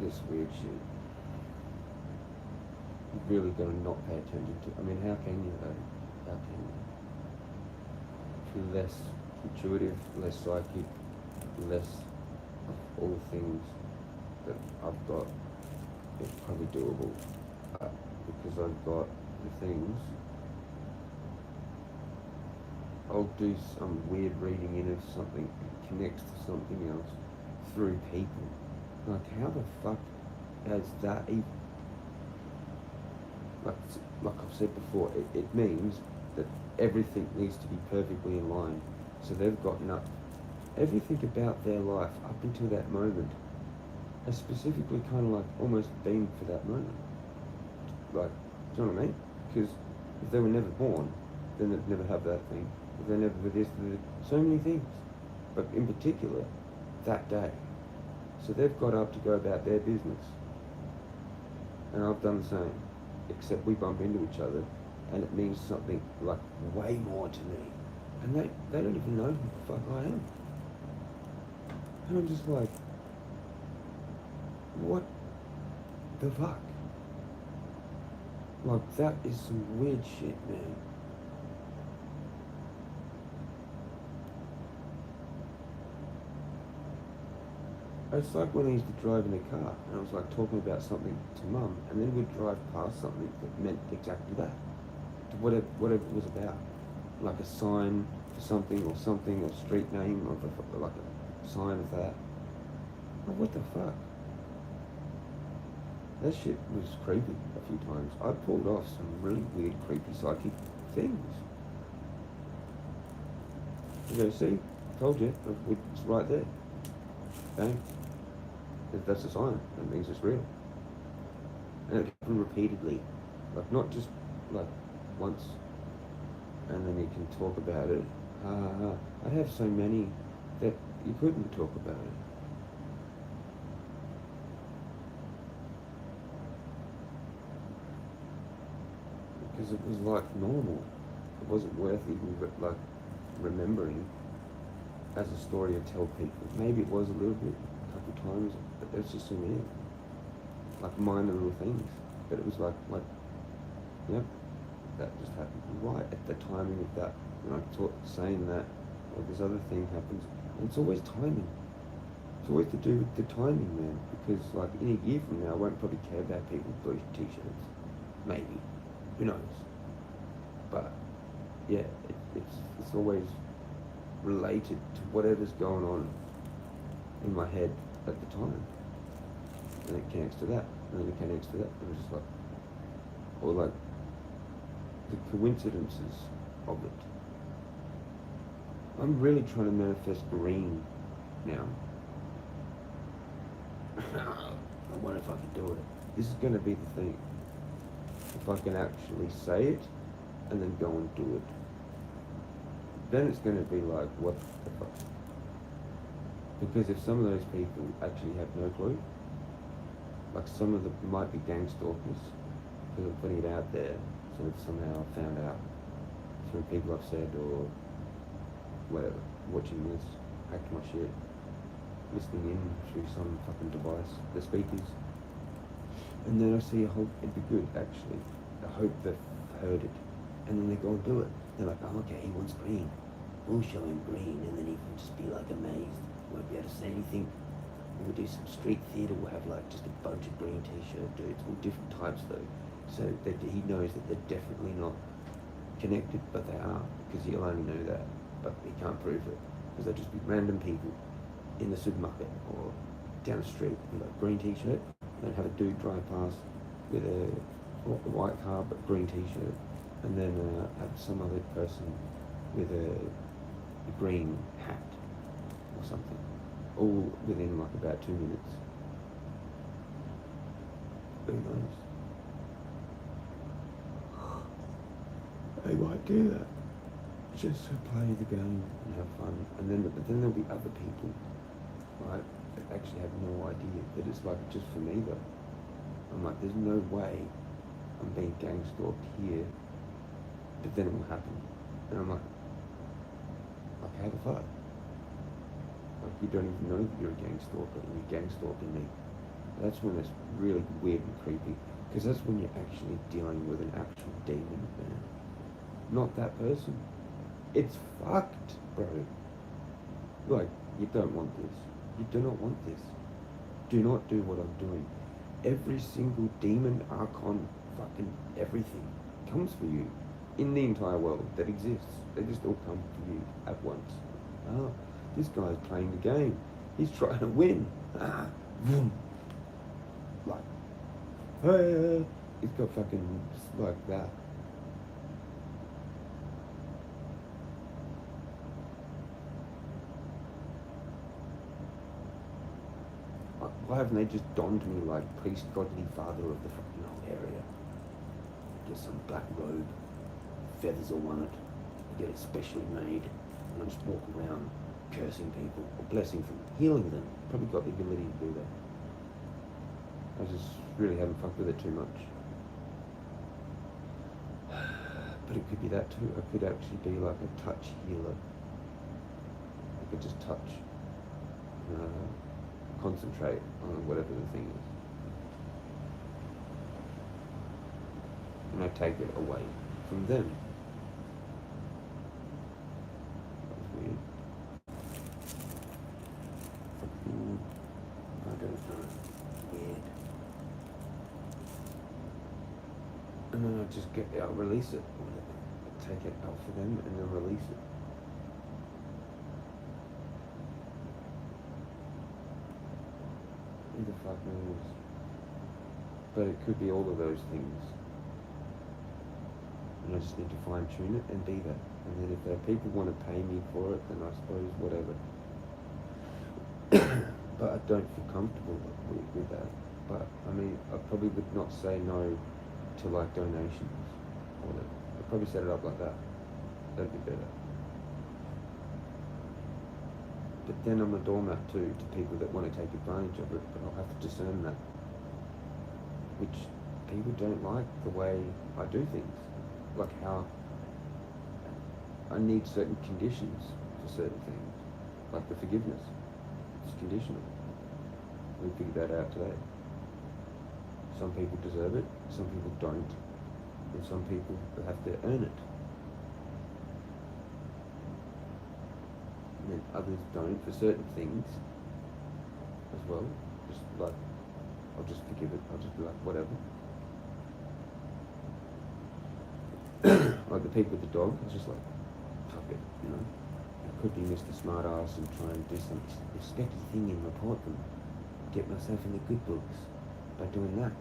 this weird shit. You've really got to not pay attention to. I mean, how can you though? How can you? If you're less intuitive, less psychic, less of all things that I've got, it's probably doable. Because I've got the things, I'll do some weird reading in of something that connects to something else through people. Like, how the fuck has that even... Like I've said before, it means that everything needs to be perfectly in line. So they've gotten up everything about their life up until that moment has specifically kind of like almost been for that moment. Like, do you know what I mean? Because if they were never born, then they'd never have that thing. If they never were this, so many things. But in particular, that day. So they've got up to go about their business. And I've done the same. Except we bump into each other and it means something like way more to me. And they don't even know who the fuck I am. And I'm just like, what the fuck? Like, that is some weird shit, man. It's like when I used to drive in a car and I was like talking about something to mum and then we'd drive past something that meant exactly that. Whatever it was about. Like a sign for something or street name or like a sign of that. Like, what the fuck? That shit was creepy a few times. I pulled off some really weird, creepy, psychic things. You go, see? Told you. It's right there. Bang. If that's a sign, that means it's real. And it happened repeatedly. Like, not just, like, once. And then you can talk about it. I'd have so many that you couldn't talk about it. Because it was like normal. It wasn't worth even like remembering as a story to tell people. Maybe it was a little bit, a couple times, but that's just so many. Like minor little things. But it was like, yep, that just happened right at the timing of that. When I saying that, or this other thing happens, and it's always timing. It's always to do with the timing, man. Because like in a year from now, I won't probably care about people with blue t-shirts. Maybe. Who knows? But yeah, it's always related to whatever's going on in my head at the time. And it connects to that, and then it connects to that, and it's just like, or like the coincidences of it. I'm really trying to manifest green now. I wonder if I can do it. This is going to be the thing. If I can actually say it and then go and do it, then it's going to be like, what the fuck? Because if some of those people actually have no clue, like some of them might be gang stalkers, because I'm putting it out there, so they've somehow found out through people I've said or whatever, watching this, hacked my shit, listening in through some fucking device, the speakers. And then I see a whole, it'd be good actually. I hope they've heard it. And then they go and do it. They're like, oh, okay, he wants green. We'll show him green, and then he can just be like amazed. Won't be able to say anything. We'll do some street theatre. We'll have like just a bunch of green t-shirt dudes, all different types though. So that he knows that they're definitely not connected, but they are, because he'll only know that, but he can't prove it. Because they'll just be random people in the supermarket or down the street with a green t-shirt, and then have a dude drive past with a white car but green t-shirt, and then have some other person with a green hat or something, all within like about 2 minutes. Who knows? They might do that just to play the game and have fun, and then but then there'll be other people, right, that actually have no idea that it's like just for me though. I'm like, there's no way I'm being gang stalked here, but then it will happen, and I'm like how the fuck? Like you don't even know that you're a gang stalker and you're gang stalking me. That's when it's really weird and creepy, because that's when you're actually dealing with an actual demon, man. Not that person. It's fucked, bro. Like, you don't want this. You do not want this. Do not do what I'm doing. Every single demon, archon, fucking everything comes for you in the entire world that exists. They just all come for you at once. Oh, this guy's playing the game. He's trying to win. Ah, boom. Like, hey, he's got fucking like that. Why haven't they just donned me like priest, godly father of the fucking whole area? Get some black robe, feathers all on it, get it specially made, and I just walk around cursing people or blessing them, healing them. Probably got the ability to do that. I just really haven't fucked with it too much. But it could be that too. I could actually be like a touch healer. I could just touch. Concentrate on whatever the thing is, and I take it away from them. That's weird. I don't know. Weird. And then I just I'll release it. I'll take it out for them and then release it. Who the fuck knows? But it could be all of those things. And I just need to fine tune it and be that. And then if there are people want to pay me for it, then I suppose whatever. But I don't feel comfortable with that. But I mean, I probably would not say no to like donations or that. I'd probably set it up like that. That'd be better. But then I'm a doormat too to people that want to take advantage of it, but I'll have to discern that. Which people don't like the way I do things. Like how I need certain conditions for certain things. Like the forgiveness. It's conditional. We figured that out today. Some people deserve it, some people don't. And some people have to earn it. And others don't for certain things as well. Just like, I'll just forgive it. I'll just be like, whatever. Like the people with the dog, I was just like, fuck it, you know. I could be Mr. Smartass and try and do some respecty thing and report them. Get myself in the good books by doing that.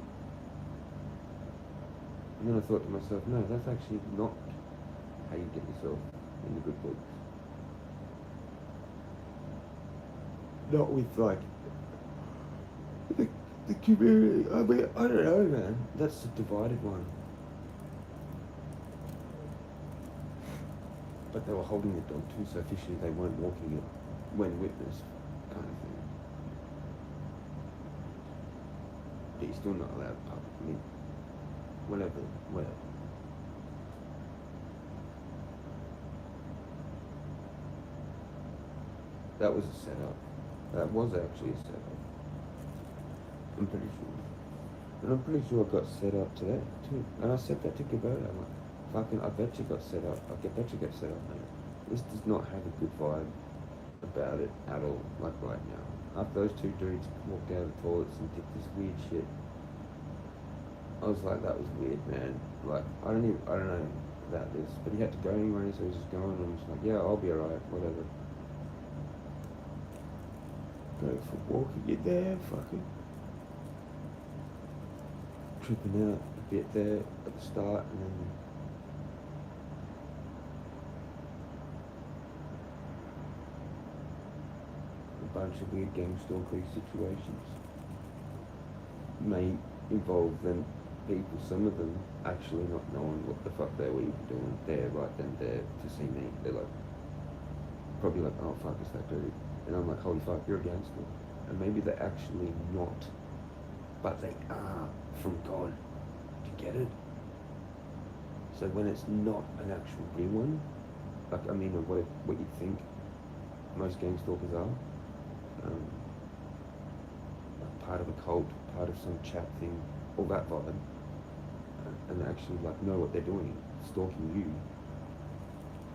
And then I thought to myself, no, that's actually not how you get yourself in the good books. Not with like the community. I mean, I don't know, man. That's the divided one. But they were holding the dog too, so officially they weren't walking it when witnessed, kind of thing. But you're still not allowed publicly. Whatever. That was a setup. That was actually a setup. I'm pretty sure. And I'm pretty sure it got set up today, too. And I said that to Gabota. I'm like, fucking, I bet you got set up. I bet you got set up, mate. This does not have a good vibe about it at all, like right now. After those two dudes walked out of the toilets and did this weird shit, I was like, that was weird, man. Like, I don't know about this, but he had to go anyway, so he was just going, and I'm just like, yeah, I'll be alright, whatever. Go for walking in there, fucking tripping out a bit there at the start, and then a bunch of weird gang stalkery situations may involve them people, some of them actually not knowing what the fuck they were even doing there right then there to see me. They're like, probably like, oh fuck, it's that dude. And I'm like, holy fuck, you're a gangster. And maybe they're actually not, but they are from God. Do you get it? So when it's not an actual real one, like, I mean, what you think most gang stalkers are, like part of a cult, part of some chat thing, all that vibe, and actually like know what they're doing, stalking you.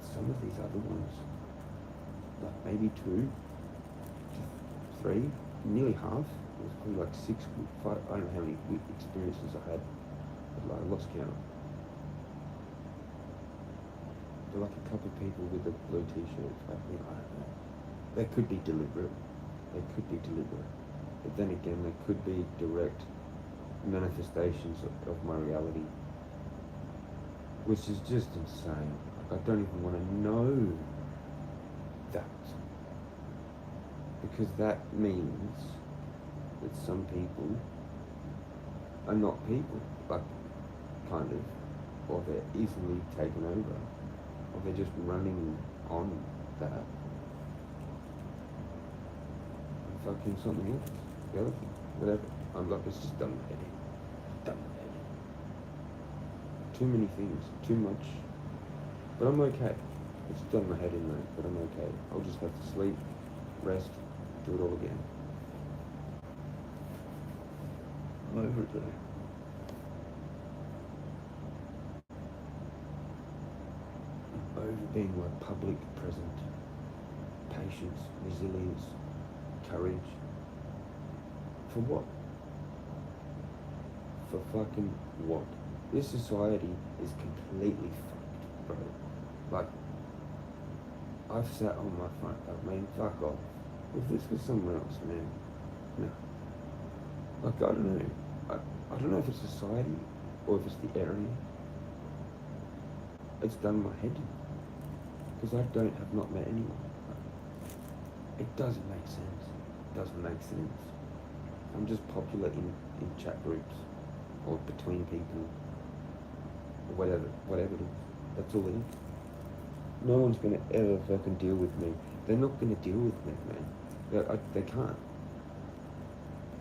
Some of these other ones, like maybe 2 to 3, nearly half. It was probably like 6, 5. I don't know how many experiences I had, but like I lost count. They're like a couple of people with the blue t-shirts. I don't know. They could be deliberate. But then again, they could be direct manifestations of my reality, which is just insane. Like, I don't even want to know that, because that means that some people are not people, like, kind of, or they're easily taken over, or they're just running on that and fucking something else, the other thing, whatever. I'm like, it's just done my head in. Too many things, too much. But I'm okay. It's done my head in, mate, but I'm okay. I'll just have to sleep, rest, do it all again. I'm over it though. I'm over being like public present. Patience, resilience, courage. For what? For fucking what? This society is completely fucked, bro. Like, I've sat on my front, I mean, fuck off. If this was somewhere else, man, no. Like, I don't know. I don't know if it's society or if it's the area. It's done my head in. Because I have not met anyone. It doesn't make sense. I'm just popular in chat groups or between people or whatever it is. That's all it is. No one's gonna ever fucking deal with me. They're not gonna deal with me, man. They can't.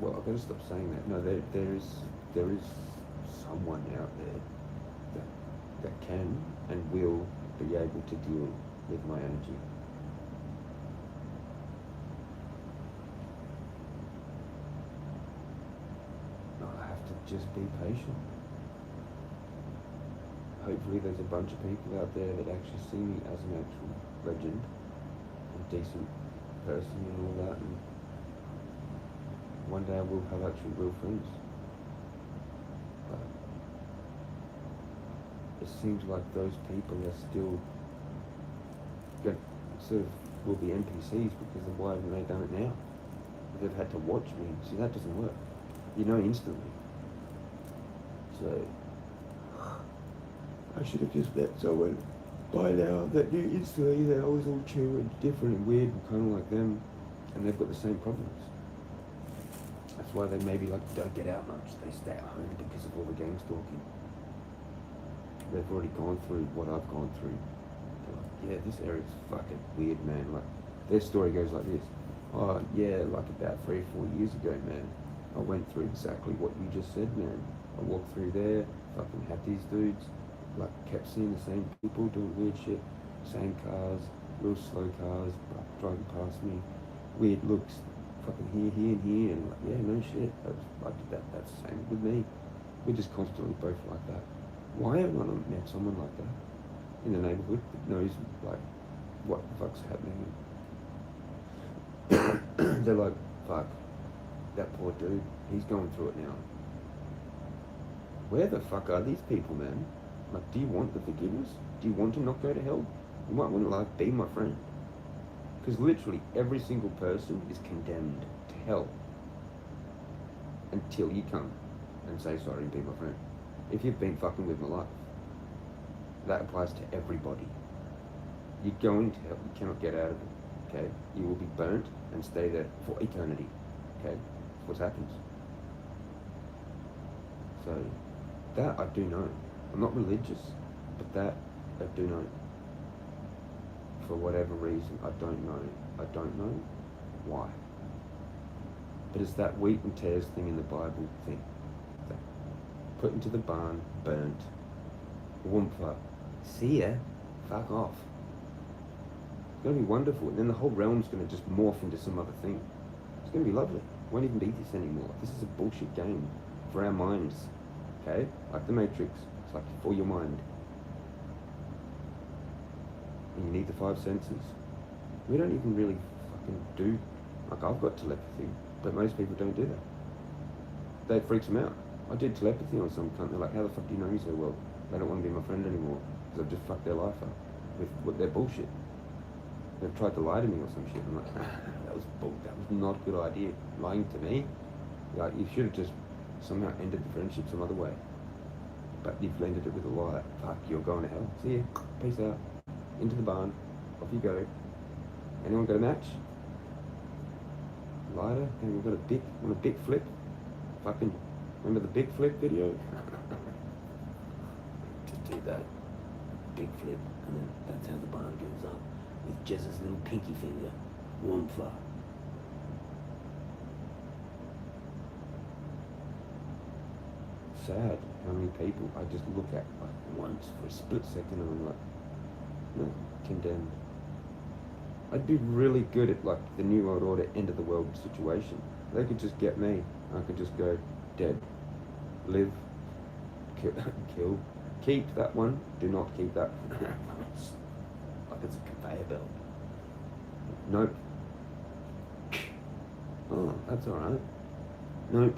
Well, I've got to stop saying that. No, there is someone out there that can and will be able to deal with my energy. I have to just be patient. Hopefully there's a bunch of people out there that actually see me as an actual legend, a decent person and all that, and one day I will have actually real friends. But it seems like those people are still sort of will be NPCs, because of why haven't they done it now? They've had to watch me. See, that doesn't work. You know instantly. So I should have just met someone by now that knew instantly that I was all true and different and weird and kind of like them, and they've got the same problems. I That's why they maybe like don't get out much. They stay at home because of all the gang stalking. They've already gone through what I've gone through. They're like, yeah, this area's fucking weird, man. Like, their story goes like this. Oh, yeah, like about 3 or 4 years ago, man, I went through exactly what you just said, man. I walked through there, fucking had these dudes, like, kept seeing the same people doing weird shit, same cars, real slow cars, like, driving past me, weird looks, fucking here, and here, and like, yeah, no shit. I did that. That's the same with me. We're just constantly both like that. Why haven't I met someone like that in the neighbourhood that knows, like, what the fuck's happening? They're like, fuck, that poor dude, he's going through it now. Where the fuck are these people, man? Like, do you want the forgiveness? Do you want to not go to hell? You might want to, like, be my friend. Because literally every single person is condemned to hell until you come and say sorry and be my friend. If you've been fucking with my life, that applies to everybody. You're going to hell, you cannot get out of it, okay? You will be burnt and stay there for eternity, okay? That's what happens. So, that I do know. I'm not religious, but that I do know. For whatever reason, I don't know. I don't know why. But it's that wheat and tares thing in the Bible thing. That put into the barn, burnt, whoompa, see ya, fuck off. It's going to be wonderful. And then the whole realm's going to just morph into some other thing. It's going to be lovely. It won't even be this anymore. This is a bullshit game for our minds. Okay? Like the Matrix. It's like for your mind. And you need the 5 senses. We don't even really fucking do. Like, I've got telepathy, but most people don't do that. That freaks them out. I did telepathy on some cunt. They're like, how the fuck do you know me so well? They don't want to be my friend anymore because I've just fucked their life up with their bullshit. They've tried to lie to me or some shit. I'm like, that was bull. That was not a good idea. Lying to me, like, you should have just somehow ended the friendship some other way. But you've ended it with a lie. Fuck, you're going to hell. See ya. Peace out. Into the barn. Off you go. Anyone got a match? Lighter? And we've got a big flip. Fucking, remember the big flip video? Just do that. Big flip. And then that's how the barn goes up. With Jezza's little pinky finger. One fly. Sad how many people I just look at like once for a split second and I'm like, no, condemned. I'd be really good at like the New World Order end of the world situation. They could just get me. I could just go dead, live, kill, keep that one, do not keep that. Like it's a conveyor belt. Nope. Oh, that's alright. Nope.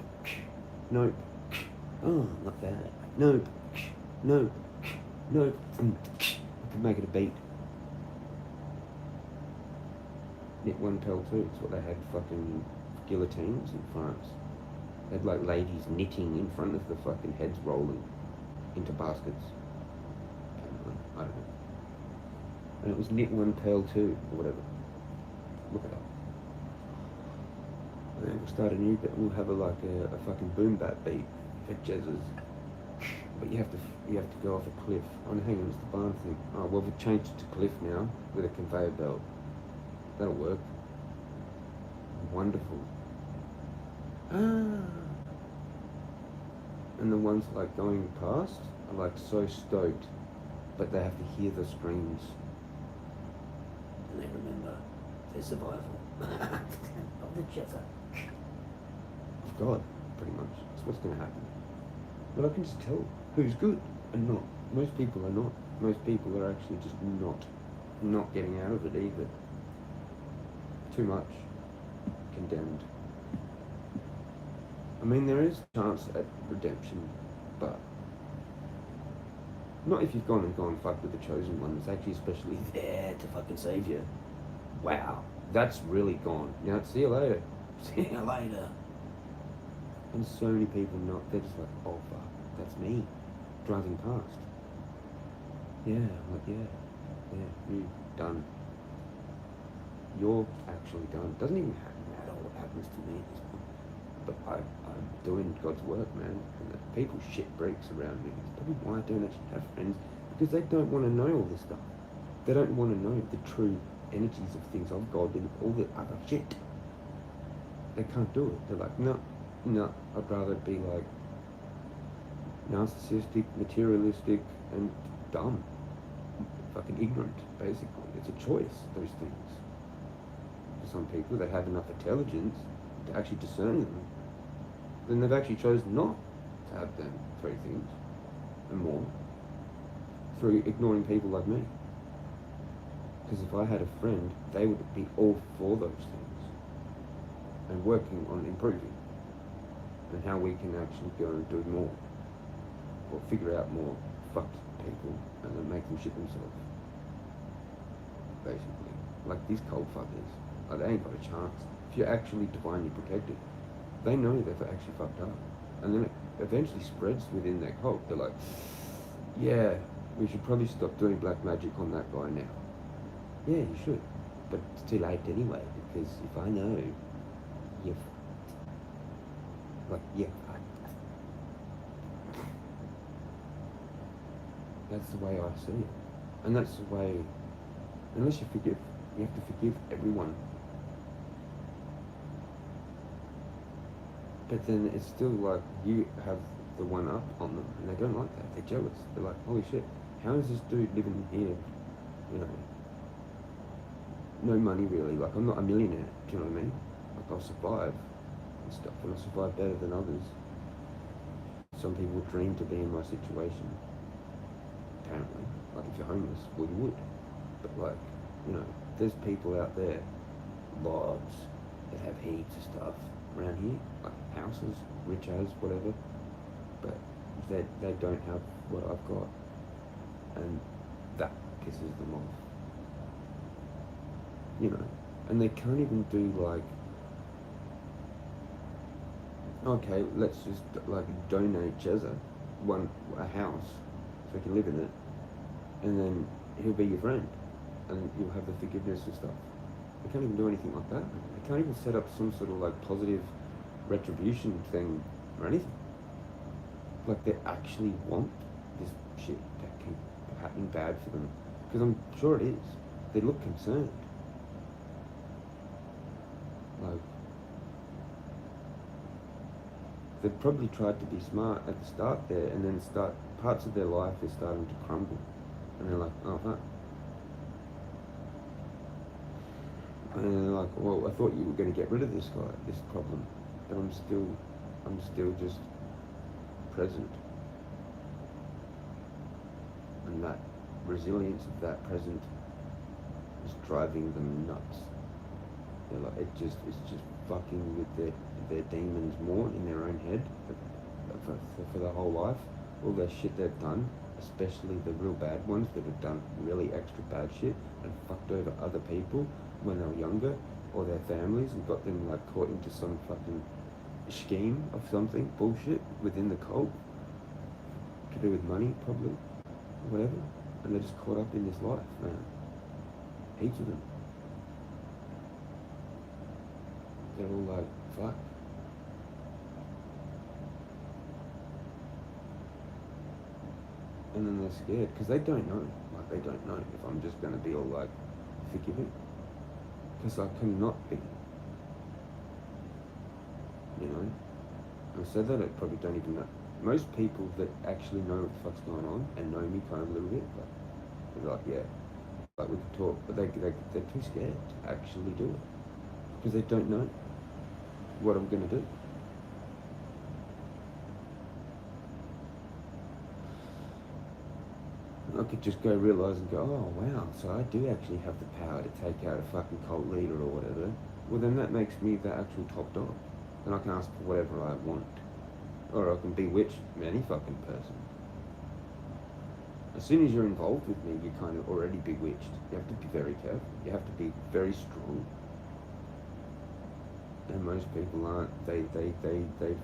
Nope. Oh, not that. Nope. Nope. Nope. I could make it a beat. Knit one pell too. It's what they had fucking guillotines in France. They had like ladies knitting in front of the fucking heads rolling into baskets. I don't know. And it was knit one pearl too, or whatever. Look it up. And then we'll start a new bit. We'll have a fucking boom bap beat for Jezza's. But you have to go off a cliff. Oh, hang on, it's the barn thing. Oh, well, we've changed it to cliff now with a conveyor belt. That'll work. Wonderful. Ah. And the ones like going past are like so stoked, but they have to hear the screams. And they remember their survival of the Jezza. Of God, pretty much. That's what's going to happen. But I can just tell who's good and not. Most people are not. Most people are actually just not getting out of it either. Too much. Condemned. I mean, there is a chance at redemption, but not if you've gone and fuck with the chosen one. It's actually especially there to fucking save you. Wow, that's really gone. You know, see you later. See you later. And so many people not. They're just like, oh fuck, that's me, driving past. Yeah, I'm like, yeah, you done. You're actually done. Doesn't even matter what happens to me at this point. But I'm doing God's work, man. And the people shit breaks around me. It's probably why I don't actually have friends, because they don't want to know all this stuff. They don't want to know the true energies of things of God and all the other shit. They can't do it. They're like, no, I'd rather be like narcissistic, materialistic, and dumb. Fucking ignorant, basically. It's a choice, those things. For some people that have enough intelligence to actually discern them, then they've actually chosen not to have them three things and more through ignoring people like me. Because if I had a friend, they would be all for those things and working on improving and how we can actually go and do more or figure out more fucked people and then make them shit themselves. Basically. Like these cold fuckers. Like they ain't got a chance. If you're actually divinely protected, they know that they're actually fucked up. And then it eventually spreads within their cult. They're like, yeah, we should probably stop doing black magic on that guy now. Yeah, you should. But it's too late anyway, because if I know you're like, yeah, that's the way I see it. And that's the way, unless you forgive, you have to forgive everyone. But then it's still like you have the one up on them, and they don't like that. They're jealous. They're like, holy shit, how is this dude living here? You know, no money really. Like, I'm not a millionaire. Do you know what I mean? Like, I'll survive and stuff, and I'll survive better than others. Some people would dream to be in my situation. Apparently, like if you're homeless, well, you would. But like, you know, there's people out there, lots, that have heaps of stuff around here, like houses, rich as, whatever, but they don't have what I've got, and that pisses them off, you know, and they can't even do like, okay, let's just like donate Jezza a house so he can live in it, and then he'll be your friend, and you'll have the forgiveness and stuff. They can't even do anything like that. They can't even set up some sort of like positive retribution thing or anything. Like they actually want this shit to keep happening bad for them. Because I'm sure it is. They look concerned. Like, they've probably tried to be smart at the start there, and then parts of their life is starting to crumble. And they're like, oh fuck. And they're like, well, I thought you were going to get rid of this guy, this problem, but I'm still just present. And that resilience of that present is driving them nuts. They're like, it's just fucking with their demons more in their own head for their whole life. All their shit they've done, especially the real bad ones that have done really extra bad shit and fucked over other people when they were younger, or their families, and got them like caught into some fucking scheme of something, bullshit within the cult, to do with money probably, whatever, and they're just caught up in this life, man. Heaps of them. They're all like, fuck. And then they're scared, because they don't know, if I'm just going to be all like, forgiving. Because I cannot be, you know. I said that I probably don't even know. Most people that actually know what the fuck's going on and know me kind of a little bit, like, they're like, yeah, like we can talk, but they're too scared to actually do it because they don't know what I'm gonna do. I could just go realise and go, oh wow, so I do actually have the power to take out a fucking cult leader or whatever. Well then that makes me the actual top dog. Then I can ask for whatever I want. Or I can bewitch any fucking person. As soon as you're involved with me, you're kind of already bewitched. You have to be very careful. You have to be very strong. And most people aren't. They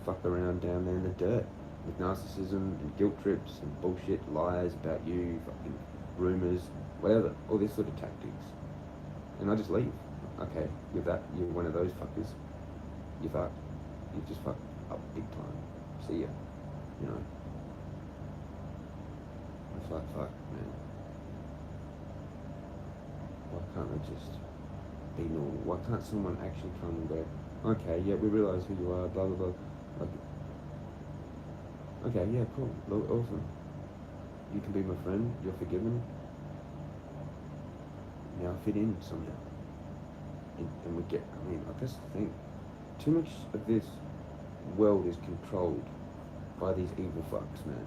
fuck around down there in the dirt with narcissism and guilt trips and bullshit, lies about you, fucking rumours, whatever, all this sort of tactics. And I just leave. Okay, you're one of those fuckers. You're fucked. you just fucked up big time. See ya. You know. It's like, fuck, man. Why can't I just be normal? Why can't someone actually come and go, okay, yeah, we realise who you are, blah, blah, blah. Like, okay, yeah, cool, awesome. You can be my friend, you're forgiven. Now fit in somehow. And we get, I mean, that's the thing. Too much of this world is controlled by these evil fucks, man.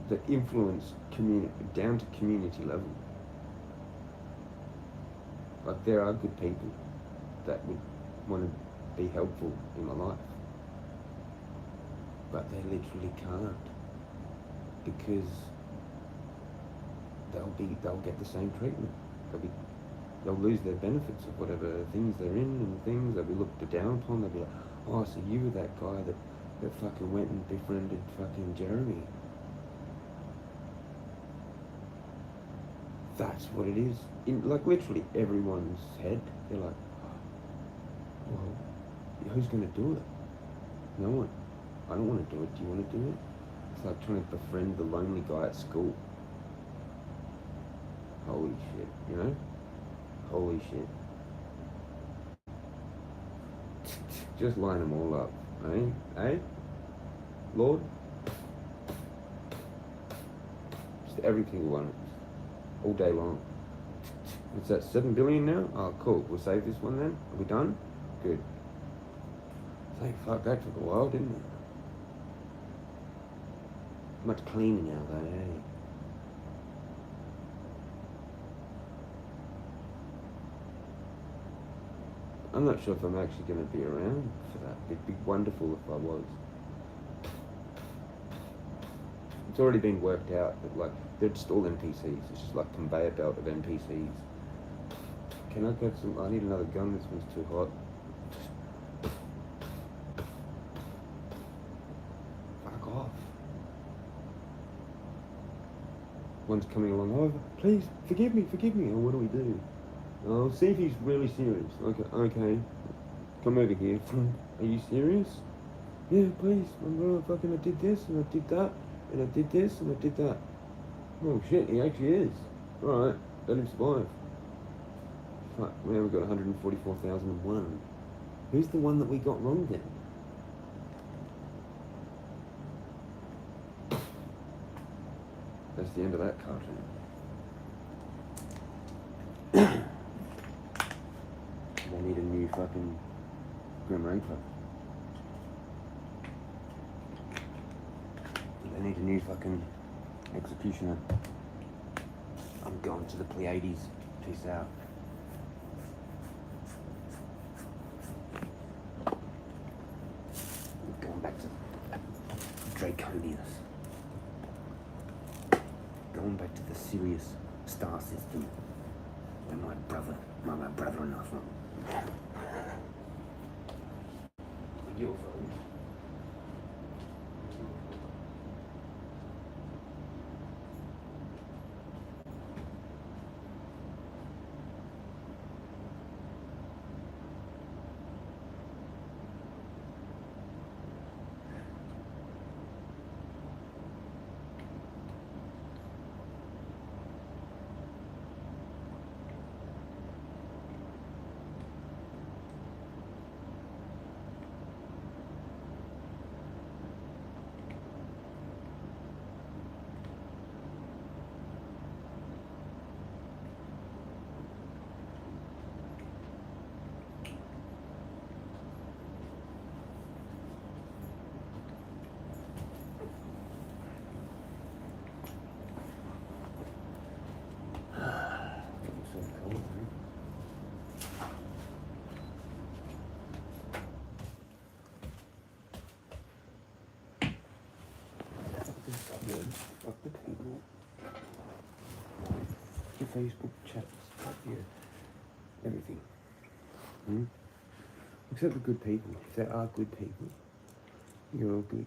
That influence down to community level. Like, there are good people that would want to be helpful in my life. But they literally can't. Because they'll get the same treatment. They'll lose their benefits of whatever things they're in and things. They'll be looked down upon. They'll be like, oh, so you were that guy that fucking went and befriended fucking Jeremy. That's what it is. In, like, literally everyone's head, they're like, well, who's going to do it? No one. I don't want to do it. Do you want to do it? It's like trying to befriend the lonely guy at school. Holy shit, you know? Holy shit. Just line them all up, eh? Eh? Lord? Just every single one. All day long. What's that, 7 billion now? Oh, cool. We'll save this one then. Are we done? Good. Thank fuck, that took a while, didn't it? Much cleaner now, though, eh? I'm not sure if I'm actually going to be around for that. It'd be wonderful if I was. It's already been worked out that, like, they're just all NPCs. It's just like conveyor belt of NPCs. Can I get some? I need another gun. This one's too hot. Fuck off. One's coming along. Oh, please forgive me. Oh, what do we do? Oh, see if he's really serious. Okay. Come over here. Are you serious? Yeah, please. I did this and I did that and I did this and I did that. Oh shit, he actually is. Alright, let him survive. Fuck, now we've got 144,001. Who's the one that we got wrong then? That's the end of that cartoon. They need a new fucking Grim Reaper. They need a new fucking executioner. I'm going to the Pleiades. Peace out. I'm going back to Draconius. Going back to the Sirius star system. Where my brother-in-law from. UFO. Fuck the people. Your Facebook chats, fuck your everything. Except the good people. If there are good people, you're all good.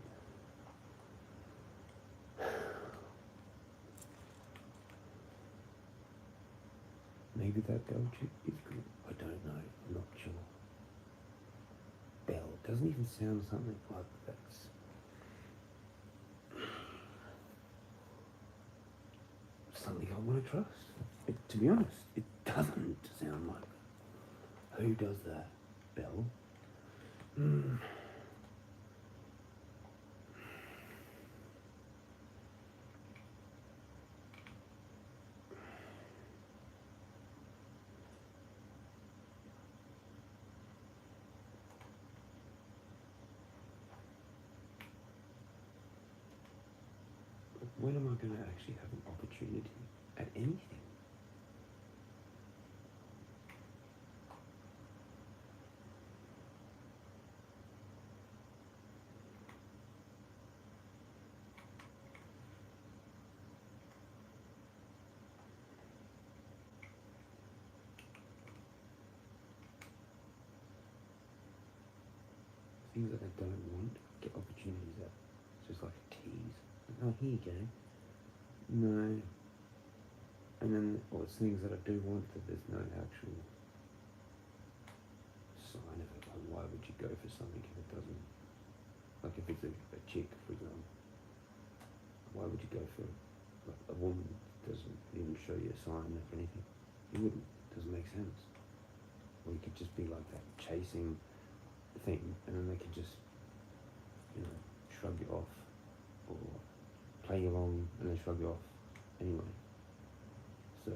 Maybe that girl chick is good. I don't know. I'm not sure. Belle. doesn't even sound something like that's something I want to trust. To be honest, it doesn't sound like that. Who does that? Bell? When am I going to actually have an opportunity at anything? Things that I don't want, get opportunities at. It's just like a tease. Oh, here you go. No. And then, or it's things that I do want, but there's no actual sign of it. Like, why would you go for something if it doesn't? Like, if it's a chick, for example, why would you go for like a woman that doesn't even show you a sign of anything? You wouldn't. It doesn't make sense. Or you could just be like that chasing thing, and then they could just, shrug you off, or play you along and then shrug you off anyway. So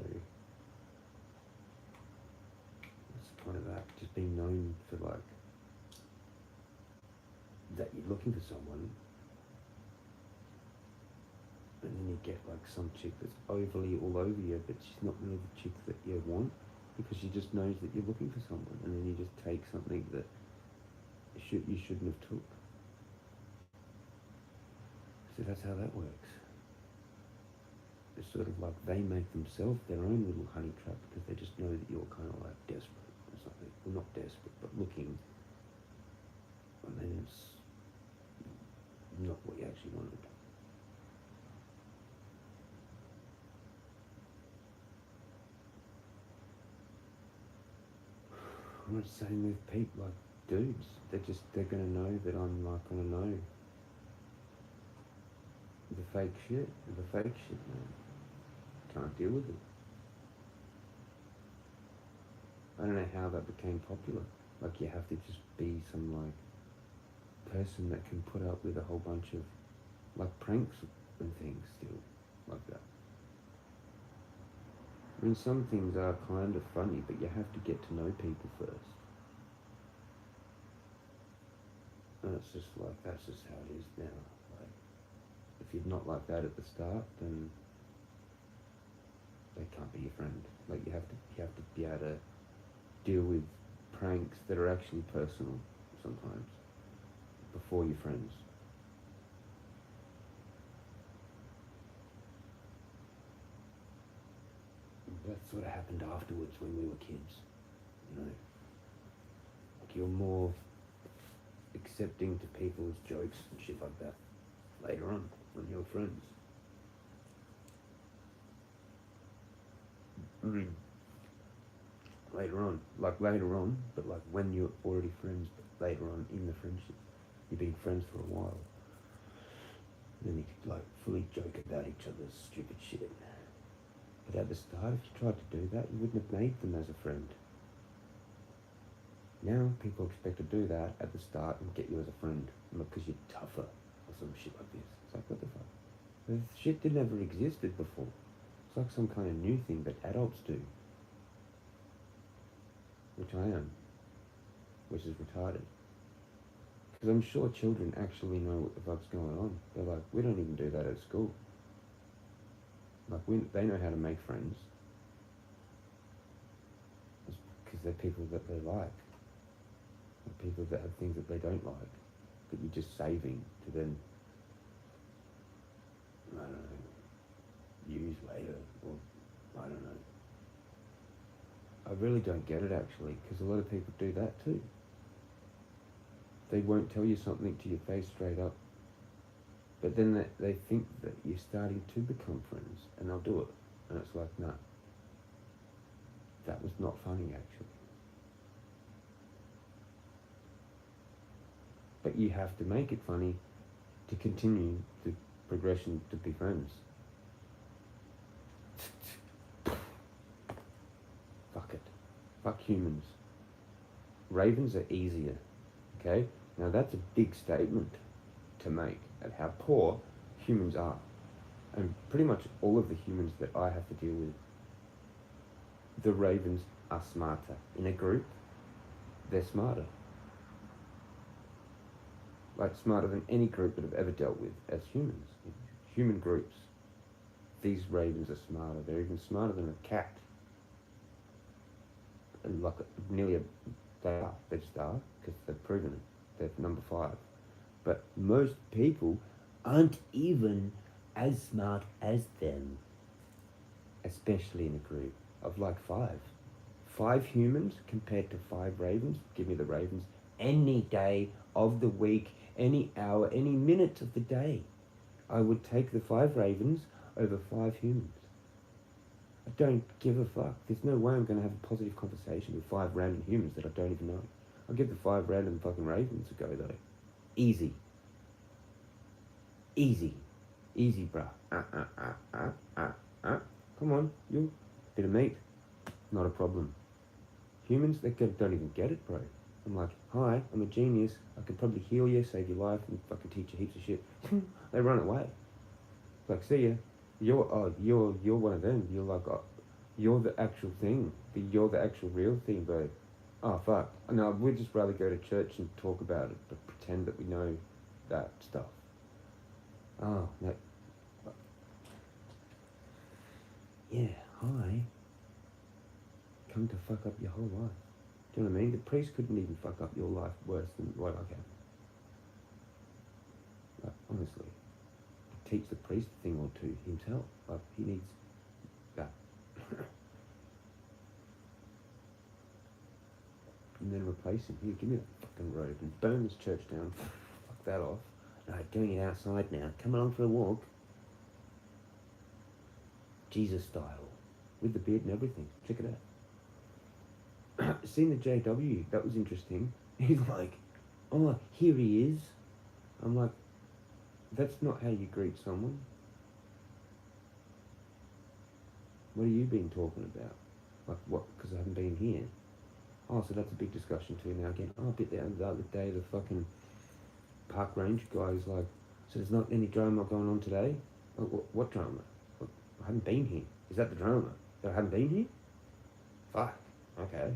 it's kind of that, just being known for like that you're looking for someone, and then you get like some chick that's overly all over you, but she's not really the chick that you want, because she just knows that you're looking for someone, and then you just take something that you shouldn't have took. So that's how that works. It's sort of like they make themselves their own little honey trap, because they just know that you're kind of like desperate or something. Well, not desperate, but looking. And then it's not what you actually wanted. I'm not saying with people, like dudes, they're gonna know that I'm not gonna know the fake shit, man. Can't deal with it. I don't know how that became popular. Like, you have to just be some like person that can put up with a whole bunch of like pranks and things still like that. I mean, some things are kind of funny, but you have to get to know people first. And it's just like, that's just how it is now. Like, if you're not like that at the start, then they can't be your friend. Like, you have to be able to deal with pranks that are actually personal sometimes before you're friends. That sort of happened afterwards when we were kids, Like, you're more accepting to people's jokes and shit like that later on when you're friends. Later on, but like when you're already friends, but later on in the friendship, you've been friends for a while, then you could like fully joke about each other's stupid shit. But at the start, if you tried to do that, you wouldn't have made them as a friend. Now people expect to do that at the start and get you as a friend because you're tougher or some shit like this. It's like, what the fuck? This shit didn't ever existed before. It's like some kind of new thing that adults do. Which I am. Which is retarded. Because I'm sure children actually know what the fuck's going on. They're like, we don't even do that at school. Like, they know how to make friends. It's because they're people that they like. Or people that have things that they don't like. That you're just saving to then, I don't know, use later. Or, I don't know. I really don't get it, actually, because a lot of people do that too. They won't tell you something to your face straight up, but then they think that you're starting to become friends, and they'll do it. And it's like, nah, that was not funny, actually. But you have to make it funny to continue the progression to be friends. Fuck it. Fuck humans. Ravens are easier. Okay? Now that's a big statement to make at how poor humans are. And pretty much all of the humans that I have to deal with, the ravens are smarter. In a group, they're smarter. Like smarter than any group that I've ever dealt with as humans. In human groups, these ravens are smarter. They're even smarter than a cat. And like they just are, because they've proven it. They're number 5. But most people aren't even as smart as them. Especially in a group of like 5. 5 humans compared to 5 ravens. Give me the ravens any day of the week, any hour, any minute of the day. I would take the 5 ravens over 5 humans. I don't give a fuck. There's no way I'm going to have a positive conversation with 5 random humans that I don't even know. I'll give the 5 random fucking ravens a go though. Easy. Easy. Easy, bruh. Come on, you. Bit of meat. Not a problem. Humans, they don't even get it, bro. I'm like, hi, I'm a genius. I could probably heal you, save your life, and fucking teach you heaps of shit. They run away. Like, see ya. You're one of them. You're like, you're the actual thing. You're the actual real thing, bro. Oh, fuck. No, we'd just rather go to church and talk about it, but pretend that we know that stuff. Oh, no. Yeah, hi. Come to fuck up your whole life. Do you know what I mean? The priest couldn't even fuck up your life worse than what I can. Like, honestly. Teach the priest a thing or two himself. Like, he needs that. And then replace him. Here, give me that fucking robe and burn this church down. Fuck that off. No, doing it outside now. Come along for a walk. Jesus style. With the beard and everything. Check it out. Seen the JW. That was interesting. He's like, oh, here he is. I'm like, that's not how you greet someone. What have you been talking about? Like, what? Because I haven't been here. Oh, so that's a big discussion too now again. Oh, a bit the other day, the fucking park ranger guy is like, so there's not any drama going on today? Oh, what drama? I haven't been here. Is that the drama? That I haven't been here? Fuck. Okay.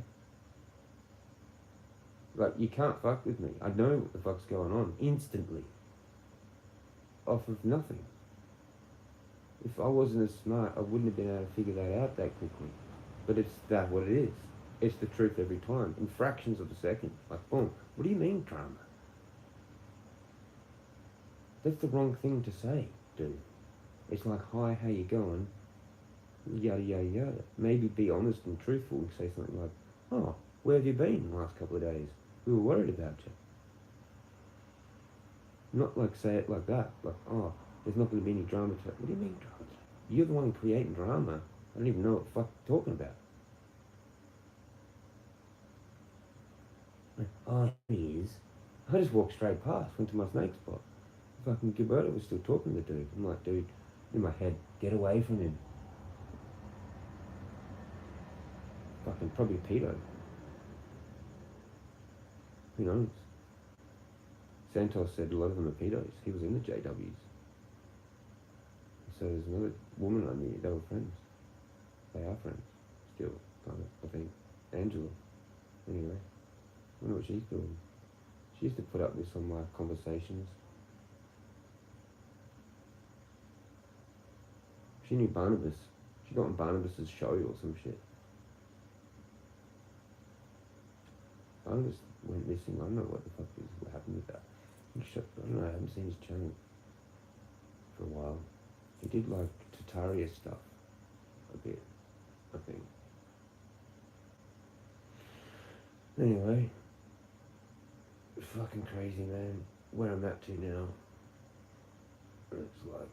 Like, you can't fuck with me. I know what the fuck's going on instantly. Off of nothing. If I wasn't as smart, I wouldn't have been able to figure that out that quickly. But it's that what it is. It's the truth every time, in fractions of a second. Like, boom. What do you mean, drama? That's the wrong thing to say, dude. It's like, hi, how you going? Yada, yada, yada. Maybe be honest and truthful and say something like, oh, where have you been the last couple of days? We were worried about you. Not like say it like that. Like, oh, there's not going to be any drama today. What do you mean drama? You're the one creating drama. I don't even know what the fuck you're talking about. Like, oh, he is. I just walked straight past, went to my snake spot. Fucking Gilberto was still talking to the dude. I'm like, dude, in my head, get away from him. Fucking probably a pedo. Who knows? Santos said a lot of them are pedos. He was in the JWs. So there's another woman I knew. They were friends. They are friends. Still, kind of, I think. Angela. Anyway. I wonder what she's doing. She used to put up this on my conversations. She knew Barnabas. She got on Barnabas's show or some shit. Barnabas went missing. I don't know what the fuck is what happened with that. I don't know, I haven't seen his channel for a while. He did like Tataria stuff a bit, I think. Anyway, fucking crazy, man. Where I'm at to now. It's like,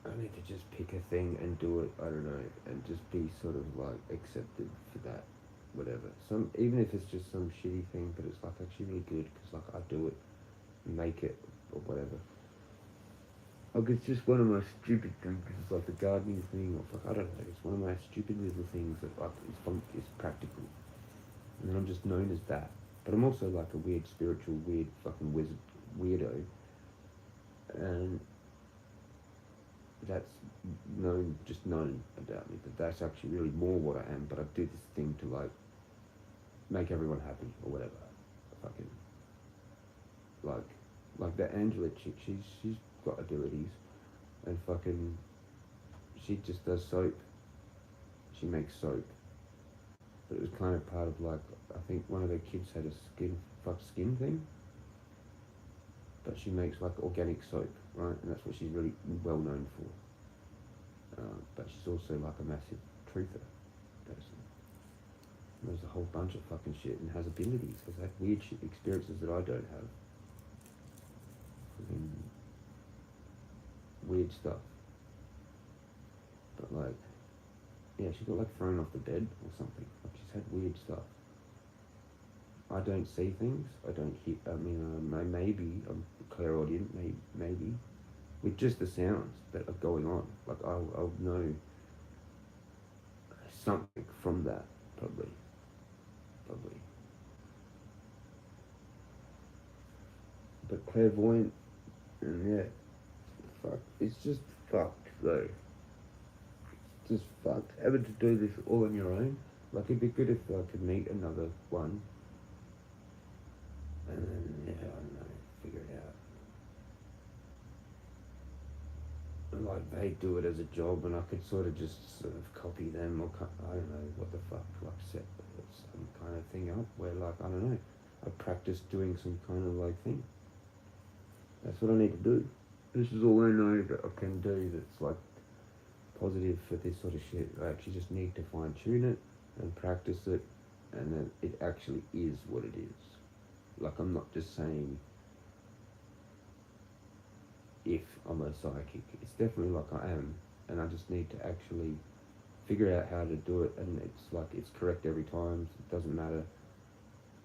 I need to just pick a thing and do it, I don't know, and just be sort of like accepted for that. whatever. Even if it's just some shitty thing, but it's like actually really good because like I do it, make it or whatever. Like it's just one of my stupid things. It's like the gardening thing, or like, I don't know. It's one of my stupid little things that like is practical, and I'm just known as that. But I'm also like a weird spiritual, weird fucking weirdo, and that's known about me. But that's actually really more what I am. But I do this thing to like make everyone happy or whatever. Fucking like that Angela chick. She's got abilities, and fucking she just does soap. She makes soap. But it was kind of part of like I think one of her kids had a skin thing. But she makes like organic soap, right? And that's what she's really well known for. But she's also like a massive truther person. And there's a whole bunch of fucking shit and has abilities, has had weird shit experiences that I don't have. Fucking weird stuff. But like, yeah, she got like thrown off the bed or something. Like she's had weird stuff. I don't see things. I don't hear. I mean, maybe I'm clairaudient. Maybe with just the sounds that are going on. Like I'll know something from that probably. But clairvoyant, and yeah, fuck. It's just fucked though. Just fucked. Having to do this all on your own. Like it'd be good if I could meet another one. And then, yeah, I don't know, figure it out. And like, they do it as a job, and I could sort of just sort of copy them, or I don't know what the fuck, like set some kind of thing up where, like, I don't know, I practice doing some kind of like thing. That's what I need to do. This is all I know that I can do that's like positive for this sort of shit. I actually just need to fine tune it and practice it, and then it actually is what it is. Like, I'm not just saying if I'm a psychic. It's definitely like I am, and I just need to actually figure out how to do it, and it's like it's correct every time. It doesn't matter.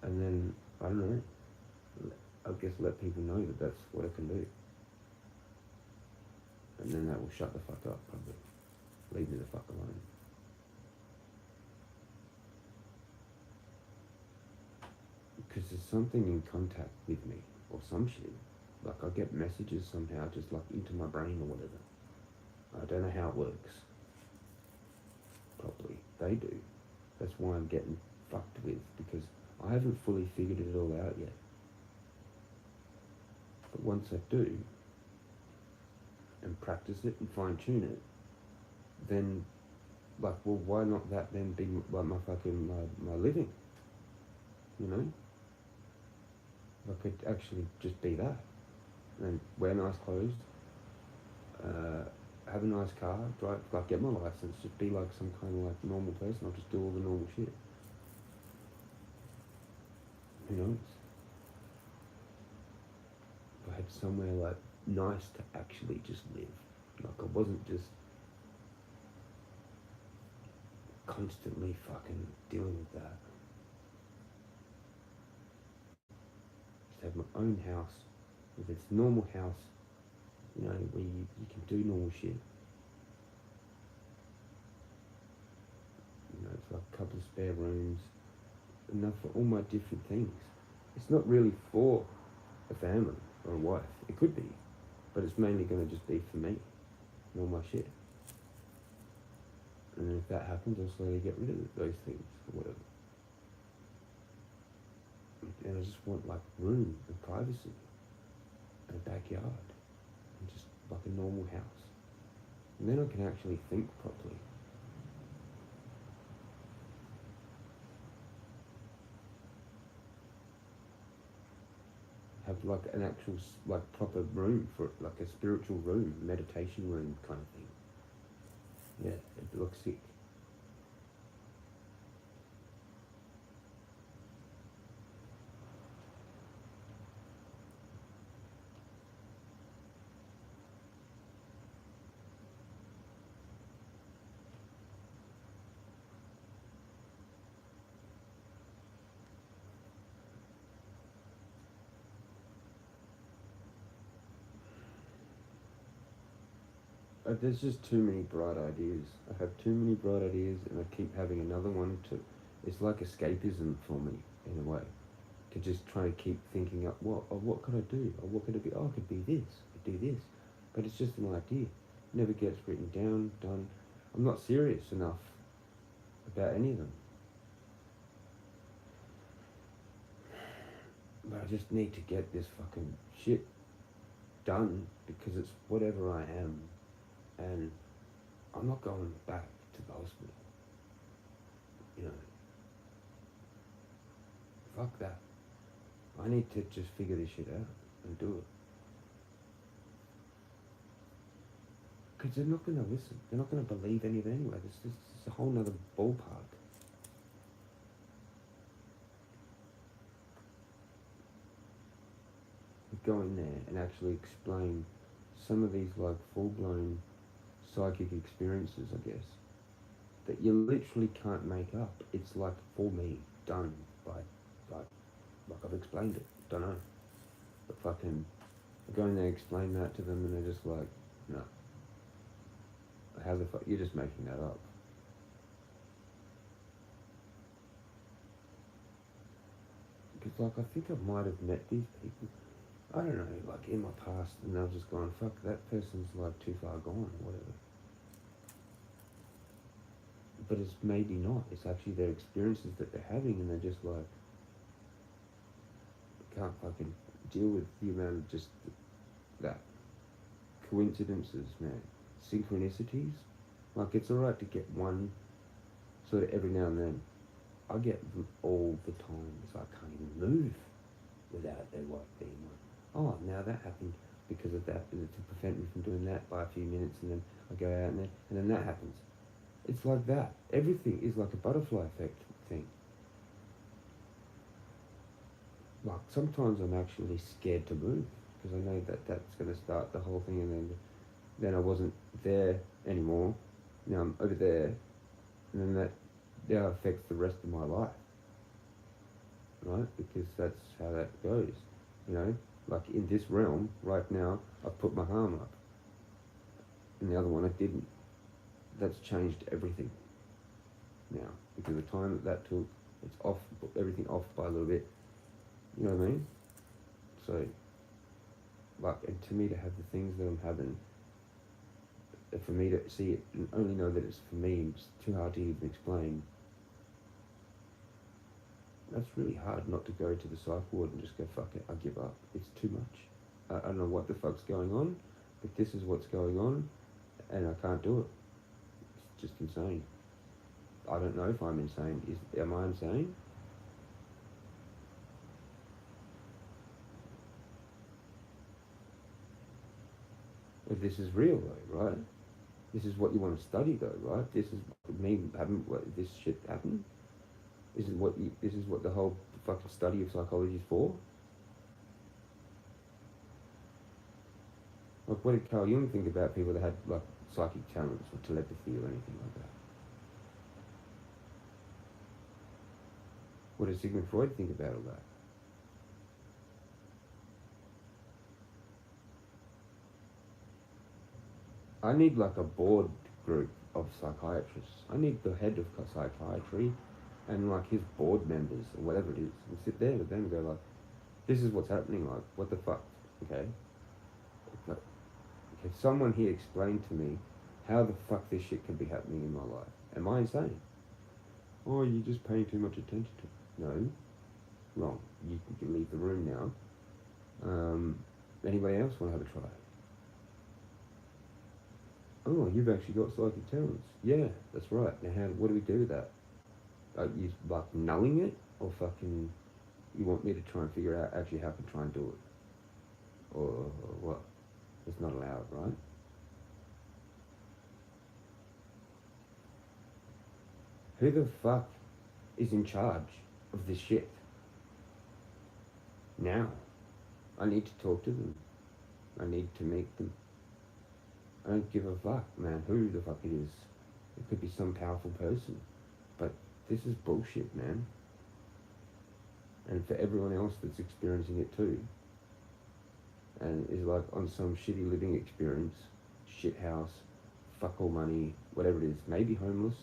And then, I don't know, I guess let people know that that's what I can do. And then that will shut the fuck up, probably. Leave me the fuck alone. Because there's something in contact with me, or some shit. Like, I get messages somehow just like into my brain or whatever. I don't know how it works. Probably. They do. That's why I'm getting fucked with, because I haven't fully figured it all out yet. But once I do, and practice it and fine tune it, then, like, well, why not that then be like my fucking, my living? You know? I could actually just be that. And wear nice clothes, have a nice car, drive, like get my license, just be like some kind of like normal person. I'll just do all the normal shit. Who knows? If I had somewhere like nice to actually just live. Like I wasn't just constantly fucking dealing with that. Just have my own house, with its normal house, you know, where you can do normal shit. You know, it's like a couple of spare rooms, enough for all my different things. It's not really for a family or a wife. It could be, but it's mainly going to just be for me and all my shit. And then if that happens, I'll slowly get rid of those things or whatever. And I just want like room and privacy and a backyard and just like a normal house. And then I can actually think properly. Have like an actual like proper room for like a spiritual room, meditation room kind of thing. Yeah, it looks sick. there's just too many bright ideas. I have too many bright ideas, and I keep having another one to. It's like escapism for me in a way, to just try to keep thinking up what could I do, or what could it be? Oh, I could be this, I could do this, but it's just an idea. It never gets written down, done. I'm not serious enough about any of them. But I just need to get this fucking shit done because it's whatever I am, and I'm not going back to the hospital. You know, fuck that. I need to just figure this shit out and do it. Because they're not going to listen. They're not going to believe any of it anyway. This is a whole nother ballpark. Go in there and actually explain some of these like full-blown psychic experiences, I guess, that you literally can't make up. It's like for me, done by, like I've explained it. Don't know. But fucking, I go in there, explain that to them, and they're just like, no. How the fuck? You're just making that up. Because like I think I might have met these people. I don't know, like in my past, and I've just gone, fuck, that person's like too far gone, or whatever. But it's maybe not. It's actually their experiences that they're having, and they're just like, can't fucking deal with the amount of just that. Coincidences, man. Synchronicities. Like, it's alright to get one sort of every now and then. I get them all the time, so I can't even move without there like being one. Oh, now that happened because of that, to prevent me from doing that by a few minutes, and then I go out and then that happens. It's like that. Everything is like a butterfly effect thing. Like, sometimes I'm actually scared to move, because I know that that's going to start the whole thing, and then I wasn't there anymore. Now I'm over there, and then that affects the rest of my life. Right? Because that's how that goes, you know? Like in this realm, right now, I've put my arm up. And the other one, I didn't. That's changed everything now. Because the time that took, it's off, everything off by a little bit. You know what I mean? So, like, and to me to have the things that I'm having, for me to see it and only know that it's for me, it's too hard to even explain. That's really hard not to go to the psych ward and just go, fuck it, I give up. It's too much. I don't know what the fuck's going on, but this is what's going on, and I can't do it. It's just insane. I don't know if I'm insane. Am I insane? If this is real though, right? This is what you want to study though, right? This is me having this shit happen. This is what the whole fucking study of psychology is for? Like, what did Carl Jung think about people that had, like, psychic talents or telepathy or anything like that? What did Sigmund Freud think about all that? I need, like, a board group of psychiatrists. I need the head of psychiatry and like his board members or whatever it is, and sit there with them and go like, this is what's happening, like, what the fuck, okay? Like, if someone here explained to me how the fuck this shit can be happening in my life, am I insane? Oh, you're just paying too much attention to it. No, wrong. You can leave the room now. Anybody else want to have a try? Oh, you've actually got psychic talents. Yeah, that's right. Now, what do we do with that? You like knowing it, or fucking you want me to try and figure out actually how to try and do it, or what? It's not allowed, right? Who the fuck is in charge of this shit? Now, I need to talk to them. I need to meet them. I don't give a fuck, man, who the fuck it is. It could be some powerful person, but this is bullshit, man. And for everyone else that's experiencing it too, and is like on some shitty living experience, shit house, fuck all money, whatever it is, maybe homeless.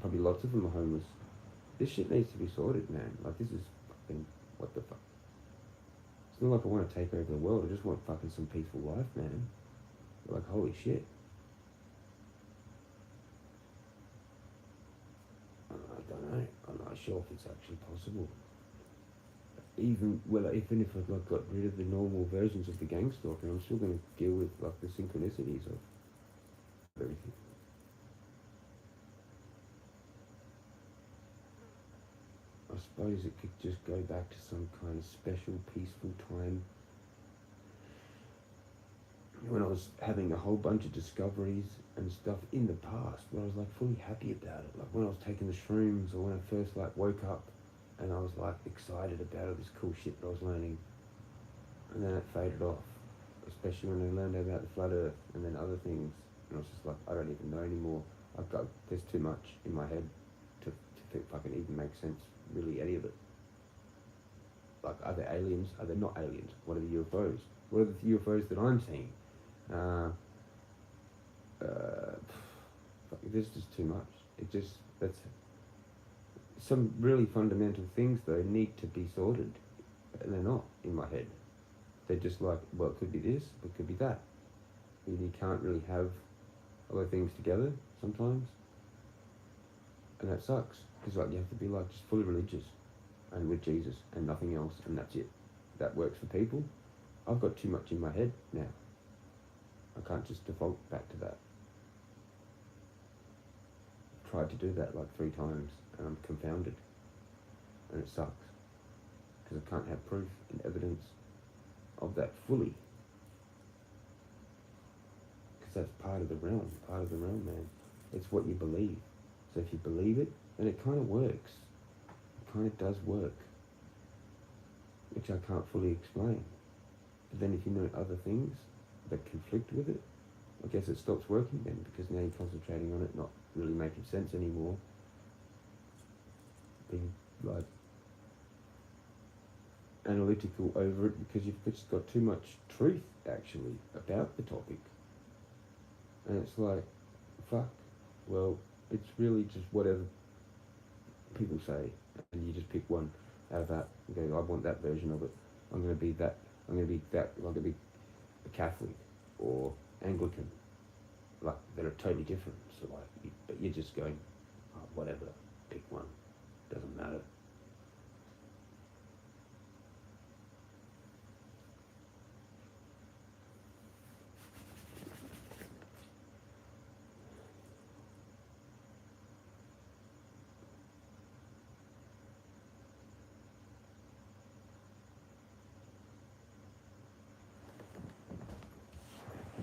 Probably lots of them are homeless. This shit needs to be sorted, man. Like, this is fucking, what the fuck? It's not like I want to take over the world. I just want fucking some peaceful life, man. Like, holy shit. I don't know. I'm not sure if it's actually possible. Even if I like got rid of the normal versions of the gang stalking, I'm still going to deal with like the synchronicities of everything. I suppose it could just go back to some kind of special, peaceful time when I was having a whole bunch of discoveries and stuff in the past, where I was like fully happy about it. Like when I was taking the shrooms, or when I first like woke up and I was like excited about all this cool shit that I was learning, and then it faded off. Especially when I learned about the flat Earth and then other things, and I was just like, I don't even know anymore. There's too much in my head to fucking even make sense, really, any of it. Like, are there aliens? Are there not aliens? What are the UFOs? What are the UFOs that I'm seeing? There's just too much. That's some really fundamental things though need to be sorted, and they're not in my head. They're just like, well, it could be this, it could be that. You can't really have other things together sometimes, and that sucks, because like you have to be like just fully religious and with Jesus and nothing else, and that's it. That works for people. I've got too much in my head now. I can't just default back to that. I've tried to do that like 3 times and I'm confounded, and it sucks because I can't have proof and evidence of that fully, because that's part of the realm, man. It's what you believe. So if you believe it, then it kind of works. It kind of does work, which I can't fully explain. But then if you know other things that conflict with it, I guess it stops working then, because now you're concentrating on it not really making sense anymore. Being like analytical over it, because you've just got too much truth actually about the topic. And it's like, fuck, well, it's really just whatever people say, and you just pick one out of that and go, I want that version of it. I'm going to be that, I'm going to be a Catholic or Anglican. Like, they're totally different. So like, but you're just going, oh, whatever, pick one, doesn't matter.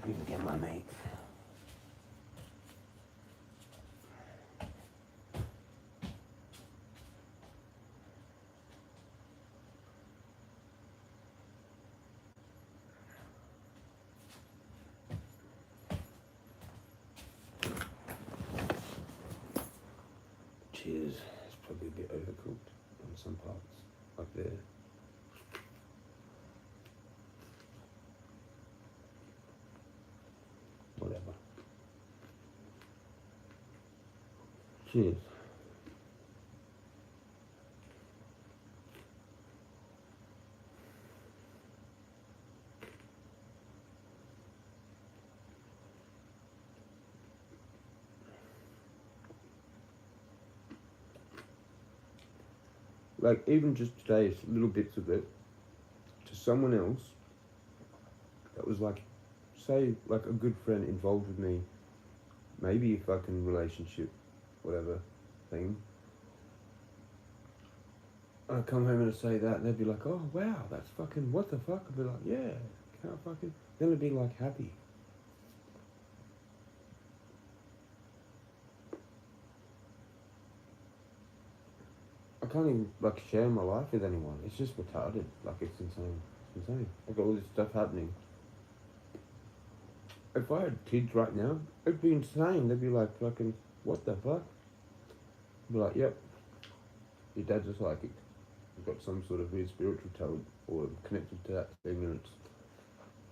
You can get my mate. Cheers. It's probably a bit overcooked on some parts, like there. Whatever. Cheers. Like, even just today, little bits of it, to someone else that was like, say, like a good friend involved with me, maybe a fucking relationship, whatever thing. I come home and I say that, and they'd be like, oh wow, that's fucking, what the fuck? I'd be like, yeah, can't fucking, then I'd be like happy. I can't even like share my life with anyone. It's just retarded. Like, it's insane. It's insane. I've got all this stuff happening. If I had kids right now, it'd be insane. They'd be like, fucking, what the fuck? I'd be like, yep, your dad's a psychic. You've got some sort of weird spiritual talent, or connected to that thing, and it's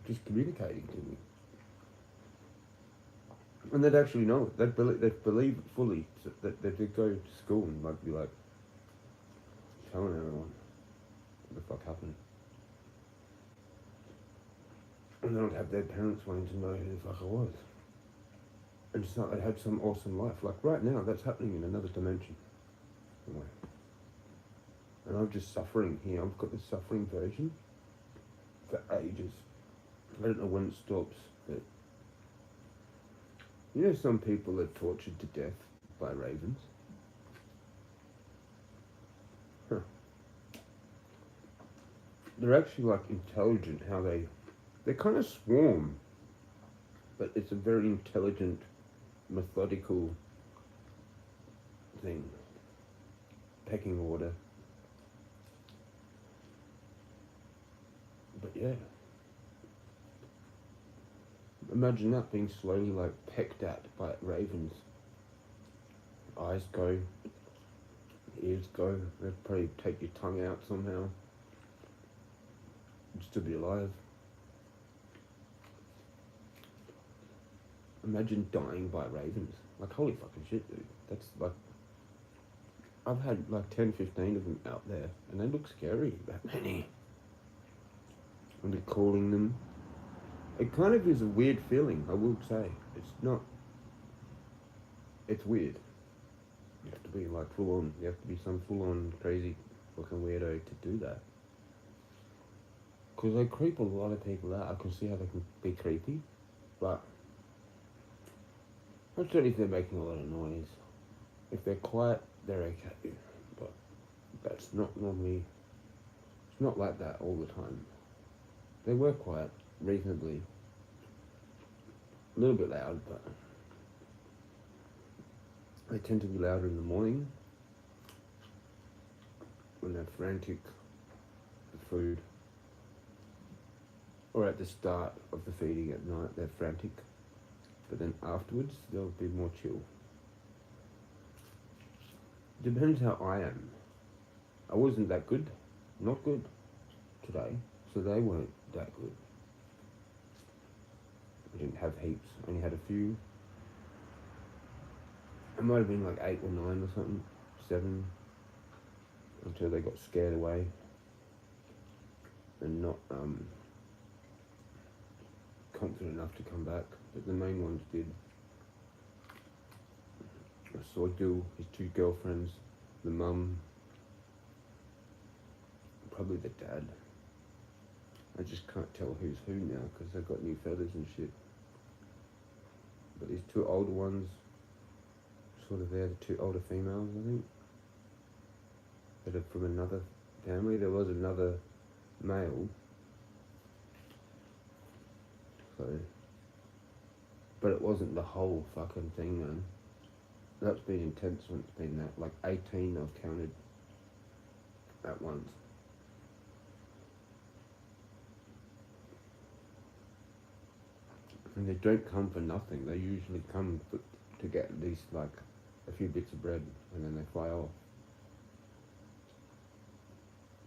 just communicating to me. And they'd actually know it. They'd believe it fully. So that they'd go to school and like be like telling everyone what the fuck happened. And they don't have their parents wanting to know who the fuck I was. And just like they had some awesome life. Like right now, that's happening in another dimension. Anyway. And I'm just suffering here. I've got this suffering version for ages. I don't know when it stops, but you know some people are tortured to death by ravens? Huh. They're actually like intelligent how they kind of swarm, but it's a very intelligent, methodical thing. Pecking order. But yeah. Imagine that being slowly like pecked at by ravens. Eyes go, ears go, they'd probably take your tongue out somehow. Just to be alive. Imagine dying by ravens. Like holy fucking shit, dude. That's like, I've had like 10, 15 of them out there and they look scary, that many. And they're calling them. It kind of is a weird feeling, I will say. It's weird. You have to be like full on, you have to be some full on crazy fucking weirdo to do that. Because they creep a lot of people out. I can see how they can be creepy, but not sure if they're making a lot of noise. If they're quiet, they're okay, but that's not normally, it's not like that all the time. They were quiet, reasonably. A little bit loud, but they tend to be louder in the morning when they're frantic with food, or at the start of the feeding at night they're frantic, but then afterwards they'll be more chill. Depends how I am. I wasn't that good, not good today, so they weren't that good. I didn't have heaps, I only had a few. It might have been like 8 or 9 or something, 7, until they got scared away and not confident enough to come back, but the main ones did. I saw Dill, his 2 girlfriends, the mum, probably the dad. I just can't tell who's who now because they've got new feathers and shit. But these 2 older ones, sort of they're the 2 older females, I think, that are from another family. There was another male, so, but it wasn't the whole fucking thing, man. That's been intense when it's been that, like 18 I've counted at once. And they don't come for nothing. They usually come to get at least like a few bits of bread and then they fly off.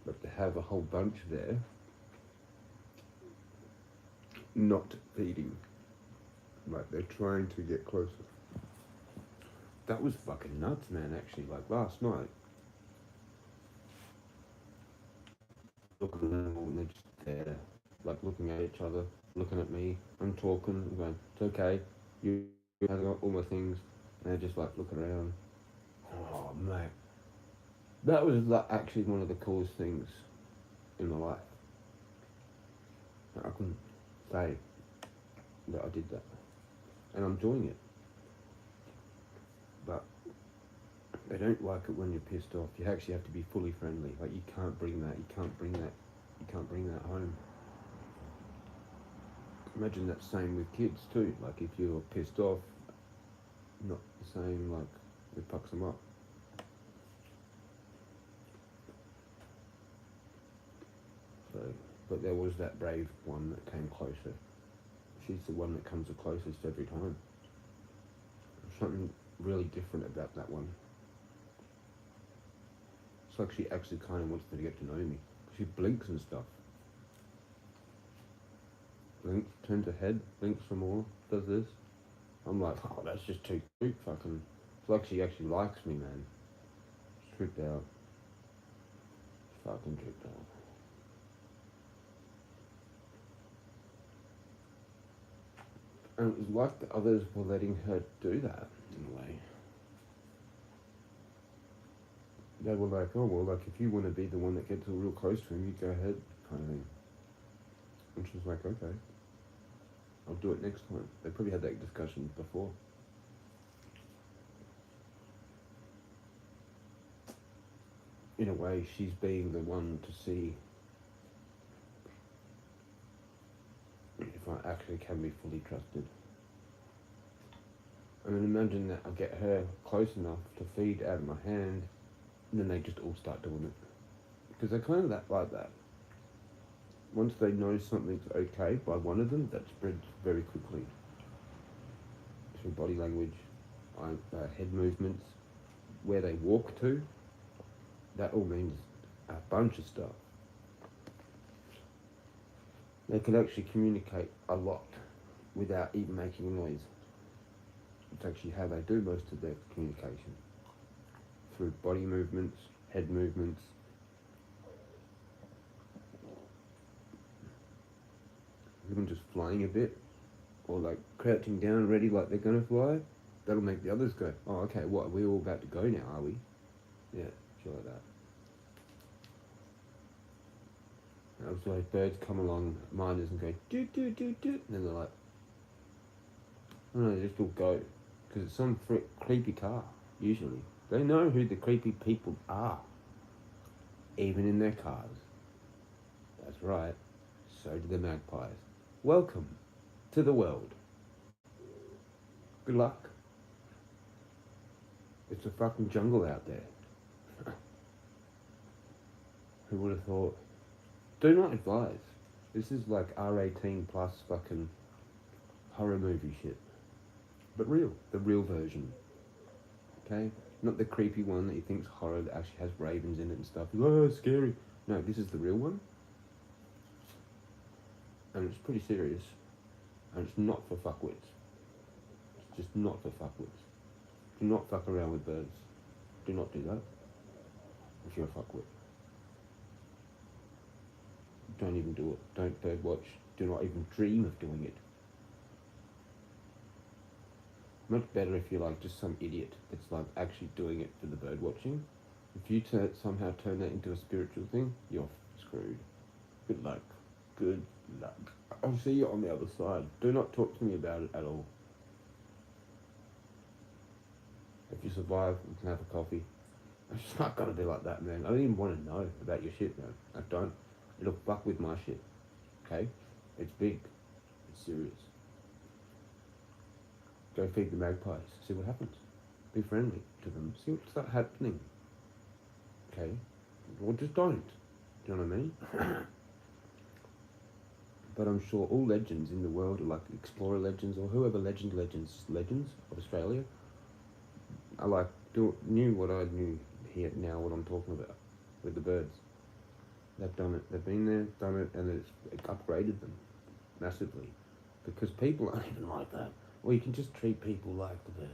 But to have a whole bunch there, not feeding, like they're trying to get closer. That was fucking nuts, man, actually. Like last night, looking at them all and they're just there, like looking at each other, looking at me. I'm talking, I'm going, it's okay, you have got all my things, and they're just like looking around. Oh, mate. That was like actually one of the coolest things in my life. I couldn't say that I did that. And I'm enjoying it. But they don't like it when you're pissed off. You actually have to be fully friendly. Like you can't bring that home. Imagine that same with kids too. Like if you're pissed off, not the same, like it fucks them up. So, but there was that brave one that came closer. She's the one that comes the closest every time. There's something really different about that one. It's like she actually kind of wants to get to know me. She blinks and stuff. Blinks, turns her head, blinks some more, does this. I'm like, oh, that's just too cute, fucking. It's like she actually likes me, man. Tripped out. Fucking tripped out. And it was like the others were letting her do that, in a way. They were like, oh, well, like, if you want to be the one that gets real close to him, you go ahead, kind of thing. And she was like, okay, I'll do it next time. They probably had that discussion before. In a way, she's being the one to see if I actually can be fully trusted. I mean, imagine that I get her close enough to feed out of my hand, and then they just all start doing it. Because they're kind of like that. Once they know something's okay by one of them, that spreads very quickly. Through body language, head movements, where they walk to, that all means a bunch of stuff. They can actually communicate a lot without even making a noise. It's actually how they do most of their communication. Through body movements, head movements. Even just flying a bit, or like crouching down ready like they're gonna fly, that'll make the others go, oh, okay, what, are we all about to go now, are we? Yeah, shit like that. And also birds come along, minders, and go, do, do, do, do, and then they're like, oh no, they just all go. Because it's some creepy car, usually. They know who the creepy people are, even in their cars. That's right, so do the magpies. Welcome to the world. Good luck. It's a fucking jungle out there. Who would have thought? Do not advise. This is like R18 plus fucking horror movie shit. But real. The real version. Okay? Not the creepy one that you think's horror that actually has ravens in it and stuff. Oh, scary. No, this is the real one. And it's pretty serious. And it's not for fuckwits. It's just not for fuckwits. Do not fuck around with birds. Do not do that. If you're a fuckwit. Don't even do it. Don't bird watch. Do not even dream of doing it. Much better if you're like just some idiot that's like actually doing it for the bird watching. If you somehow turn that into a spiritual thing, you're screwed. Good luck. Good luck. I'll see you on the other side. Do not talk to me about it at all. If you survive, we can have a coffee. It's just not gonna be like that, man. I don't even want to know about your shit, man. I don't. It'll fuck with my shit. Okay? It's big. It's serious. Go feed the magpies. See what happens. Be friendly to them. See what's happening. Okay? Or just don't. Do you know what I mean? But I'm sure all legends in the world are like explorer legends or whoever legends of Australia are like knew what I knew here now, what I'm talking about with the birds. They've done it. They've been there, done it, and it's upgraded them massively. Because people aren't even like that. Or you can just treat people like the birds.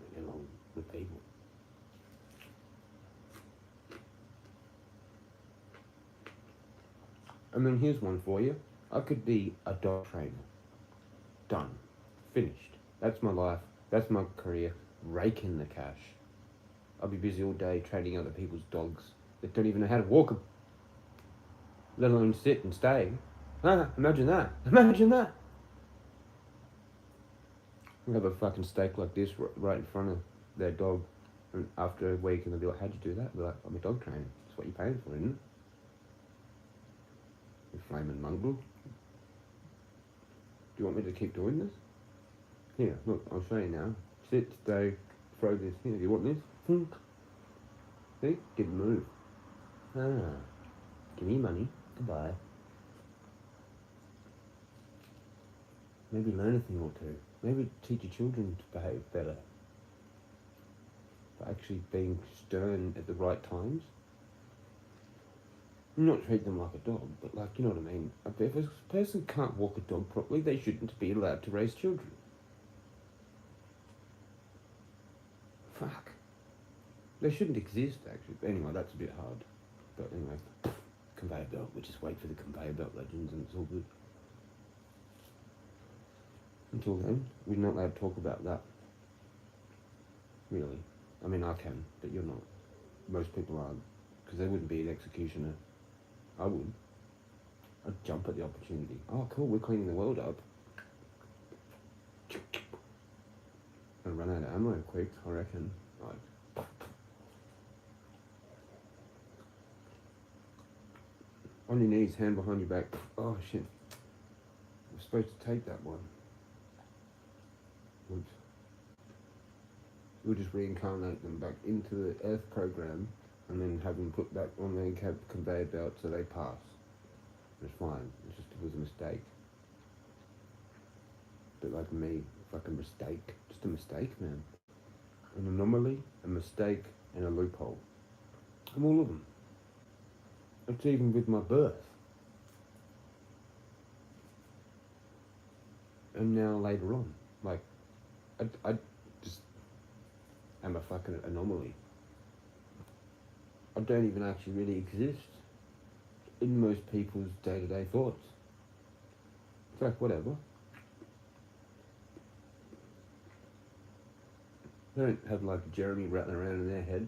And get along with people. And then here's one for you. I could be a dog trainer. Done. Finished. That's my life. That's my career. Raking the cash. I'll be busy all day training other people's dogs that don't even know how to walk them. Let alone sit and stay. Ah, imagine that. Imagine that. I'll have a fucking steak like this right in front of their dog. And after a week, and they'll be like, how'd you do that? I'll be like, I'm a dog trainer. That's what you're paying for, isn't it? You flaming mongrel. Do you want me to keep doing this? Here, look, I'll show you now. Sit, stay, throw this. Here, do you want this? See? Didn't move. Ah. Give me money. Goodbye. Maybe learn a thing or two. Maybe teach your children to behave better. By actually being stern at the right times. not treat them like a dog, but like, you know what I mean? If a person can't walk a dog properly, they shouldn't be allowed to raise children. Fuck. They shouldn't exist, actually. But anyway, that's a bit hard. But anyway, conveyor belt. We just wait for the conveyor belt legends and it's all good. Until then, we're not allowed to talk about that. Really. I mean, I can, but you're not. Most people aren't. Because they wouldn't be an executioner. I would. I'd jump at the opportunity. Oh, cool, we're cleaning the world up. And run out of ammo quick, I reckon. Like, on your knees, hand behind your back. Oh shit. I'm supposed to take that one. Oops. We'll just reincarnate them back into the Earth program and then have them put back on the conveyor belt so they pass. It's fine. It was a mistake. But like me, fucking mistake. Just a mistake, man. An anomaly, a mistake, and a loophole. I'm all of them. It's even with my birth. And now later on. Like, I just am a fucking anomaly. I don't even actually really exist in most people's day-to-day thoughts. It's like, whatever. They don't have like Jeremy rattling around in their head.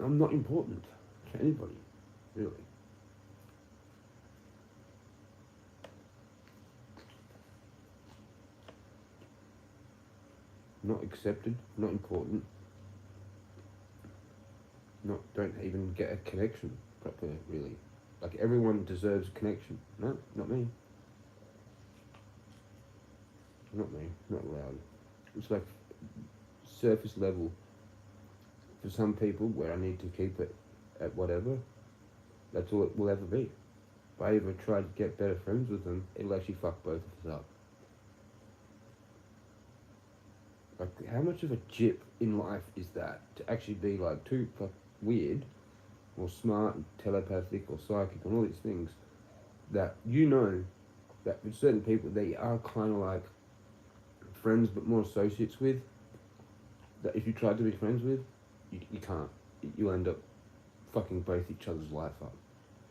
I'm not important to anybody, really. Not accepted, not important. Don't even get a connection proper, really. Like, everyone deserves a connection. No, not me. Not me, not allowed. It's like surface level for some people where I need to keep it at whatever. That's all it will ever be. If I ever try to get better friends with them, it'll actually fuck both of us up. Like, how much of a jip in life is that to actually be like too weird or smart and telepathic or psychic and all these things that you know that with certain people they are kind of like friends but more associates with, that if you try to be friends with, you can't. You'll end up fucking both each other's life up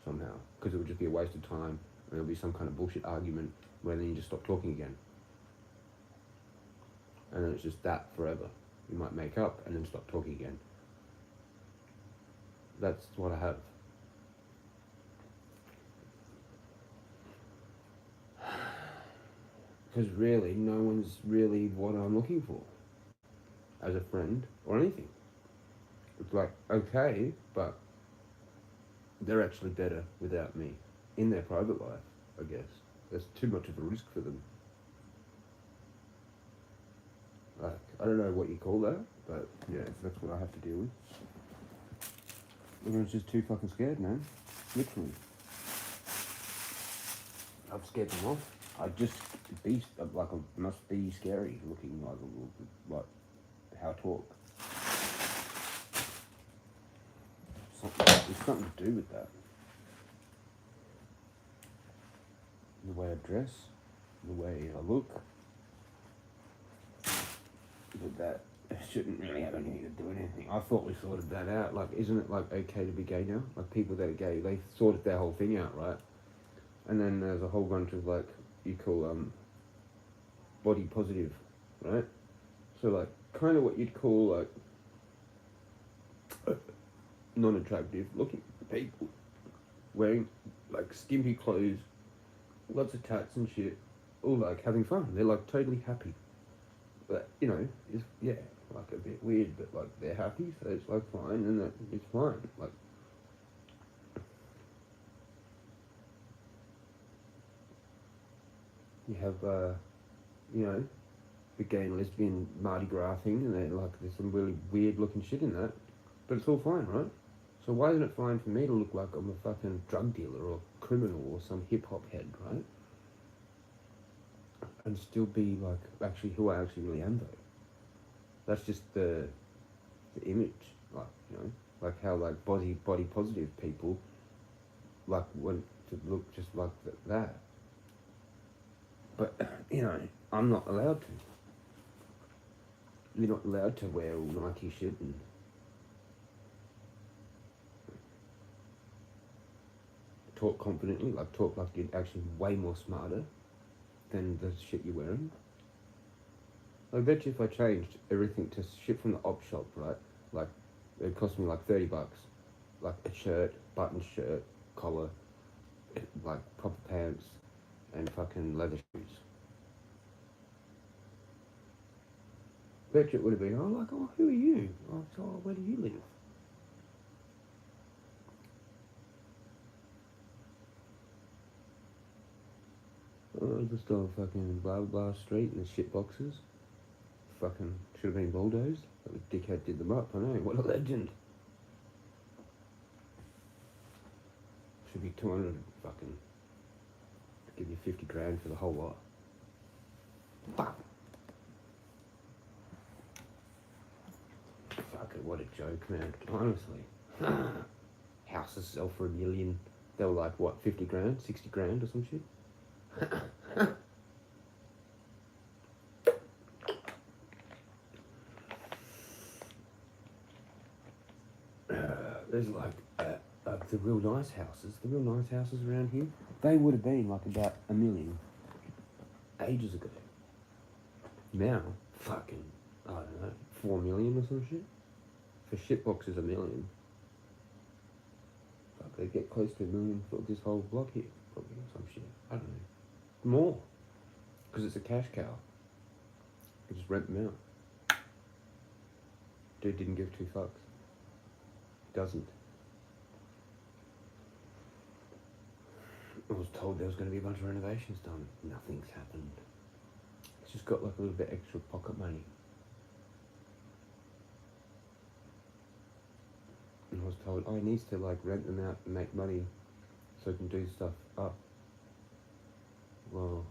somehow, because it would just be a waste of time and there'll be some kind of bullshit argument where then you just stop talking again. And then it's just that forever. You might make up and then stop talking again. That's what I have. Because really, no one's really what I'm looking for as a friend or anything. It's like, okay, but they're actually better without me in their private life, I guess. There's too much of a risk for them. Like, I don't know what you call that, but yeah, that's what I have to deal with. Everyone's just too fucking scared, man. Literally. I've scared them off. I just be like I must be scary looking like how I talk. It's something to do with that. The way I dress, the way I look. But that shouldn't really have anything to do with anything. I thought we sorted that out. Like, isn't it like okay to be gay now? Like, people that are gay, they sorted their whole thing out, right? And then there's a whole bunch of like you call body positive, right? So like kind of what you'd call like non-attractive looking people wearing like skimpy clothes, lots of tats and shit, all like having fun. They're like totally happy. But you know, it's like a bit weird, but like they're happy, so it's like fine, and that it's fine. Like, you have you know, the gay and lesbian Mardi Gras thing, and they're like there's some really weird looking shit in that, but it's all fine, right? So why isn't it fine for me to look like I'm a fucking drug dealer or criminal or some hip hop head, right? And still be like actually who I actually really am, though. That's just the image, like, you know, like how like body positive people like want to look just like that. But you know, I'm not allowed to. You're not allowed to wear all Nike shit and talk confidently, like talk like you're actually way more smarter than the shit you're wearing. I bet you if I changed everything to shit from the op shop, right? Like, it cost me like $30. Like a shirt, button shirt, collar, like proper pants, and fucking leather shoes. Bet you it would have been, oh, who are you? Oh, so, where do you live? Oh, just on fucking blah blah street in the shit boxes. Fucking should have been bulldozed. But the dickhead did them up, I know, what a legend. Should be 200 fucking, give you 50 grand for the whole lot. Fuck. Fuck it, what a joke, man, honestly. Houses sell for $1 million. They were like, what, 50 grand, 60 grand or some shit? There's like the real nice houses around here, they would have been like about $1 million ages ago. Now, fucking, I don't know, 4 million or some shit. For shitboxes, $1 million. Fuck, they get close to $1 million for this whole block here, probably, or some shit. I don't know. More. Because it's a cash cow. You just rent them out. Dude didn't give 2 fucks. Doesn't. I was told there was going to be a bunch of renovations done. Nothing's happened. It's just got like a little bit extra pocket money. And I was told, oh, he needs to like rent them out and make money so he can do stuff up. Well,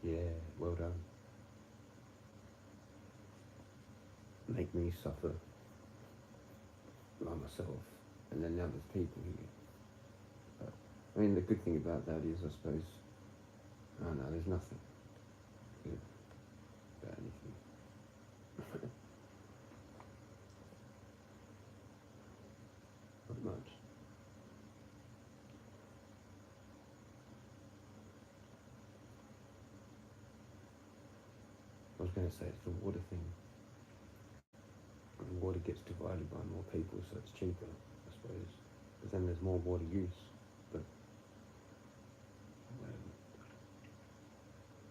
yeah, well done. Make me suffer by myself, and then now there's people here. But, I mean, the good thing about that is, I suppose, oh no, there's nothing good about anything. Not much. I was going to say it's the water thing. And water gets divided by more people, so it's cheaper, I suppose. But then there's more water use. But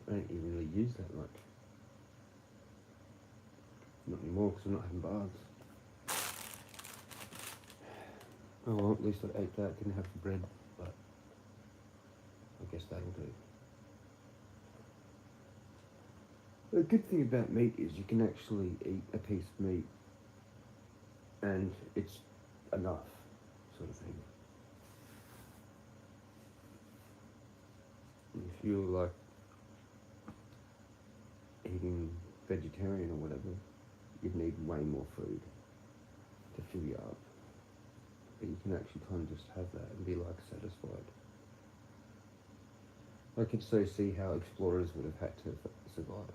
I don't even really use that much. Not anymore, because I'm not having baths. Oh well, at least I ate that, didn't have the bread, but I guess that'll do. The good thing about meat is you can actually eat a piece of meat and it's enough, sort of thing. If you're like eating vegetarian or whatever, you'd need way more food to fill you up. But you can actually kind of just have that and be like satisfied. I could so see how explorers would have had to survive.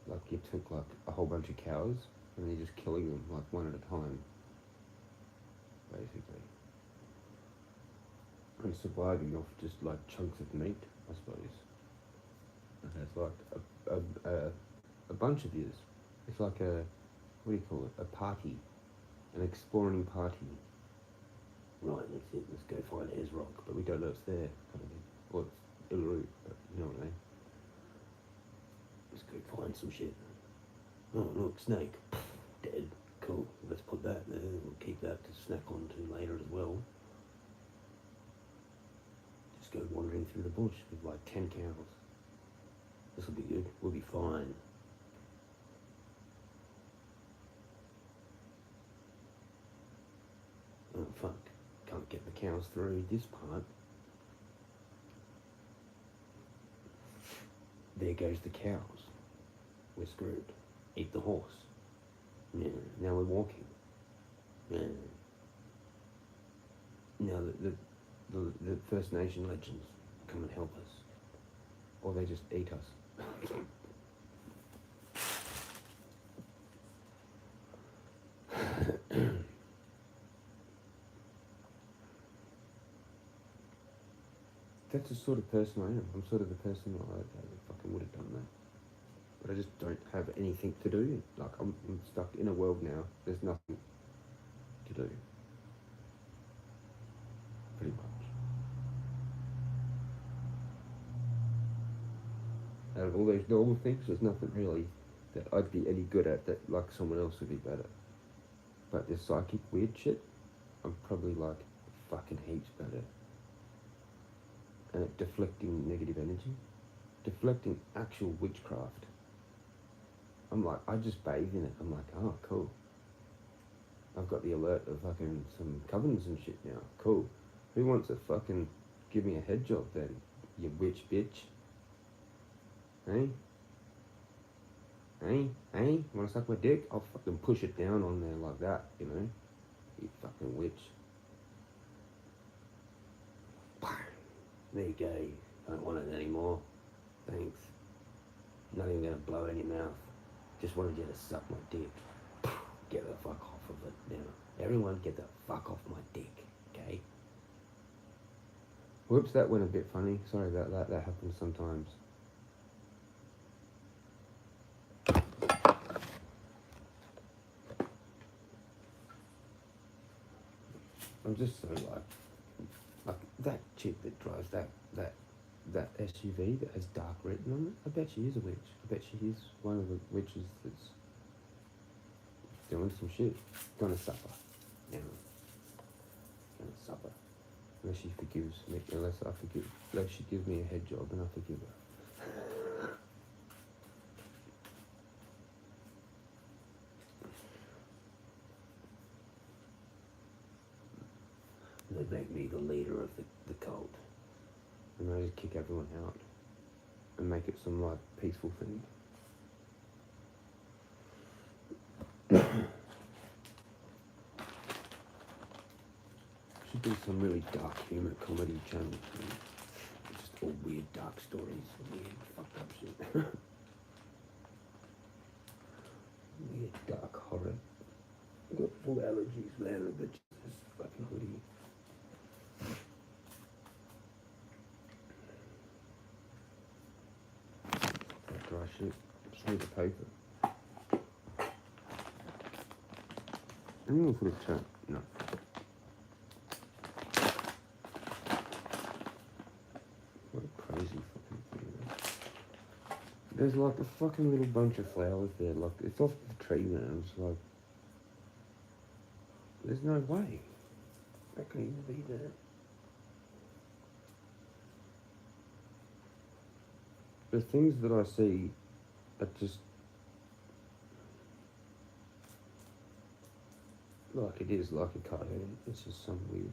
Like you took like a whole bunch of cows and you're just killing them like one at a time, basically. And surviving off just like chunks of meat, I suppose. And there's like a bunch of years. It's like a, what do you call it? A party, an exploring party. Right, that's it. Let's go find Ayers Rock, but we don't know it's there, kind of thing. Or it's Uluru, but you know what I mean. Let's go find some shit. Oh look, snake. Dead. Cool. Let's put that there. We'll keep that to snack on to later as well. Just go wandering through the bush with like 10 cows. This will be good. We'll be fine. Oh fuck. Can't get the cows through this part. There goes the cows. We're screwed. Eat the horse. Yeah, now we're walking. Yeah. Now the First Nation legends come and help us, or they just eat us. That's the sort of person I am. I'm sort of the person I fucking would have done that. But I just don't have anything to do. Like, I'm stuck in a world now. There's nothing to do. Pretty much. Out of all those normal things, there's nothing really that I'd be any good at that, like, someone else would be better. But this psychic weird shit, I'm probably, like, fucking heaps better. And at deflecting negative energy, deflecting actual witchcraft. I'm like, I just bathe in it. I'm like, oh, cool. I've got the alert of fucking some covens and shit now. Cool. Who wants to fucking give me a head job then, you witch bitch? Hey? Hey? Hey? Wanna suck my dick? I'll fucking push it down on there like that, you know? You fucking witch. There you go. Don't want it anymore. Thanks. Not even gonna blow it in your mouth. Just wanted you to suck my dick. Get the fuck off of it now. Everyone get the fuck off my dick, okay? Whoops, that went a bit funny. Sorry about that. That happens sometimes. I'm just so like that chick that drives that SUV that has dark written on it. I bet she is a witch. I bet she is one of the witches that's doing some shit. Gonna suffer. You know. Gonna suffer. Unless she forgives me. Unless she gives me a head job and I forgive her. They make me the leader of the cult. And I just kick everyone out. And make it some, like, peaceful thing. Should be some really dark humor comedy channel. Just all weird dark stories. Weird fucked up shit. Weird dark horror. I've got full allergies, man. But this fucking hoodie. Dry shit. Just need the paper. I'm gonna put a chat. No. What a crazy fucking thing. There's like a fucking little bunch of flowers there. Like, it's off the tree now. It's like, there's no way that can even be there. The things that I see are just like it is like a cartoon. It's just some weird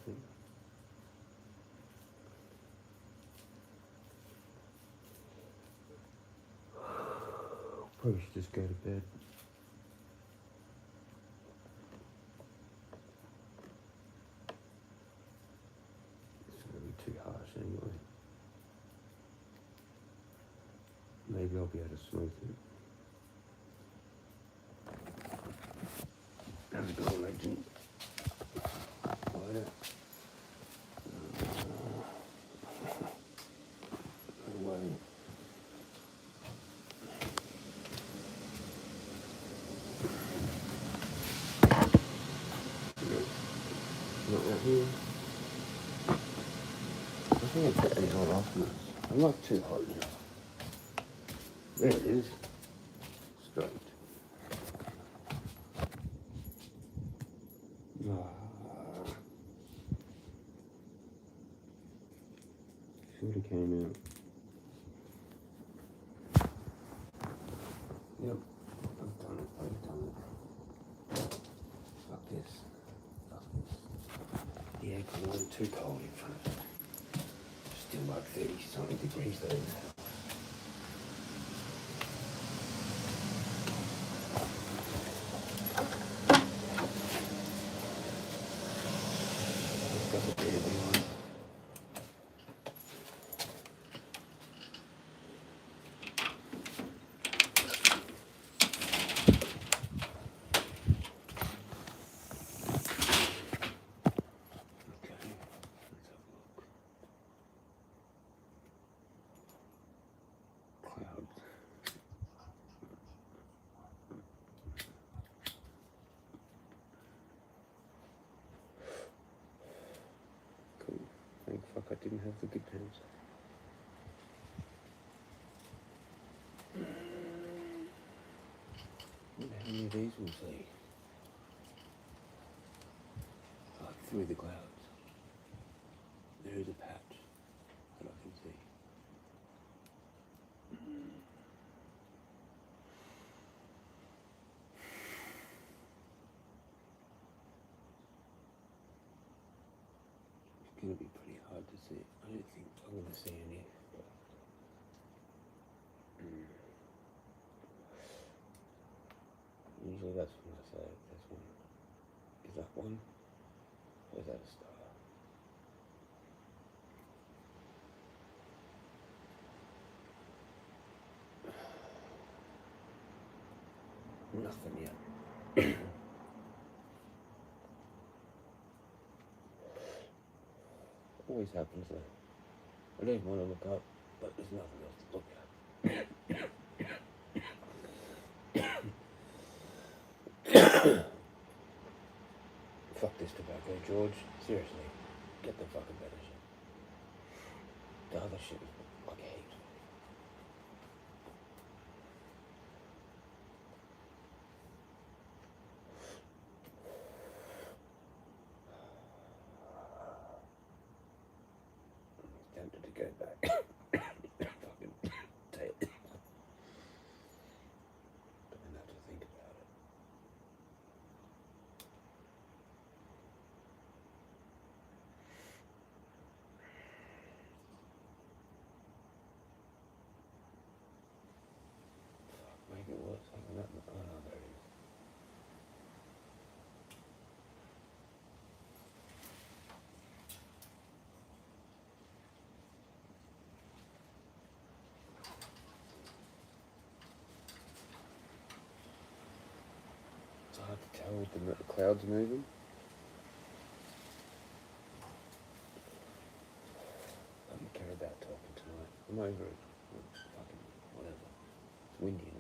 thing. Probably should just go to bed. It's gonna be too harsh anyway. Maybe I'll be able to smooth it. How's it going, legend? Lighter. Away. Not right here. I think I put these on afterwards. I'm not too hot now. There it is. Straight. Sort of came out. Yep. I've done it. Fuck this. The aircon wasn't too cold in front of it. Still like 30-something degrees though. wonder how many of these we'll see. Like through the clouds. There is a patch that I can see. It's going to be pretty hard to see. I don't think I'm going to see any. Usually that's when I say this one. Is that one? Or is that a star? Nothing yet. Always happens though. I don't want to look up, but there's nothing else to look at. Fuck this tobacco, George. Seriously, get the fucking better shit. The other shit is like hate. I'm tempted to go back. Fucking take it. But then I have to think about it. Maybe it was something that. Oh no, there it is. It's hard to tell with the clouds moving. I don't care about talking tonight. I'm over it. Fucking whatever. It's windy enough.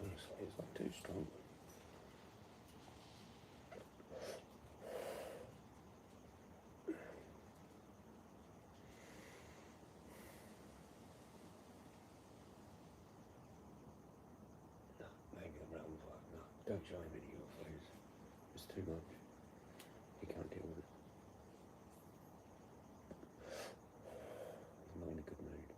Honestly, it's not too strong. No, maybe the realm's like, no, don't show him any UFOs. It's too much. He can't deal with it. He's not in a good mood.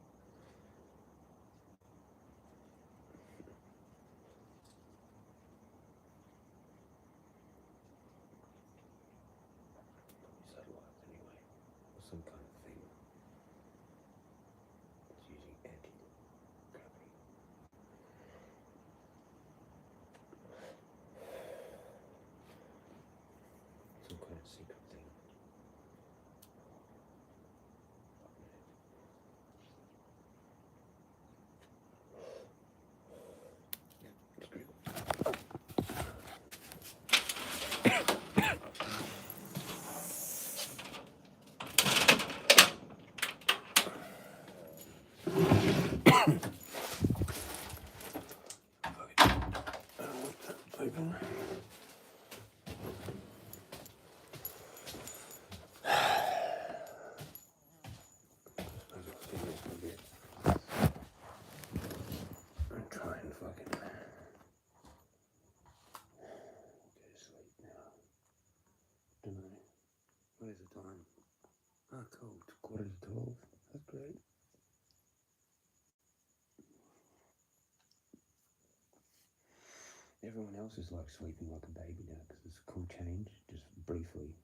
Satellites anyway, or some kind of thing. It's using anti-gravity. Some kind of secret thing. Screw it. Open. And try and fucking go to sleep now. Don't know. What is the time? Ah, cool. It's 11:45. That's great. Everyone else is like sleeping like a baby now because it's a cool change, just briefly.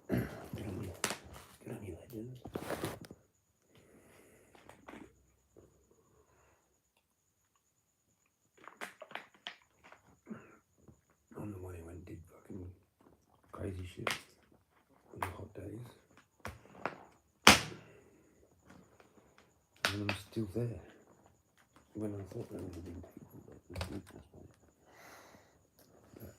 Get on you legends. I'm the one who went and did fucking crazy shit on the hot days. And I'm still there. When I thought there would have been people, but there's no point. But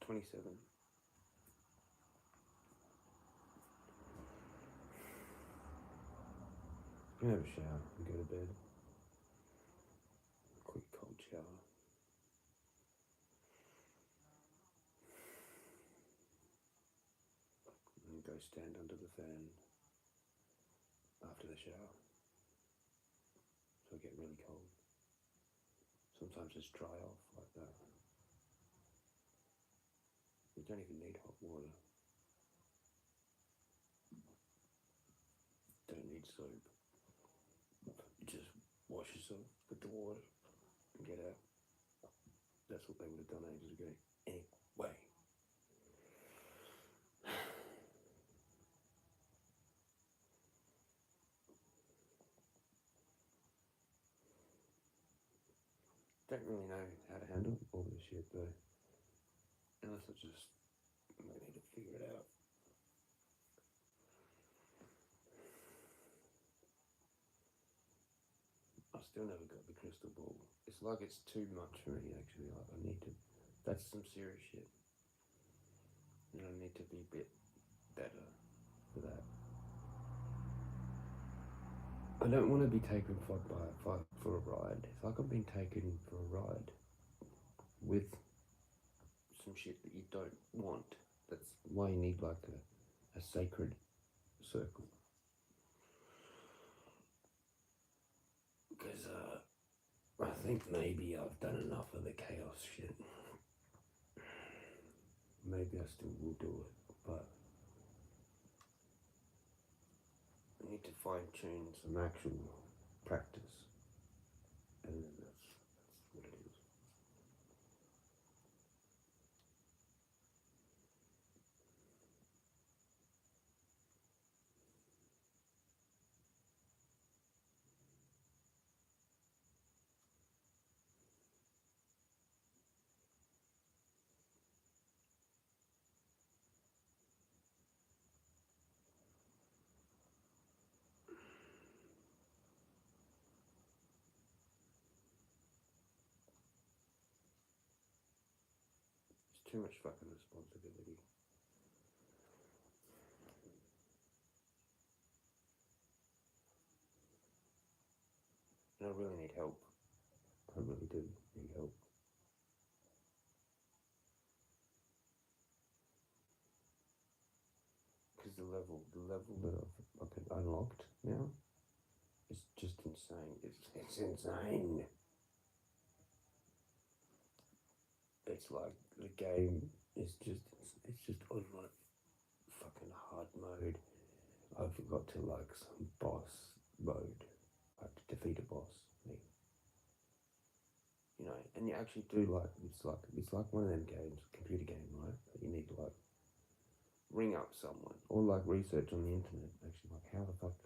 27. have a shower and go to bed. Quick cold shower. And go stand under the fan after the shower. So I get really cold. Sometimes just dry off like that. You don't even need hot water. Don't need soap. You just wash yourself with the water and get out. That's what they would have done ages ago. Anyway. Don't really know how to handle all this shit though. Unless I need to figure it out. I still never got the crystal ball. It's like it's too much for me actually. Like I need to, that's some serious shit. And I need to be a bit better for that. I don't want to be taken for a ride. It's like I'm being taken for a ride with some shit that you don't want. That's why you need like a sacred circle. Because I think maybe I've done enough of the chaos shit. Maybe I still will do it, but I need to fine tune some actual practice, and then that's what it is. It's too much fucking responsibility. And I really need help. I really do need help. Because the level that I've fucking unlocked now is just insane. It's insane. It's like the game is it's just on like fucking hard mode. I've got to like some boss mode. I have to defeat a boss. You know, and you actually do like it's like one of them games, computer game, right? That you need to like ring up someone or like research on the internet. Actually, like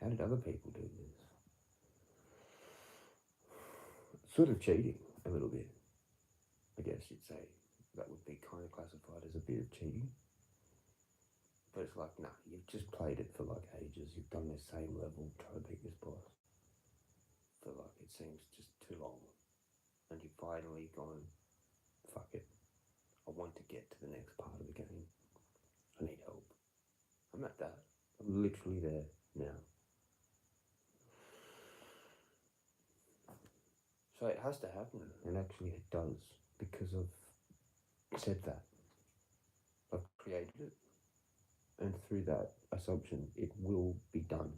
how did other people do this? Sort of cheating a little bit. I guess you'd say that would be kind of classified as a bit of cheating. But it's like, nah, you've just played it for like ages. You've done the same level, trying to beat this boss for like, it seems just too long. And you've finally gone, fuck it. I want to get to the next part of the game. I need help. I'm at that. I'm literally there now. So it has to happen, and actually it does, because I've said that. I've created it, and through that assumption, it will be done.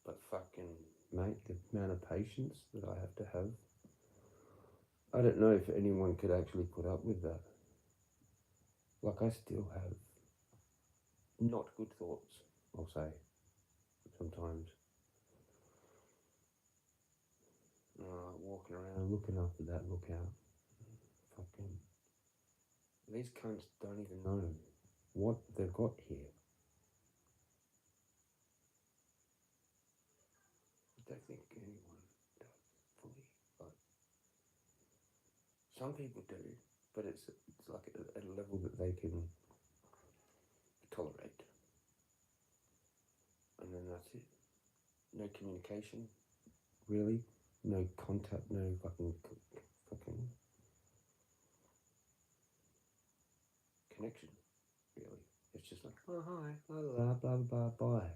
But fucking, mate, the amount of patience that I have to have, I don't know if anyone could actually put up with that. Like, I still have not good thoughts, I'll say, sometimes. Walking around, looking after that lookout. Fucking, these cunts don't even know what they've got here. I don't think anyone does fully. Like, some people do, but it's like at a level that they can tolerate. And then that's it. No communication, really. No contact, no fucking connection, really. It's just like, oh hi, blah blah blah blah bye.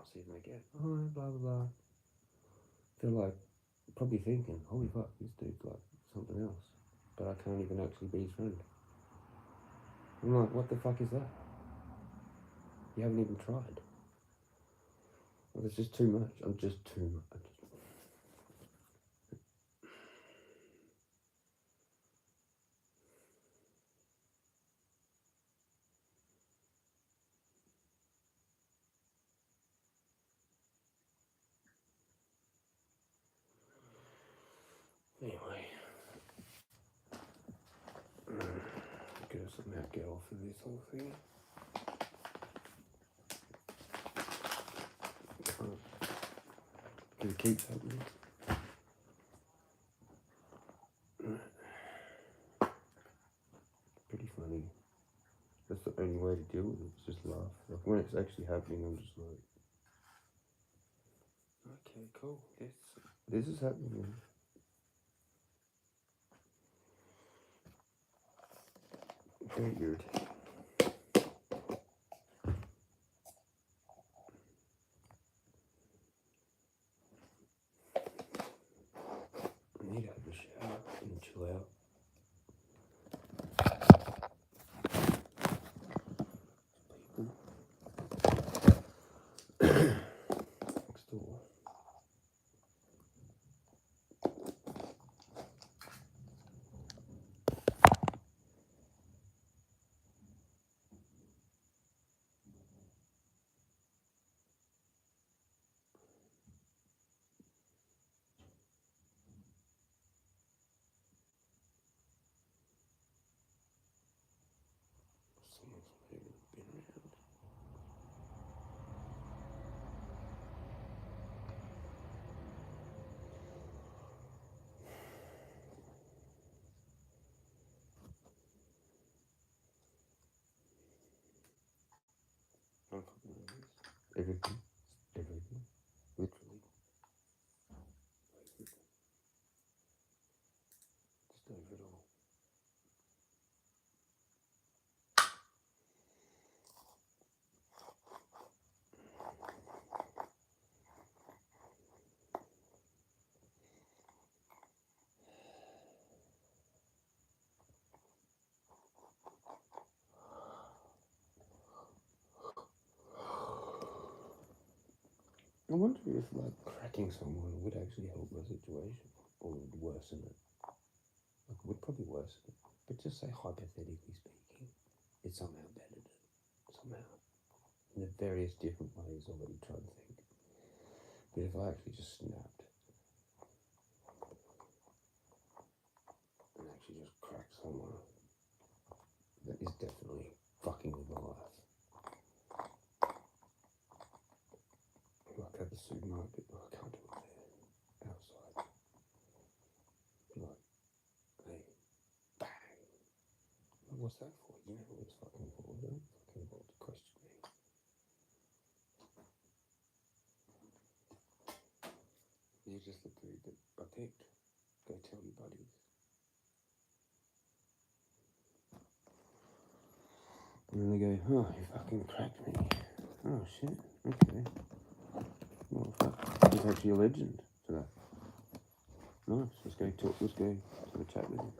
can't see them again. Oh, blah, blah, blah. They're like, probably thinking, holy fuck, this dude's like something else. But I can't even actually be his friend. I'm like, what the fuck is that? You haven't even tried. Well, it's just too much. I'm just too much. Anyway, gotta somehow get off of this whole thing. Because it keeps happening. Pretty funny. That's the only way to deal with it, is just laugh. Like when it's actually happening, I'm just like, okay, cool. This is happening. Very irritating. I need to have a shower and chill out. People next door. Someone's maybe been around. Everything. Everything. Literally. Everything. Just over it all. I wonder if like cracking someone would actually help the situation or would worsen it. Like it would probably worsen it. But just say hypothetically speaking, it's somehow bettered it. Somehow. In the various different ways I already tried to think. But if I actually just snapped and actually just cracked someone, that is definitely fucking with my life. Like at the supermarket, I can't do it there. Outside. Like, hey, bang. Like, what's that for? You know what it's fucking for, don't fucking bother to question me. You're just the dude that I picked. Go tell your buddies. And then they go, oh, you fucking cracked me. Oh shit, okay. Well, fuck. He's actually a legend for that. Nice, let's go have a chat with him.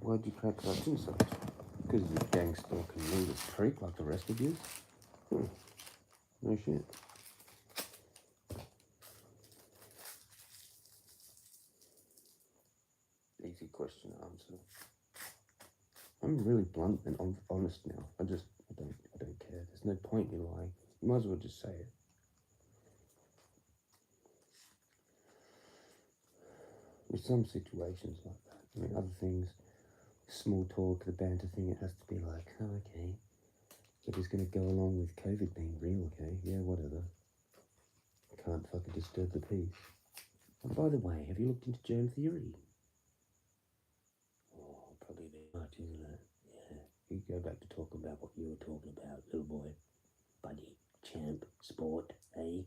Why'd you crack such and such? Because he's a gang stalking ruthless prick like the rest of you? No shit. Easy question to answer. I'm really blunt and honest now. I don't care. There's no point in lying. You might as well just say it. With some situations like that. I mean, other things, small talk, the banter thing, it has to be like, oh, okay. So just going to go along with COVID being real, okay? Yeah, whatever. I can't fucking disturb the peace. And by the way, have you looked into germ theory? Oh, probably a bit much, isn't it? Yeah. You go back to talking about what you were talking about, little boy. Buddy, champ, sport, hey.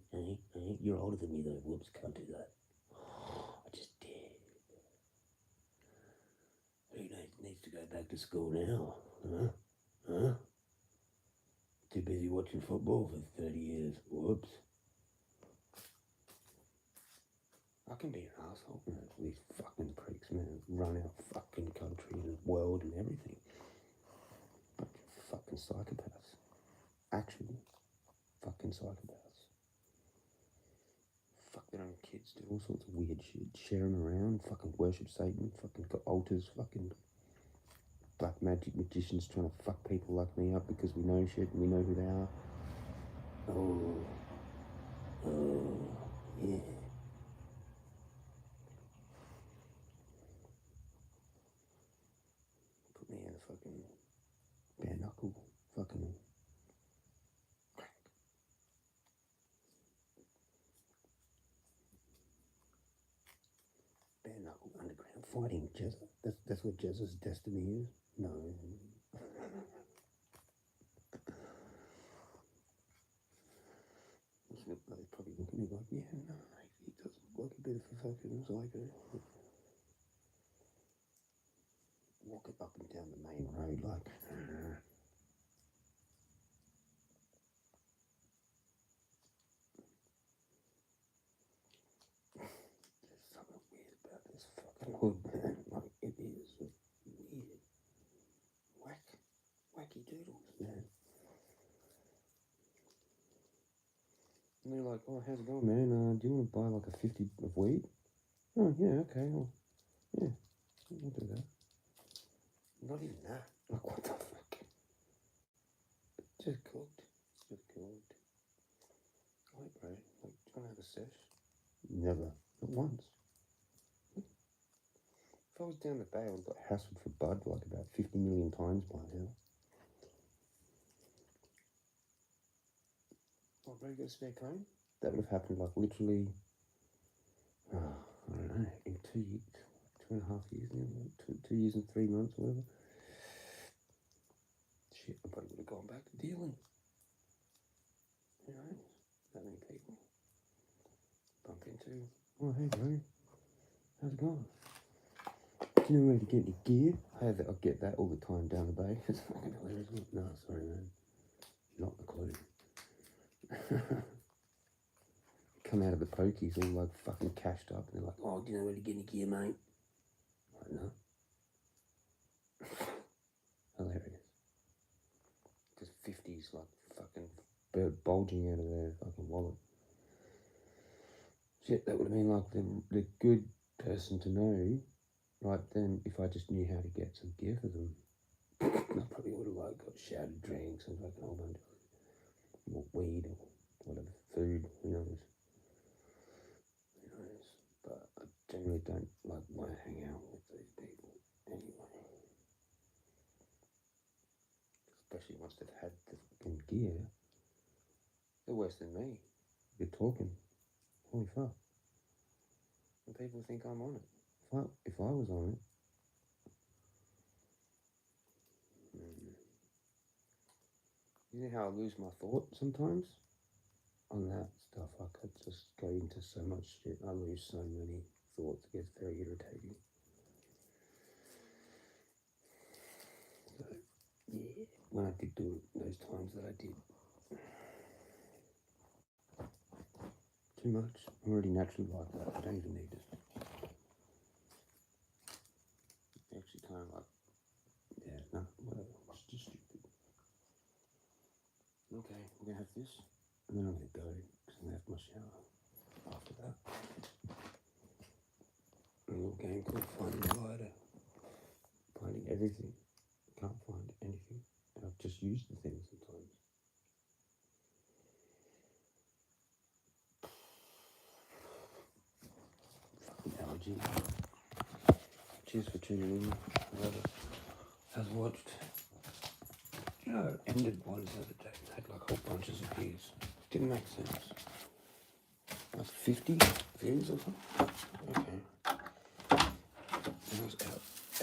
You're older than me though, whoops, can't do that. I just did. Who needs to go back to school now? Huh? Too busy watching football for 30 years. Whoops. I can be an asshole, man. These fucking pricks, man, run our fucking country and world and everything. Bunch of fucking psychopaths. Actual fucking psychopaths. Fuck their own kids, do all sorts of weird shit. Share them around, fucking worship Satan, fucking got altars, fucking black magic magicians trying to fuck people like me up because we know shit and we know who they are. Oh, yeah. Put me in a fucking bare knuckle, fucking crack. Bare knuckle underground fighting Jezza. That's what Jezza's destiny is? No. They probably look at me like, yeah, no, he does look like a bit of a fucking psycho. Walking up and down the main road like, there's something weird about this fucking hood, man. Like, it is weird. Wacky doodles, man. And they're like, oh, how's it going, man? Do you want to buy like a 50 of weed? Oh, yeah, okay. Well, yeah, we'll do that. Not even that. Like, what the fuck? Just cooked. Like, bro, like, do you want to have a sesh? Never. Not once. If I was down the bay, I would have got hassled for bud like about 50 million times by now. Oh, bro, you got a spare cone? That would have happened like literally, I don't know, in 2.5 years now, 2 years and 3 months, whatever. Shit, I probably would have gone back to dealing. You know, that many people. Bump into, oh, hey, bro, how's it going? Do you know where to get any gear? I get that all the time down the bay. It's fucking hilarious. No, sorry, man. Not a clue. Come out of the pokies all like fucking cashed up and they're like, oh, do you know where to get any gear, mate? I'm like, no. Hilarious. Just 50s like fucking bulging out of their fucking wallet. Shit, that would have been like the good person to know right then if I just knew how to get some gear for them. I probably would have like got shouted drinks and fucking a whole bunch of weed or whatever, food, who knows. But I generally don't like want to hang out with these people anyway. Especially once they've had the fucking gear. They're worse than me. You're talking. Holy fuck. And people think I'm on it. If I was on it, you know how I lose my thought sometimes? On that stuff, I could just go into so much shit. I lose so many thoughts. It gets very irritating. So, yeah, when I did do it, those times that I did. Too much. I'm already naturally like that. I don't even need it. Actually kind of like, yeah, no, whatever. It's just stupid. Okay, we're going to have this. And then I'm going to go because I'm going to have my shower after that. A little game called Finding the Lighter. Finding everything. Can't find anything. And I've just used the thing sometimes. Fucking allergy. Cheers for tuning in. Whoever has watched. You know, I ended one the other day and had like whole bunches of views. Didn't make sense. Like 50 views or something. Okay. And I was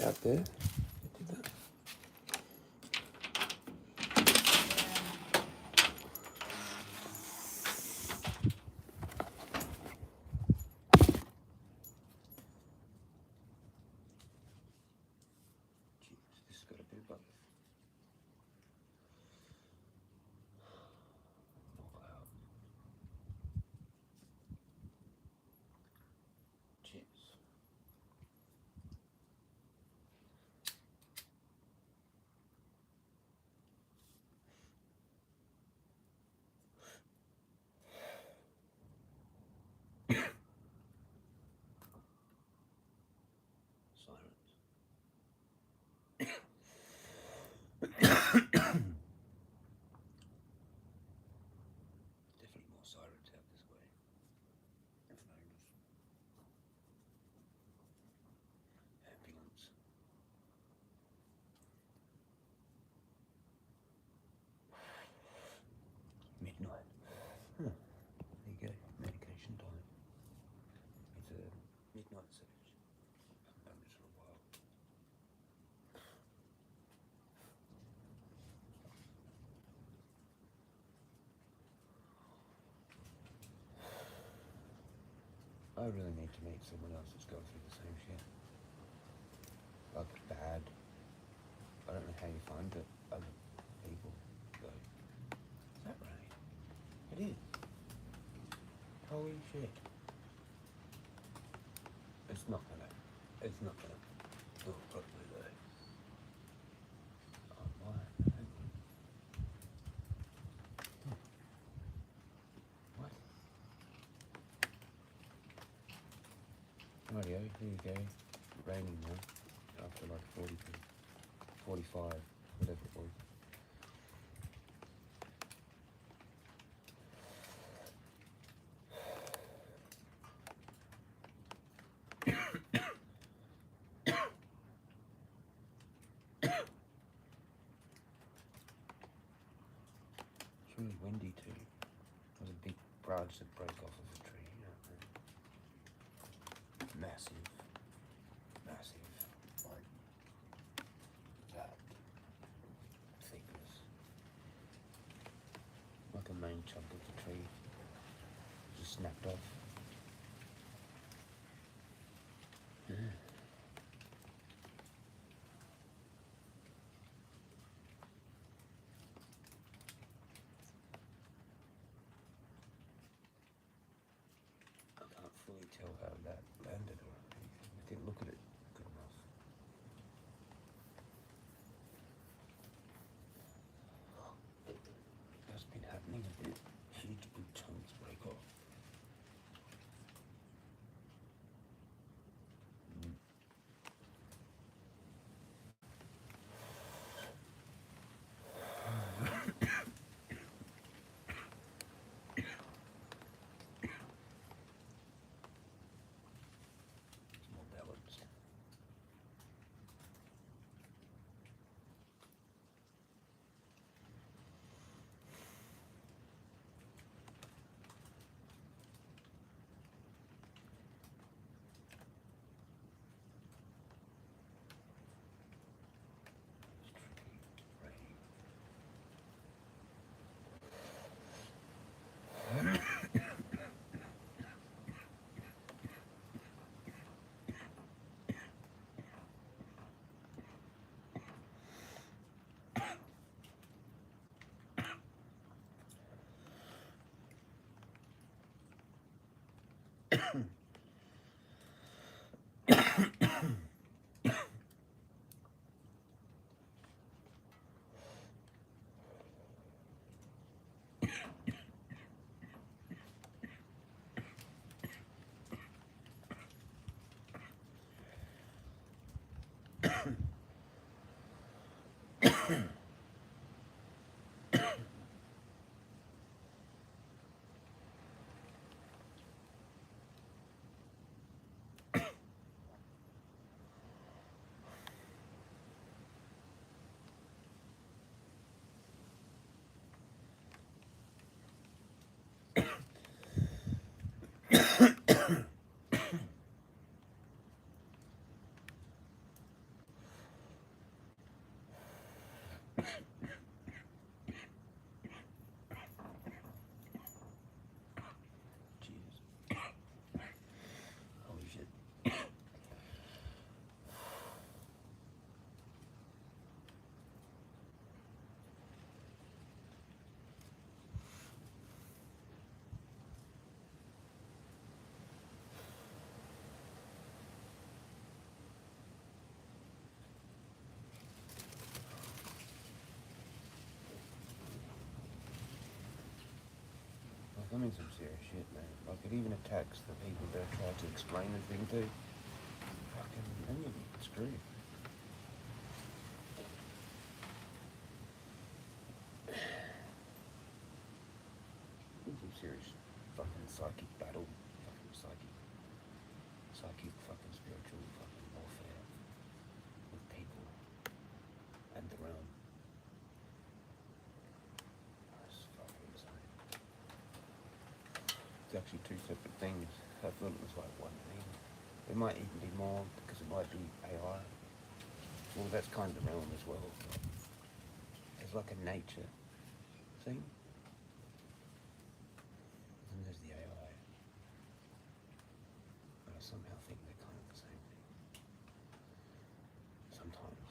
out there. I did that. Jeez, this has got to be both. I really need to meet someone else that's going through the same shit. Like bad. I don't know how you find it. Other people go, is that right? It is. Holy shit. It's not gonna do it properly though. Oh my. What? Rightio, here you go. Raining now. After like 40, 45, whatever it was. It's really windy too. There's a big branch that broke off of a tree. You know, massive, like that thickness, like a main chunk of the tree just snapped off. Yeah. I can't fully tell how that landed or anything. I didn't look at it good enough. That's been happening a bit. Huge big chunks break off. It's more balanced. It's tricky. Rain. Jesus. Holy shit. Like, I'm in some serious shit, man. Like, it even attacks the people that I try to explain the thing to. Fucking, then you're screwed. In some serious fucking psychic battle. Fucking psychic fucking spiritual fucking warfare with people and the realm. That's fucking insane. It's actually two separate things. I thought it was like one thing. There might even be more because it might be AI. Well, that's kind of the realm as well. There's like a nature thing. And there's the AI. somehow think they're kind of the same thing. Sometimes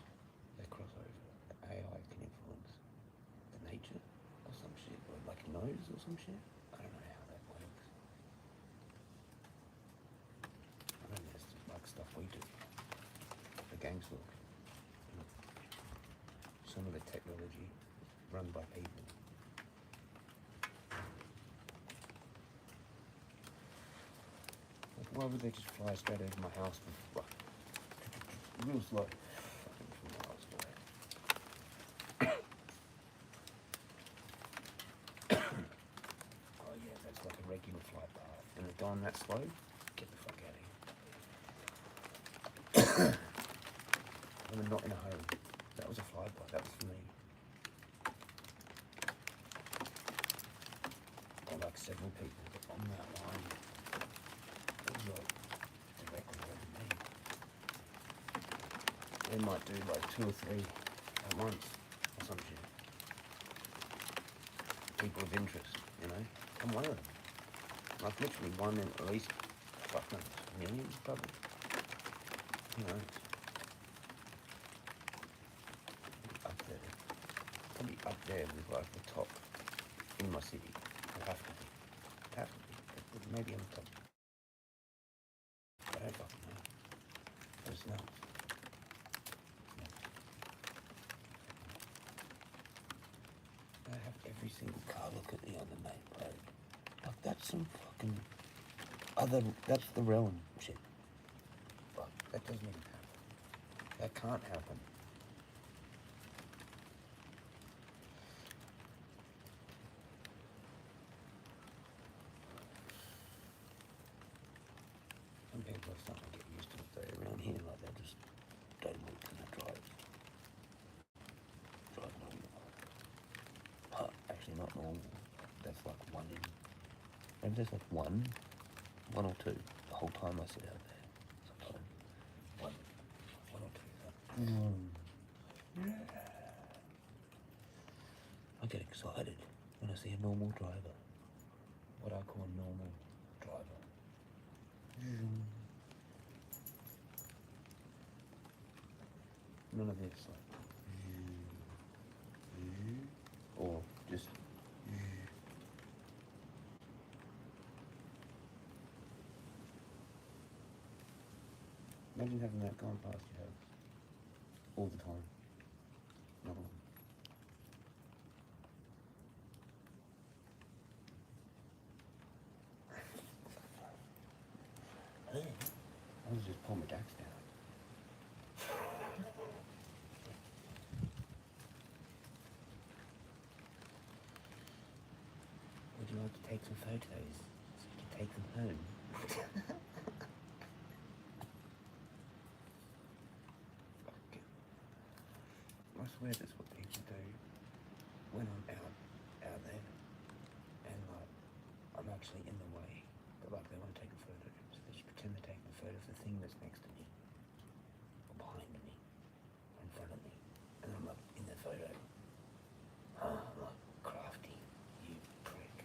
they cross over. The AI can influence the nature or some shit, or like knows or some shit. I don't know how that works. I mean, it's like stuff we do. The gangs look. Some of the technology run by people. Like, why would they just fly straight over my house with real slow? Fucking from miles away. Oh yeah, that's like a regular flight path. And they're going that slow? Get the fuck out of here. And I'm not in a hurry. That was a flyby, that was for me. Or like several people on that line. It was like directly over me. They might do like 2 or 3 at once or some shit. People of interest, you know? I'm one of them. Like literally one in at least, fuck knows, millions probably. Who knows? Up there. Probably up there with like the top in my city. It'll have to be. It'll have to be. But maybe on the top. I don't fucking know. But it's nuts. I have every single car look at the other main road. Like that's some fucking other, that's the realm shit. Like that doesn't even happen. That can't happen. Some people are starting to get used to it though around here, like they just don't look and they drive normal. Actually not normal. That's like one in, maybe there's like one or two the whole time I sit out there. Sometimes one or two. Yeah. I get excited when I see a normal driver. What I call a normal driver. None of this like or just imagine having that going past your house all the time. Not all. I was just pulling my jacks down. Would you like to take some photos so you can take them home? Fuck. I swear that's what people do when I'm out there and like I'm actually in the way, but like they want to take a photo, so they just pretend they're taking a photo of the thing that's next to me, or behind me, or in front of me, and I'm like in the photo. I'm like, crafty, you prick.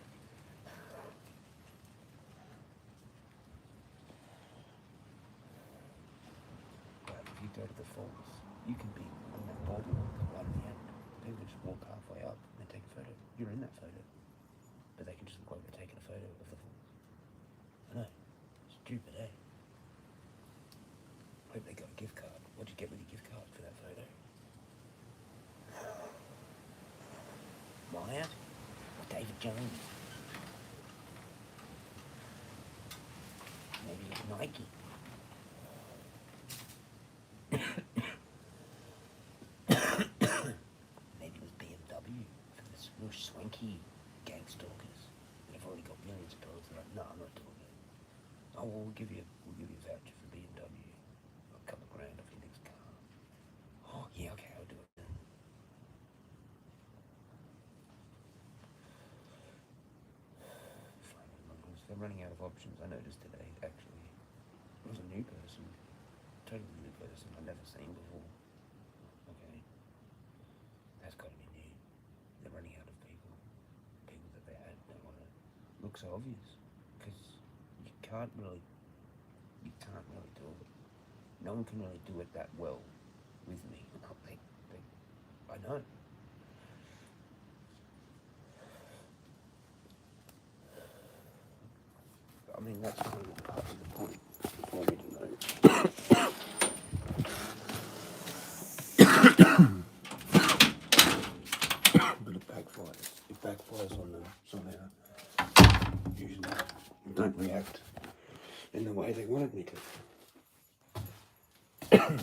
But if you go to the falls, you can be on that boardwalk right at the end. People just walk halfway up and they take a photo. You're in that photo. But they can just look like they're taking a photo of the falls. I know. Stupid, eh? Hope they got a gift card. What'd you get with your gift card for that photo? Maya? Or David Jones? Maybe it's Nike. Maybe it was BMW for this real swanky gang stalkers that have already got millions of dollars. They're like, no, I'm not doing it. Oh, well, we'll give you a voucher for BMW. A couple of grand off your next car. Oh, yeah, okay, I'll do it then. They're running out of options. I noticed today, actually. It was a new person. Totally new person I've never seen before. Okay. That's got to be new. They're running out of people. People that they had don't want to look so obvious. Because you can't really you can't really do it. No one can really do it that well with me. I know. I mean, that's kind of part of the point for me to know. But it backfires. It backfires on them somehow. Usually, don't react in the way they wanted me to,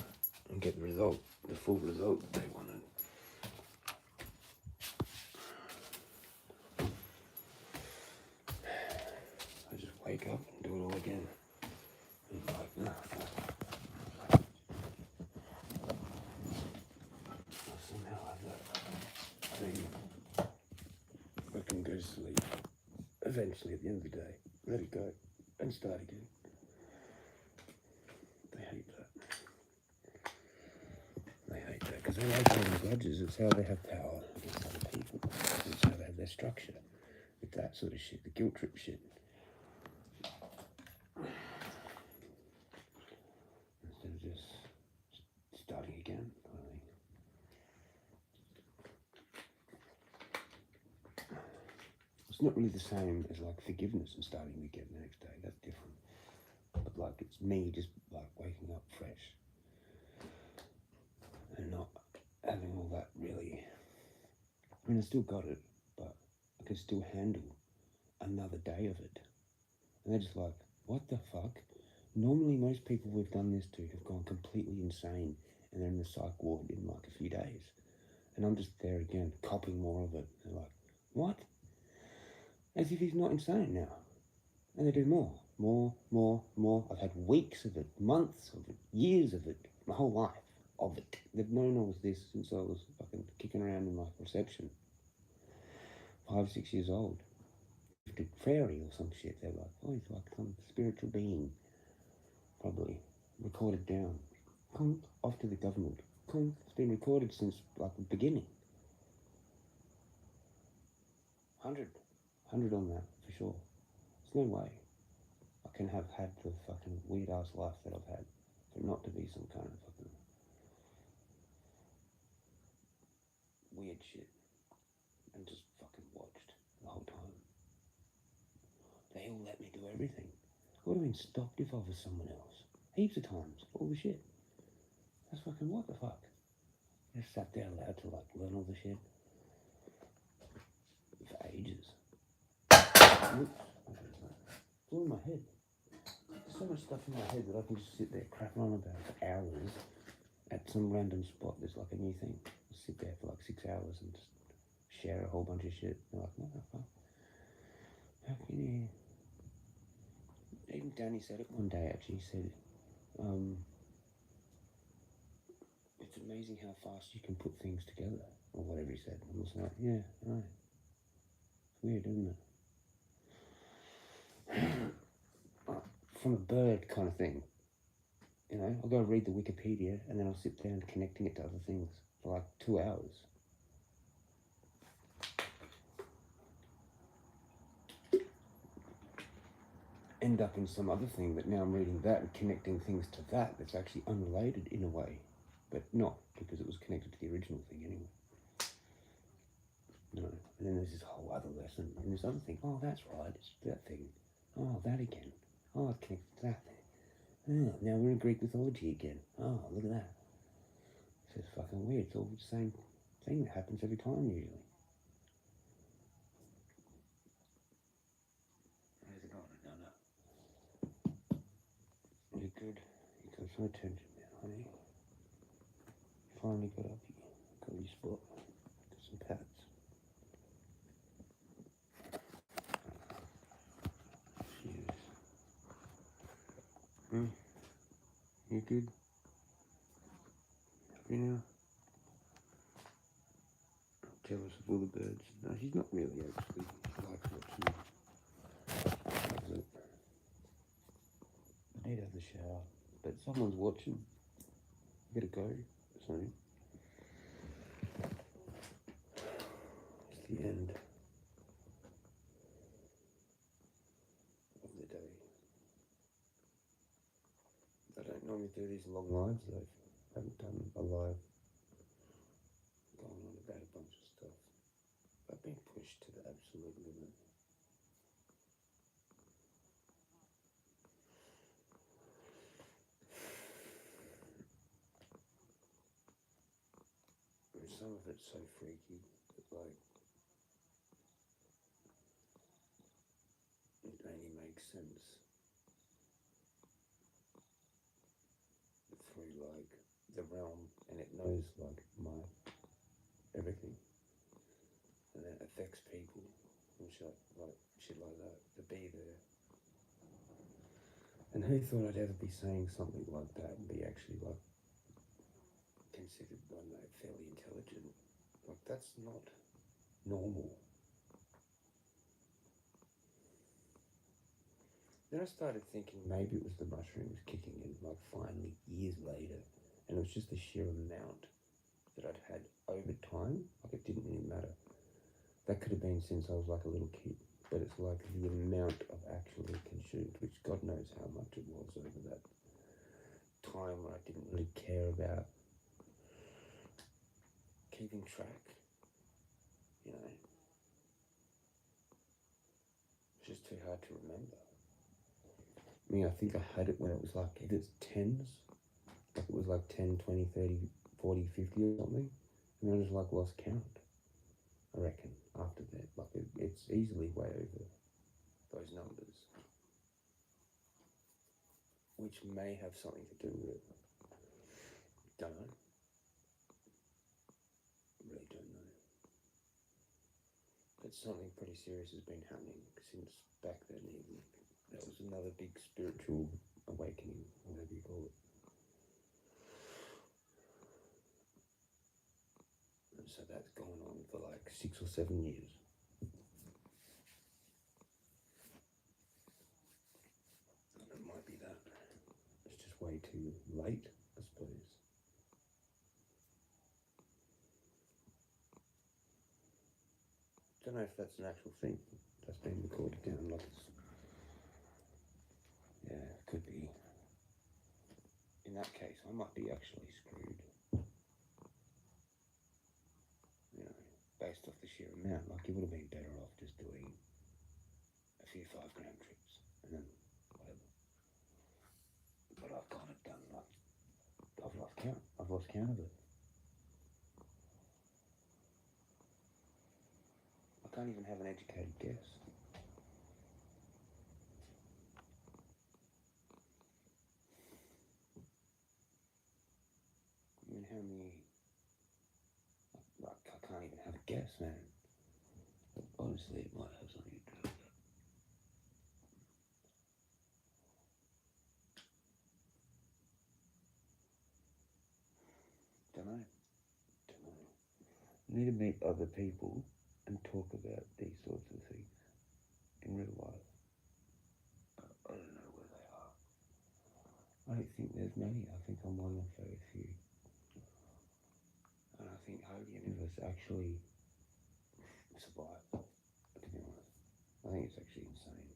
and get the result, the full result that they wanted. I just wake up and do it all again. And I'm like, no. I somehow have that thing. I can go to sleep. Eventually, at the end of the day, let it go and start again. They hate that. They hate that because they like holding grudges. It's how they have power against other people. It's how they have their structure. With that sort of shit, the guilt trip shit. Instead of just starting again, I think. It's not really the same as like forgiveness and starting again the next day. That's different. But like it's me just like waking up fresh and not having all that really. I mean, I still got it, but I can still handle another day of it. And they're just like, what the fuck? Normally, most people we've done this to have gone completely insane and they're in the psych ward in like a few days. And I'm just there again, copping more of it. They're like, what? As if he's not insane now. And they do more. I've had weeks of it, months of it, years of it, my whole life of it. They've known I was this since I was fucking kicking around in like reception. 5, 6 years old. Fairy or some shit. They're like, oh, he's like some spiritual being. Probably. Recorded down. Off to the government. It's been recorded since like the beginning. 100 on that for sure. There's no way I can have had the fucking weird ass life that I've had for not to be some kind of fucking weird shit and just fucking watched the whole time. They all let me do everything. I would have been stopped if I was someone else. Heaps of times. All the shit. That's fucking what the fuck? I just sat there allowed to like learn all the shit for ages. Oops. It's all in my head. There's so much stuff in my head that I can just sit there crapping on about for hours at some random spot. There's like a new thing. I'll sit there for like 6 hours and just share a whole bunch of shit. They're like, what the fuck? How can you? Even Danny said it one day actually. He said, it's amazing how fast you can put things together, or whatever he said. I was like, yeah, right. It's weird, isn't it? From a bird kind of thing. You know, I'll go read the Wikipedia and then I'll sit there and connecting it to other things for like 2 hours. End up in some other thing, but now I'm reading that and connecting things to that that's actually unrelated in a way, but not because it was connected to the original thing anyway. No, and then there's this whole other lesson and this other thing. Oh, that's right, it's that thing. Oh, that again. Oh, it's connected to that thing. Oh, now we're in Greek mythology again. Oh, look at that. It's just fucking weird. It's all the same thing that happens every time usually. Where's it gone? No. You're good. You got some attention now, honey. You finally got up here. Got your spot. Got some pats. You good? Happy now? Jealous of all the birds. No, she's not really actually. She likes watching. Loves it. I need to have the shower. But someone's watching. I gotta go soon. It's the end of the day. don't normally do these long lives though. I haven't done a live going on about a bunch of stuff. I've been pushed to the absolute limit. And some of it's so freaky that like it only makes sense through like the realm, and it knows like my everything, and it affects people and shit like that to be there. And who thought I'd ever be saying something like that and be actually like considered, I don't know, fairly intelligent? Like that's not normal. Then I started thinking maybe it was the mushrooms kicking in, like finally years later, and it was just the sheer amount that I'd had over time. Like it didn't really matter. That could have been since I was like a little kid, but it's like the amount I've actually consumed, which God knows how much it was over that time where I didn't really care about keeping track, you know. It's just too hard to remember. I mean, I think I had it when it was like, in its tens, like it was like 10, 20, 30, 40, 50 or something, and then I just like lost count, I reckon, after that. Like it's easily way over those numbers, which may have something to do with it. Don't know. Really don't know. But something pretty serious has been happening since back then even. That was another big spiritual awakening, whatever you call it. And so that's gone on for like 6 or 7 years. And it might be that. It's just way too late, I suppose. Don't know if that's an actual thing that's been recorded down. Like it's, yeah, it could be. In that case, I might be actually screwed. You know, based off the sheer amount. Like it would have been better off just doing a few 5-gram trips and then whatever. But I've got it done. Like I've lost count. I've lost count of it. I can't even have an educated guess. I mean, how many? Like, I can't even have a guess, man. But honestly, it might have something to do with it. Don't know. I need to meet other people and talk about these sorts of things in real life. I don't know where they are. I don't think there's many. I think I'm one of very few. And I think hardly any of us actually survive, to be honest. I think it's actually insane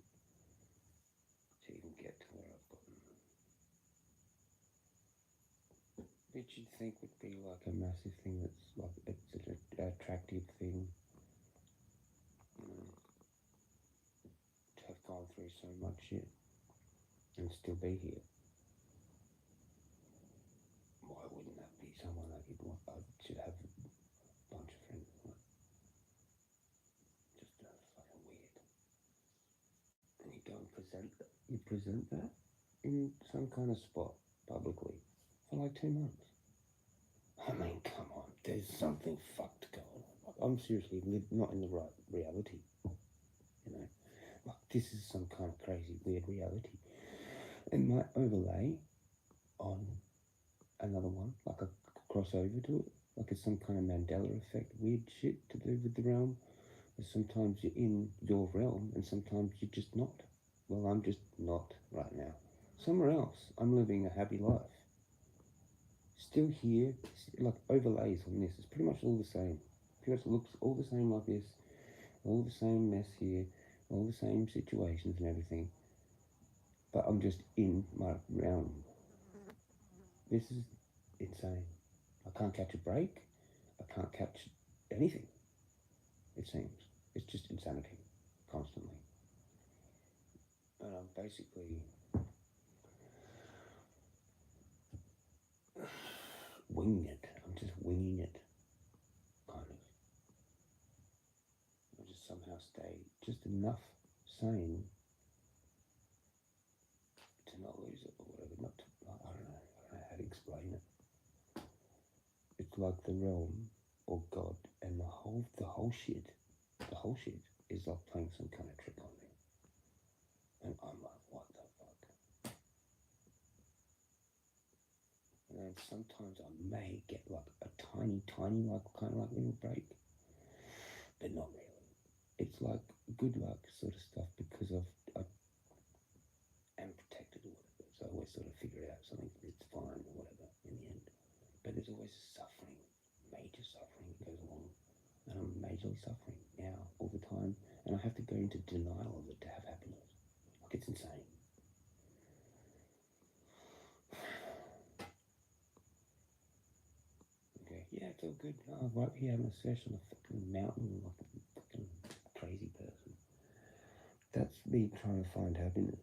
to even get to where I've gotten. Which you'd think would be like a massive thing that's like, it's an attractive thing, you know, to have gone through so much shit and still be here. Why wouldn't that be someone that you'd want? I should have a bunch of friends like, just fucking weird. And you go and present that in some kind of spot publicly for like 2 months. I mean, come on, there's something fucked going on. Like, I'm seriously not in the right reality, you know. Like this is some kind of crazy weird reality. It might overlay on another one, like a crossover to it, like it's some kind of Mandela effect, weird shit to do with the realm. Sometimes you're in your realm and sometimes you're just not. Well, I'm just not right now. Somewhere else, I'm living a happy life. Still here, like overlays on this, it's pretty much all the same. Pretty much looks all the same like this, all the same mess here, all the same situations and everything. But I'm just in my realm. This is insane. I can't catch a break. I can't catch anything. It seems. It's just insanity, constantly. And I'm basically winging it. I'm just winging it, kind of. I just somehow stay just enough sane to not lose it or whatever. Not to, I don't know how to explain it. It's like the realm or God and the whole shit is like playing some kind of trick on me. And I'm like, what the fuck? And then sometimes I may get like a tiny, like kind of like little break, but not really. It's like good luck sort of stuff because I am protected or whatever. So I always sort of figure it out something, it's fine or whatever in the end. But there's always suffering, major suffering that goes along. And I'm majorly suffering now all the time. And I have to go into denial of it to have happiness. Like, it's insane. Okay, yeah, it's all good. Oh, right here having a sesh on a fucking mountain like a fucking crazy person. That's me trying to find happiness.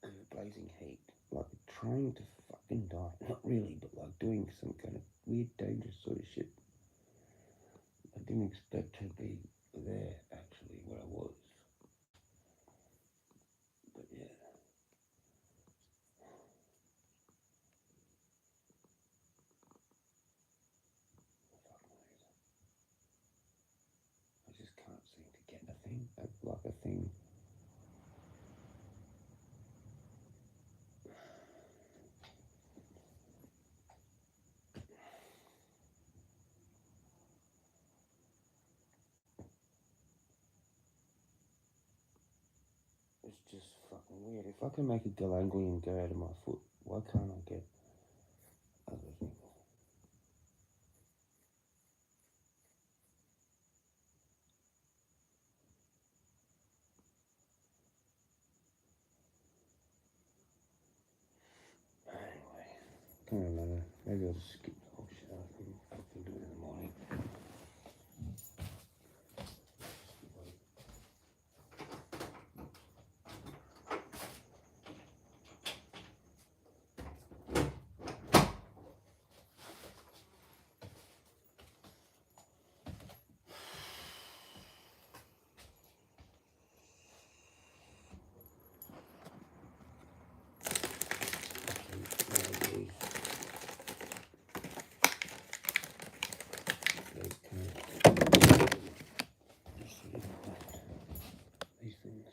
And the blazing heat. Like, trying to fucking die. Not really, but like doing some kind of weird, dangerous sort of shit. I didn't expect to be there, actually, where I was. But yeah. Fuck knows. I just can't seem to get a thing. Like a thing. It's just fucking weird. If I can make a galanglian go out of my foot, why can't I get other things? Anyway, can't remember. Maybe I'll just skip the whole shit. I can do it in the morning. These things.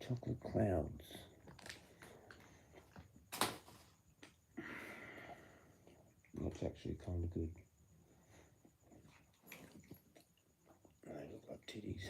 Chocolate clouds. That's actually kind of good. They look like titties.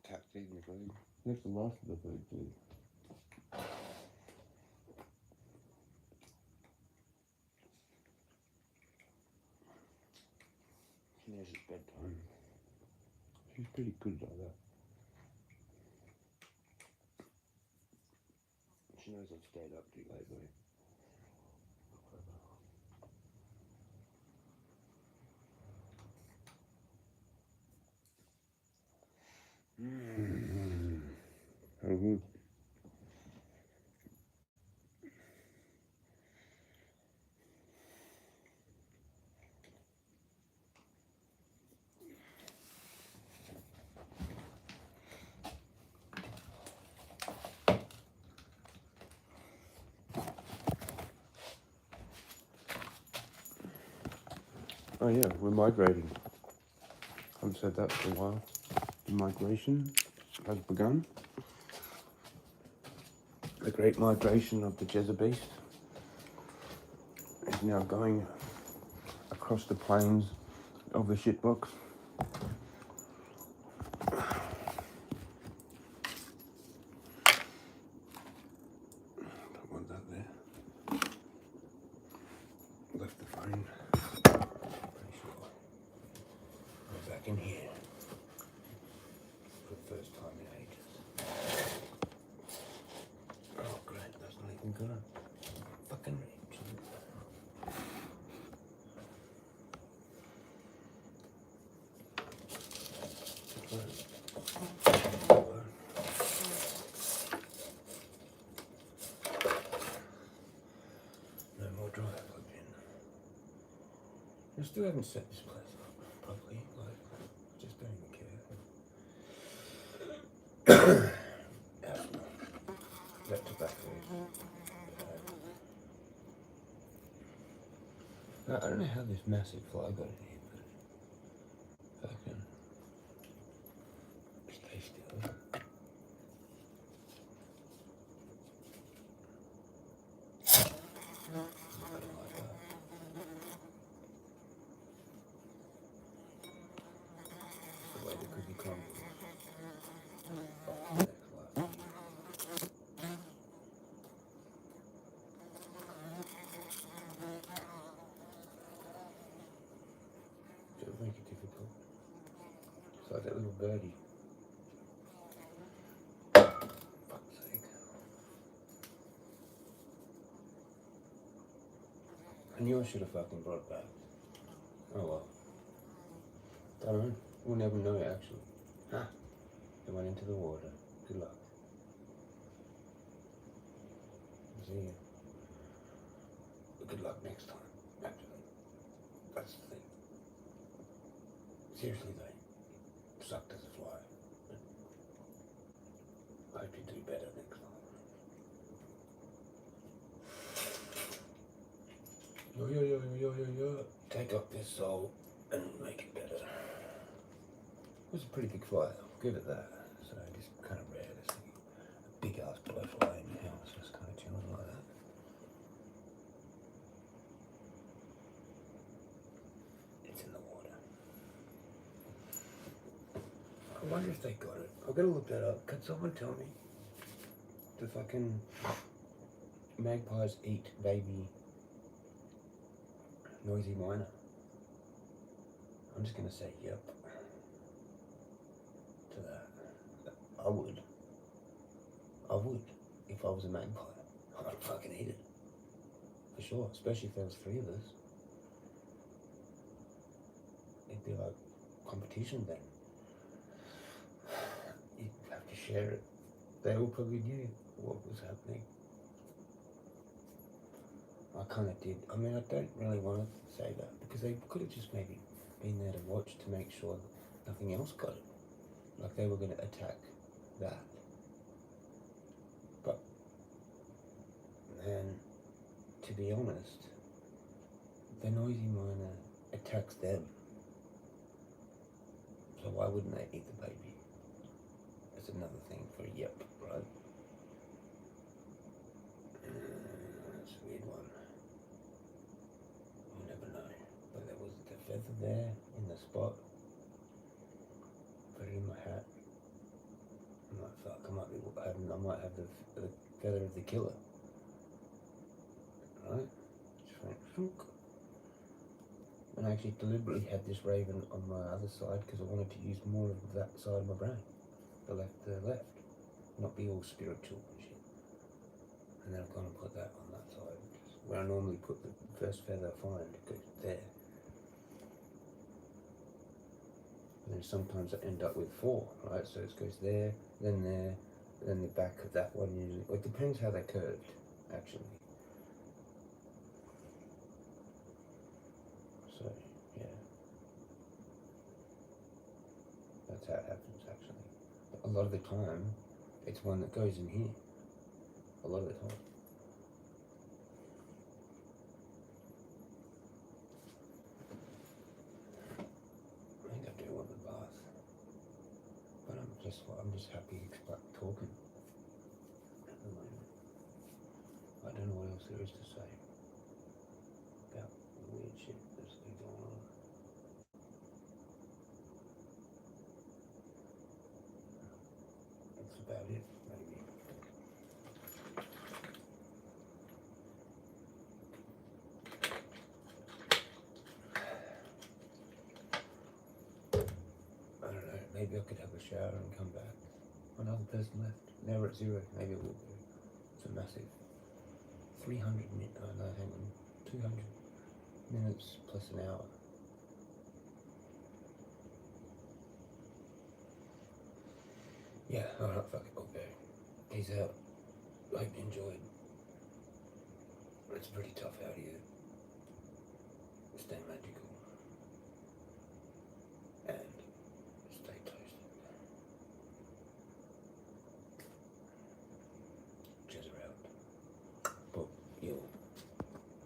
Cat's eating the food. That's the last of the food too. She knows it's bedtime. She's pretty good like that. She knows I've stayed up too late though. How good. Oh yeah, we're migrating. I haven't said that for a while. The migration has begun. The great migration of the Jezza beast is now going across the plains of the shitbox. Don't want that there. Left the phone. Pretty sure we're back in here for the first time in ages. Oh great, that's not even gonna fucking reach. No more dryer plugged in. I still haven't set this place up properly, like, just don't even care. Left to back I don't know how this massive fly got in here, but fucking stay still. The way the cookie crumbles. Don't make it difficult. It's like that little birdie. Fuck's sake. I knew I should have fucking brought it back. Oh well. Don't know. We'll never know actually. Huh. It went into the water. Good luck. See you. But good luck next time. Actually. That's the thing. Seriously though. Sucked as a fly. But I hope you do better next time. Yo. Take up this soul and make it better. It was a pretty big fly, I'll give it that. So it's kind of rare to see a big ass blowfly in your house just kind of chilling like that. It's in the water. I wonder if they got it. I've got to look that up. Can someone tell me? Do fucking magpies eat baby noisy miner? I'm just gonna say yep to that. I would if I was a magpie. I'd fucking eat it for sure, especially if there was 3 of us. It'd be like competition then. You'd have to share it. They all probably knew what was happening. I kind of did. I mean, I don't really want to say that because they could have just maybe been there to watch to make sure that nothing else got it. Like they were going to attack that. But then, to be honest, the noisy miner attacks them. So why wouldn't they eat the baby? That's another thing for a yep, right? That's a weird one. You'll never know. But there was the feather there in the spot. Put it in my hat. I'm like, fuck, I might have the feather of the killer. Right? Just went shook. And I actually deliberately had this raven on my other side because I wanted to use more of that side of my brain. The left. Not be all spiritual and shit. And then I've gone and put that on that side. Where I normally put the first feather I find, it goes there. And then sometimes I end up with 4, right? So it goes there, then the back of that one usually. It depends how they're curved, actually. So, yeah. That's how it happens, actually. But a lot of the time, it's one that goes in here. A lot of the time. I think I do want the bath. But I'm just happy talking at the moment. stories to say about the weird shit that's been going on. That's about it, maybe. I don't know, maybe I could have a shower and come back. Another person left. Now we're at 0, maybe it will be. It's a massive 300 minutes, no, hang on, 200 minutes plus an hour. Yeah, alright, fuck it, okay. Peace out. Hope you enjoyed. It's pretty tough out here. Stay magical.